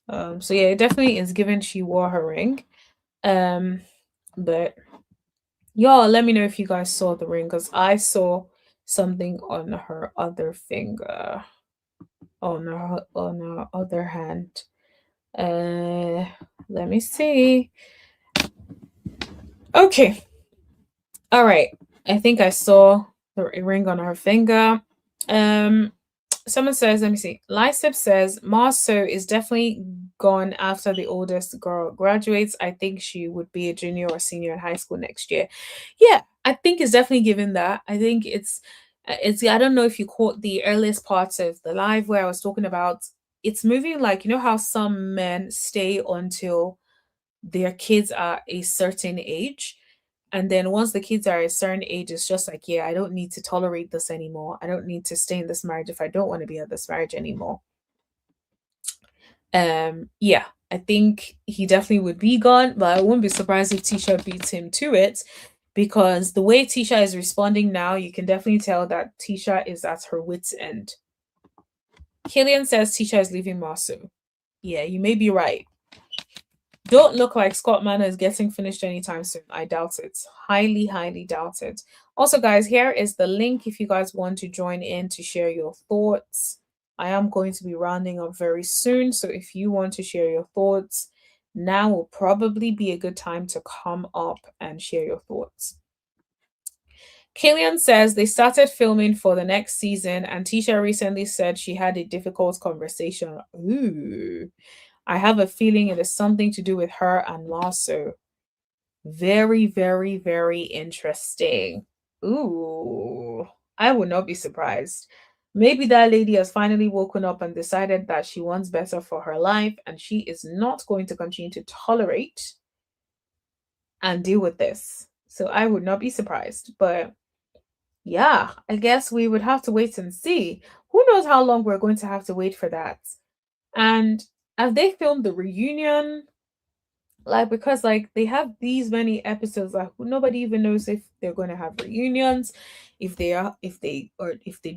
So yeah, it definitely is given she wore her ring. But y'all, let me know if you guys saw the ring, because I saw something on her other finger, on her other hand. Let me see. Okay. All right. I think I saw the ring on her finger. Someone says, let me see. Lysip says Marsau is definitely gone after the oldest girl graduates. I think she would be a junior or senior in high school next year. Yeah, I think it's definitely given that. I think it's I don't know if you caught the earliest parts of the live where I was talking about it's moving like, you know how some men stay until their kids are a certain age. And then once the kids are a certain age, it's just like, yeah, I don't need to tolerate this anymore. I don't need to stay in this marriage if I don't want to be in this marriage anymore. Yeah, I think he definitely would be gone, but I wouldn't be surprised if Tisha beats him to it, because the way Tisha is responding now, you can definitely tell that Tisha is at her wit's end. Killian says Tisha is leaving Marsau. Yeah, you may be right. Don't look like Scott Manor is getting finished anytime soon. I doubt it. Highly, highly doubt it. Also, guys, here is the link if you guys want to join in to share your thoughts. I am going to be rounding up very soon, so if you want to share your thoughts, now will probably be a good time to come up and share your thoughts. Killian says they started filming for the next season, and Tisha recently said she had a difficult conversation. Ooh. I have a feeling it is something to do with her and Marsau. Very, very, very interesting. Ooh, I would not be surprised. Maybe that lady has finally woken up and decided that she wants better for her life and she is not going to continue to tolerate and deal with this. So I would not be surprised. But yeah, I guess we would have to wait and see. Who knows how long we're going to have to wait for that. And have they filmed the reunion? Like, because like they have these many episodes, like nobody even knows if they're going to have reunions, if they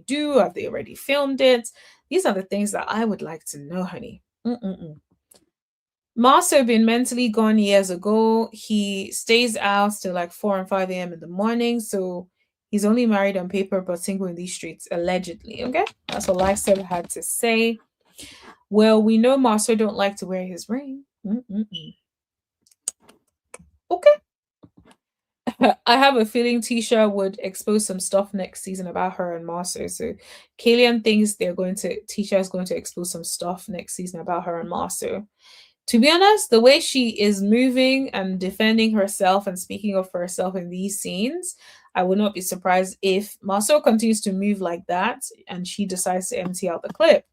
do, have they already filmed it? These are the things that I would like to know, honey. Marsau been mentally gone years ago. He stays out till like 4 and 5 a.m. in the morning, so he's only married on paper but single in these streets, allegedly. Okay, that's what Lifestyle had to say. Well, we know Marsau don't like to wear his ring. Okay. I have a feeling Tisha would expose some stuff next season about her and Marsau. So Killian thinks Tisha is going to expose some stuff next season about her and Marsau. To be honest, the way she is moving and defending herself and speaking up for herself in these scenes, I would not be surprised if Marsau continues to move like that and she decides to empty out the clip.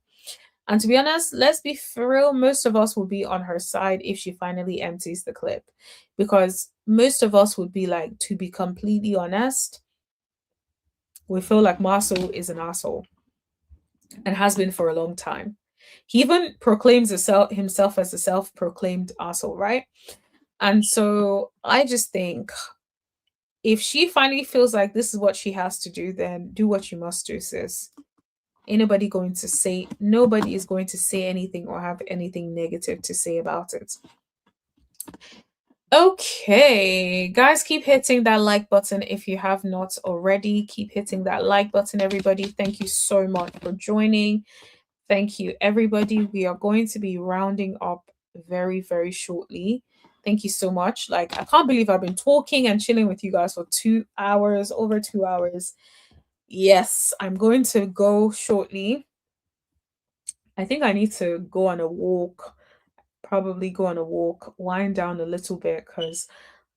And to be honest, let's be for real, most of us will be on her side if she finally empties the clip. Because most of us would be like, to be completely honest, we feel like Marsau is an asshole and has been for a long time. He even proclaims himself as a self-proclaimed asshole, right? And so I just think if she finally feels like this is what she has to do, then do what you must do, sis. Nobody is going to say anything or have anything negative to say about it. Okay, guys, keep hitting that like button if you have not already. Keep hitting that like button, everybody. Thank you so much for joining. Thank you, everybody. We are going to be rounding up very, very shortly. Thank you so much. Like, I can't believe I've been talking and chilling with you guys for 2 hours, over 2 hours. Yes, I'm going to go shortly. I think I need to go on a walk, probably go on a walk, wind down a little bit, because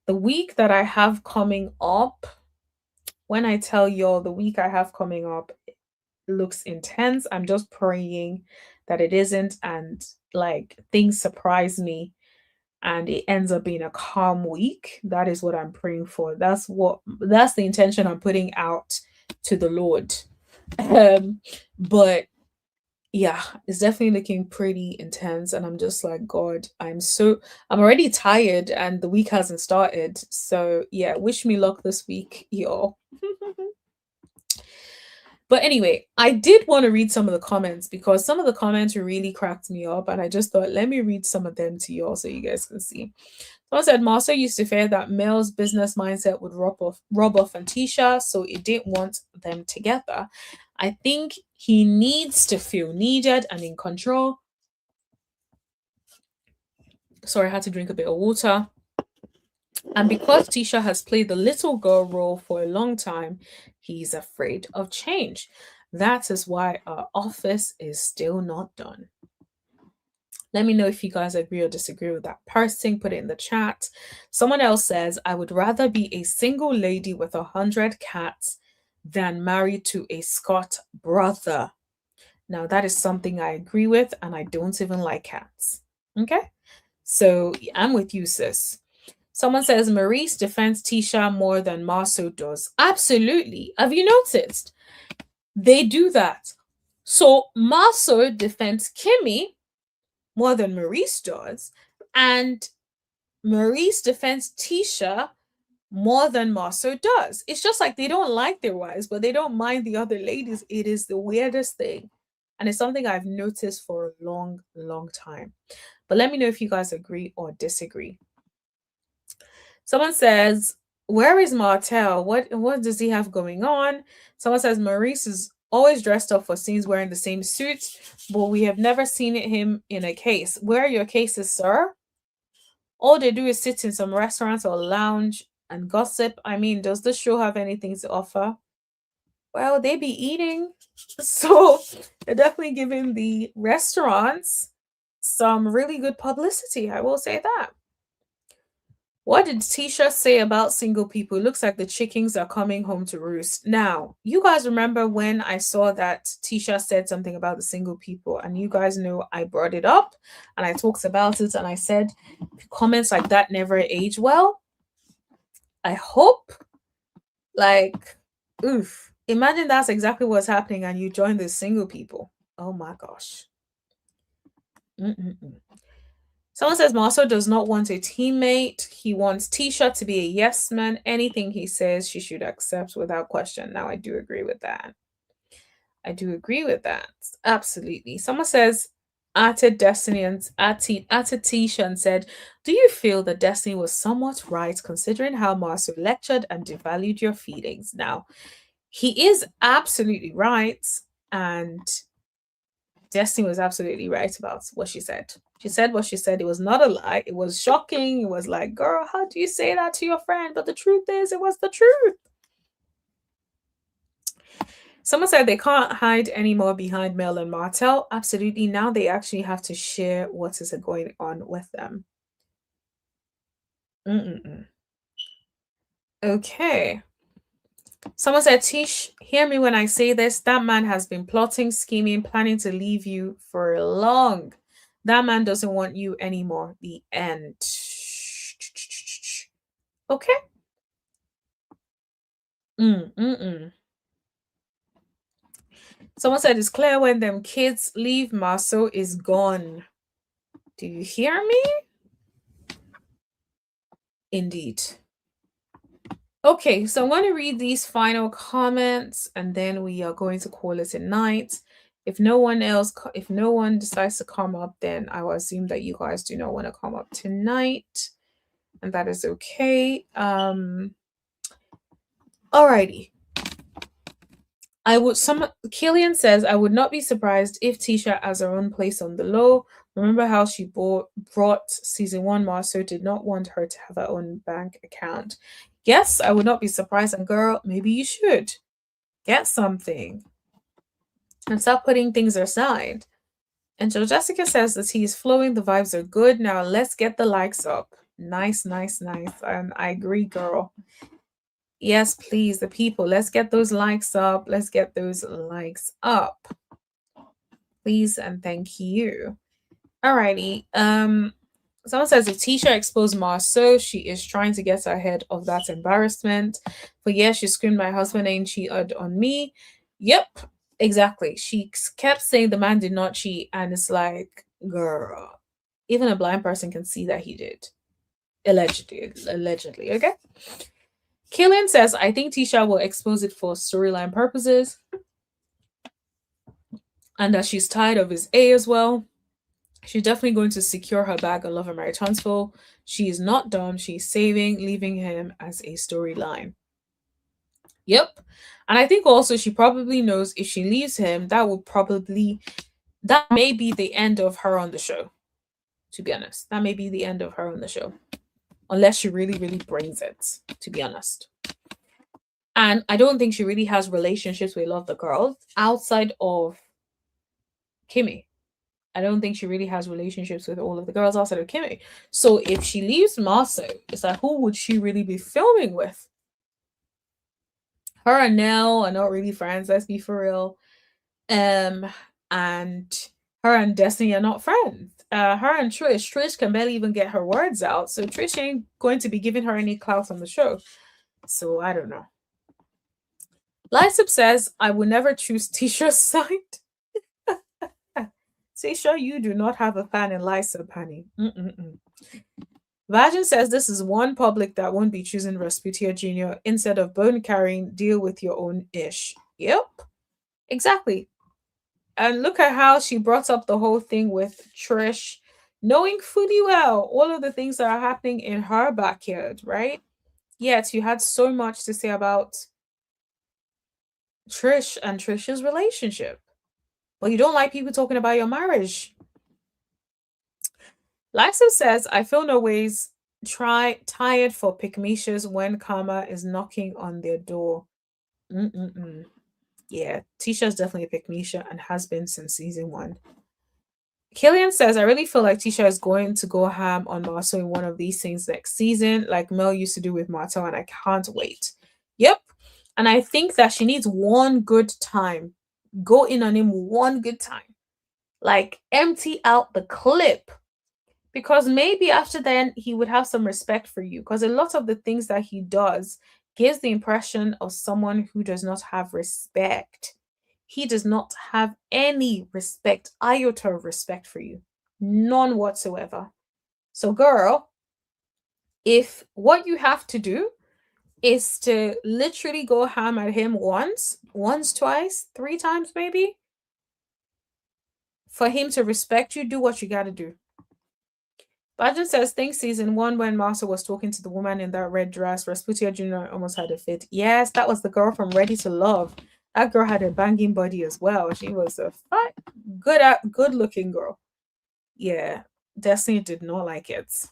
the week that I have coming up, when I tell y'all the week I have coming up, looks intense. I'm just praying that it isn't, and like things surprise me and it ends up being a calm week. That is what I'm praying for. That's the intention I'm putting out to the Lord. But yeah, it's definitely looking pretty intense, and I'm just like, God, I'm already tired and the week hasn't started. So yeah, wish me luck this week, y'all. But anyway, I did want to read some of the comments because some of the comments really cracked me up, and I just thought, let me read some of them to you all so you guys can see. Someone said Marsau used to fear that Mel's business mindset would rub off on Tisha, so he didn't want them together. I think he needs to feel needed and in control. Sorry, I had to drink a bit of water. And because Tisha has played the little girl role for a long time, he's afraid of change. That is why our office is still not done. Let me know if you guys agree or disagree with that person. Put it in the chat. Someone else says, I would rather be a single lady with 100 cats than married to a Scott brother. Now, that is something I agree with, and I don't even like cats. Okay? So I'm with you, sis. Someone says Maurice defends Tisha more than Marsau does. Absolutely. Have you noticed? They do that. So Marsau defends Kimmy more than Maurice does, and Maurice defends Tisha more than Marsau does. It's just like they don't like their wives, but they don't mind the other ladies. It is the weirdest thing. And it's something I've noticed for a long, long time. But let me know if you guys agree or disagree. Someone says, where is Martel? What does he have going on? Someone says Maurice is always dressed up for scenes wearing the same suit, but we have never seen him in a case. Where are your cases, sir? All they do is sit in some restaurants or lounge and gossip. I mean, does this show have anything to offer? Well, they be eating. So they're definitely giving the restaurants some really good publicity. I will say that. What did Tisha say about single people? It looks like the chickens are coming home to roost. Now, you guys remember when I saw that Tisha said something about the single people, and you guys know I brought it up and I talked about it, and I said comments like that never age well. I hope, like, oof, imagine that's exactly what's happening and you join the single people. Oh my gosh. Someone says Marsau does not want a teammate. He wants Tisha to be a yes man. Anything he says, she should accept without question. Now, I do agree with that. I do agree with that. Absolutely. Someone says, added Destiny and added Tisha and said, do you feel that Destiny was somewhat right considering how Marsau lectured and devalued your feelings? Now, he is absolutely right, and Destiny was absolutely right about what she said. She said what she said. It was not a lie. It was shocking. It was like, girl, how do you say that to your friend? But the truth is, it was the truth. Someone said they can't hide anymore behind Mel and Martel. Absolutely. Now they actually have to share what is going on with them. Okay. Someone said, Tish, hear me when I say this. That man has been plotting, scheming, planning to leave you for long. That man doesn't want you anymore. The end. Okay. Someone said, it's clear when them kids leave, Marsau is gone. Do you hear me? Indeed. Okay, so I'm going to read these final comments and then we are going to call it a night. If no one decides to come up, then I will assume that you guys do not want to come up tonight, and that is okay. Alrighty. Killian says, I would not be surprised if Tisha has her own place on the low. Remember how she brought season 1 Marsau did not want her to have her own bank account. Yes, I would not be surprised. And girl, maybe you should get something and stop putting things aside. And so Jessica says the tea is flowing. The vibes are good. Now let's get the likes up. Nice, nice, nice. And I agree, girl. Yes, please, the people. Let's get those likes up. Let's get those likes up. Please and thank you. Alrighty. Someone says if Tisha exposed Marsau, she is trying to get ahead of that embarrassment. But yeah, she screamed, "My husband ain't cheated on me." Yep, exactly. She kept saying the man did not cheat, and it's like, girl, even a blind person can see that he did. Allegedly, okay? Killian says, I think Tisha will expose it for storyline purposes. And that she's tired of his A as well. She's definitely going to secure her bag and love and marry Huntsville. She is not dumb. She's saving, leaving him as a storyline. Yep. And I think also she probably knows if she leaves him, that may be the end of her on the show. To be honest, that may be the end of her on the show. Unless she really, really brings it, to be honest. And I don't think she really has relationships with a lot of the girls outside of Kimmy. I don't think she really has relationships with all of the girls outside of Kimmy. So if she leaves Marsau, it's like, who would she really be filming with? Her and Nell are not really friends, let's be for real. And her and Destiny are not friends. Her and Trish can barely even get her words out. So Trish ain't going to be giving her any clout on the show. So I don't know. Lysop says, I will never choose Tisha's side. Tisha, you do not have a fan in Lysop, honey. Vagin says this is one public that won't be choosing Rasputia Jr. Instead of bone carrying, deal with your own ish. Yep, exactly. And look at how she brought up the whole thing with Trish, knowing fully well all of the things that are happening in her backyard, right? Yet you had so much to say about Trish and Trish's relationship. But you don't like people talking about your marriage. Lysa says, I feel no ways tired for Pygmishas when karma is knocking on their door. Yeah, Tisha's definitely a Pygmisha and has been since season 1. Killian says, I really feel like Tisha is going to go ham on Marsau in one of these things next season, like Mel used to do with Martel, and I can't wait. Yep. And I think that she needs one good time. Go in on him one good time. Like, empty out the clip. Because maybe after then, he would have some respect for you. Because a lot of the things that he does gives the impression of someone who does not have respect. He does not have any respect, iota of respect for you. None whatsoever. So, girl, if what you have to do is to literally go ham at him once, twice, 3 times maybe, for him to respect you, do what you got to do. Bajan says, think season 1 when Marsau was talking to the woman in that red dress, Rasputia Jr. almost had a fit. Yes, that was the girl from Ready to Love. That girl had a banging body as well. She was a good looking girl. Yeah, Destiny did not like it.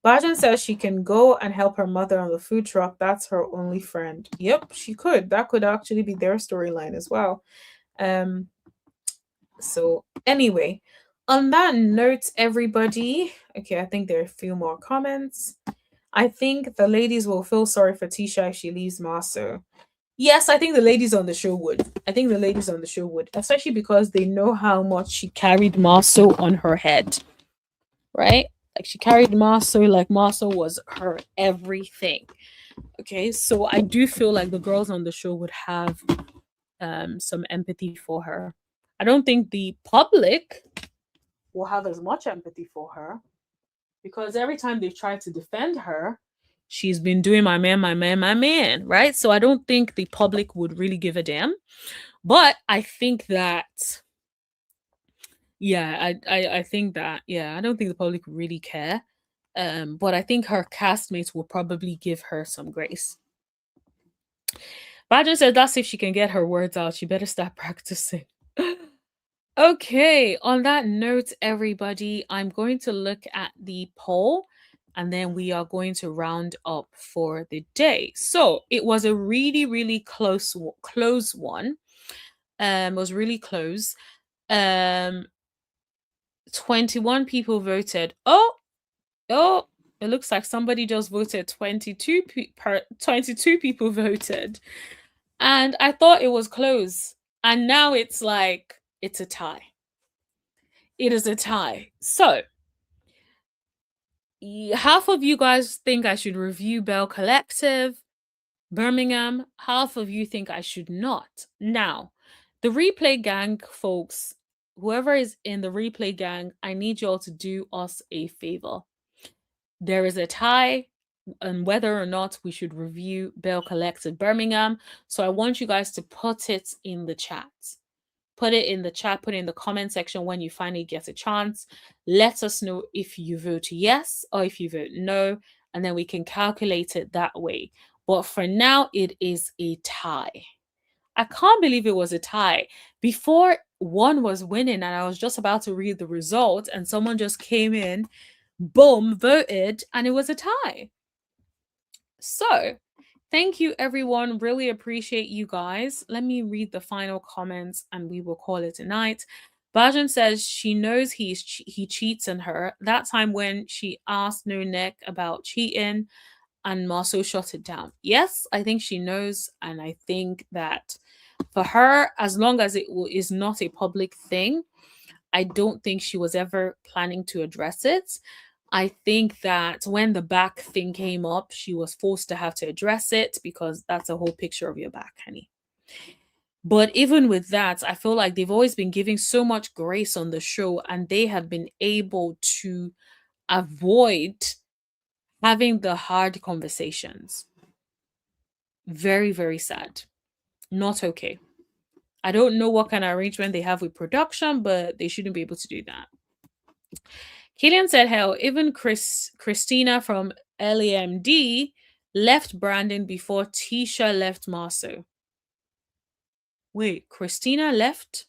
Bajan says she can go and help her mother on the food truck. That's her only friend. Yep, she could. That could actually be their storyline as well. So anyway, on that note, everybody, okay, I think there are a few more comments. I think the ladies will feel sorry for Tisha if she leaves Marsau. Yes, I think the ladies on the show would. Especially because they know how much she carried Marsau on her head, right? Like, she carried Marsau like Marsau was her everything. Okay, so I do feel like the girls on the show would have some empathy for her. I don't think the public will have as much empathy for her, because every time they've tried to defend her, she's been doing my man, right? So I don't think the public would really give a damn. But I think that, yeah, I think that, yeah, I don't think the public really care. But I think her castmates will probably give her some grace. Badger said that's if she can get her words out. She better start practicing. Okay, on that note, everybody, I'm going to look at the poll and then we are going to round up for the day. So it was a really, really close one. It was really close. 21 people voted. Oh, It looks like somebody just voted 22 22 people voted. And I thought it was close. And now it's like it's a tie. It is a tie. So, half of you guys think I should review Bell Collective, Birmingham. Half of you think I should not. Now, the replay gang, folks, whoever is in the replay gang, I need y'all to do us a favor. There is a tie on whether or not we should review Bell Collective Birmingham. So I want you guys to put it in the chat. Put it in the chat, put it in the comment section when you finally get a chance. Let us know if you vote yes or if you vote no, and then we can calculate it that way. But for now, it is a tie. I can't believe it was a tie. Before one was winning, and I was just about to read the result, and someone just came in, boom, voted, and it was a tie. So, thank you, everyone. Really appreciate you guys. Let me read the final comments and we will call it a night. Bajan says she knows he cheats on her. That time when she asked No Neck about cheating and Marsau shut it down. Yes, I think she knows. And I think that for her, as long as it is not a public thing, I don't think she was ever planning to address it. I think that when the back thing came up, she was forced to have to address it because that's a whole picture of your back, honey. But even with that, I feel like they've always been giving so much grace on the show and they have been able to avoid having the hard conversations. Very, very sad. Not okay. I don't know what kind of arrangement they have with production, but they shouldn't be able to do that. Killian said, hell, even Christina from LAMD left Brandon before Tisha left Marsau. Wait, Christina left?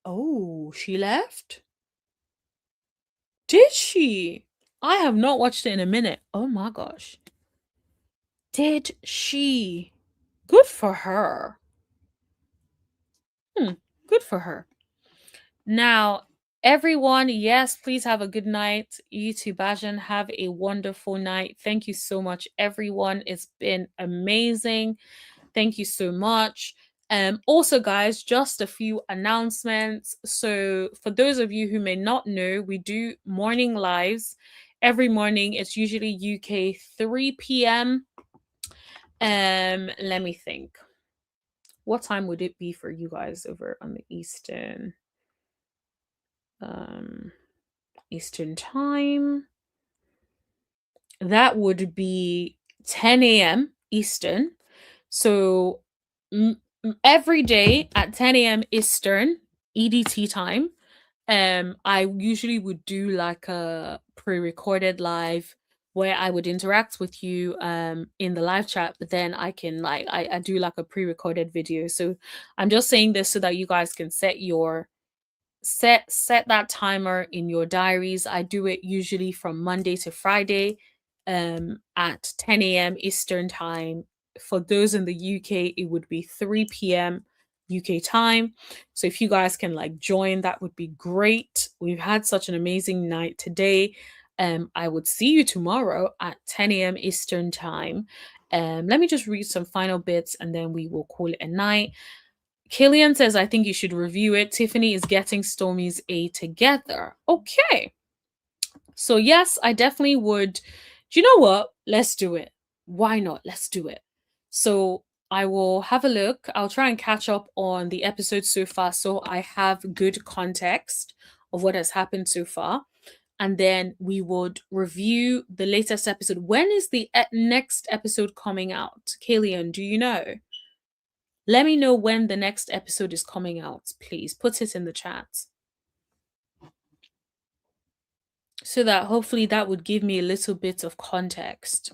Oh, she left? Did she? I have not watched it in a minute. Oh my gosh. Did she? Good for her. Good for her. Now, everyone, yes, please have a good night. You too, Bajan. Have a wonderful night. Thank you so much, everyone. It's been amazing. Thank you so much. Also, guys, just a few announcements. So, for those of you who may not know, we do morning lives every morning. It's usually UK 3 p.m. Let me think. What time would it be for you guys over on the Eastern time? That would be 10 a.m. Eastern. So every day at 10 a.m. Eastern EDT time, I usually would do like a pre-recorded live where I would interact with you in the live chat, but then I can I do like a pre-recorded video. So I'm just saying this so that you guys can set that timer in your diaries. I do it usually from Monday to Friday at 10 a.m. Eastern time. For those in the UK, it would be 3 p.m. UK time. So if you guys can join, that would be great. We've had such an amazing night today. I would see you tomorrow at 10 a.m. Eastern time. Let me just read some final bits and then we will call it a night. Killian says, I think you should review it. Tiffany is getting Stormy's A together. Okay. So yes, I definitely would. Do you know what? Let's do it. Why not? Let's do it. So I will have a look. I'll try and catch up on the episode so far so I have good context of what has happened so far. And then we would review the latest episode. When is the next episode coming out? Killian, do you know? Let me know when the next episode is coming out, please. Put it in the chat. So that hopefully that would give me a little bit of context.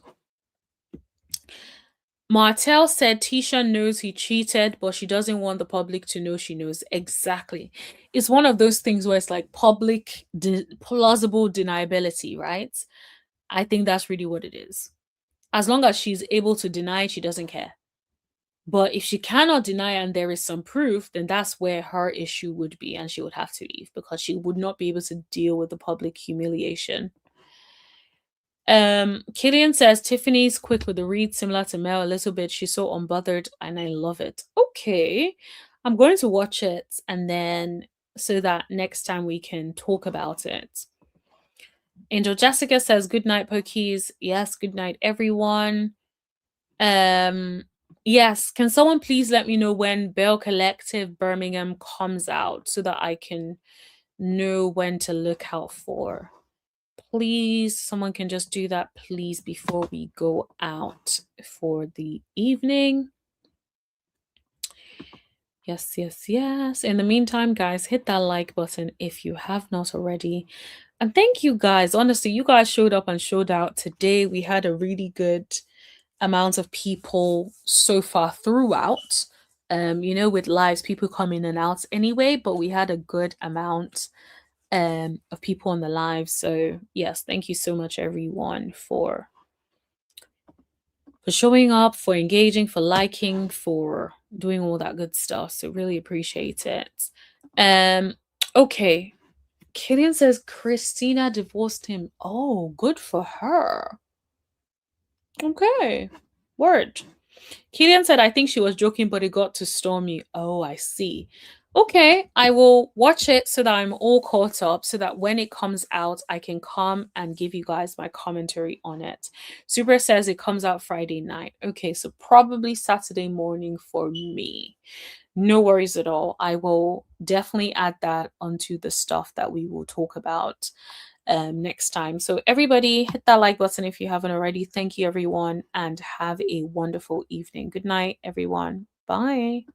Martel said Tisha knows he cheated, but she doesn't want the public to know she knows. Exactly. It's one of those things where it's like public, plausible deniability, right? I think that's really what it is. As long as she's able to deny it, she doesn't care. But if she cannot deny and there is some proof, then that's where her issue would be and she would have to leave because she would not be able to deal with the public humiliation. Killian says Tiffany's quick with the read, similar to Mel a little bit. She's so unbothered and I love it. Okay. I'm going to watch it and then so that next time we can talk about it. Angel Jessica says good night, Pokies. Yes, good night, everyone. Yes, can someone please let me know when Bell Collective Birmingham comes out so that I can know when to look out for? Please, someone can just do that, please, before we go out for the evening. Yes, yes, yes. In the meantime, guys, hit that like button if you have not already. And thank you guys. Honestly, you guys showed up and showed out today. We had a really good amount of people so far throughout. With lives, people come in and out anyway, but we had a good amount of people on the live. So yes, thank you so much, everyone, for showing up, for engaging, for liking, for doing all that good stuff. So really appreciate it. Okay. Killian says Christina divorced him. Oh, good for her. Okay. Word. Killian said, I think she was joking, but it got too stormy. Oh, I see. Okay, I will watch it so that I'm all caught up so that when it comes out, I can come and give you guys my commentary on it. Super says it comes out Friday night. Okay, so probably Saturday morning for me. No worries at all. I will definitely add that onto the stuff that we will talk about next time. So everybody hit that like button if you haven't already. Thank you, everyone, and have a wonderful evening. Good night, everyone. Bye.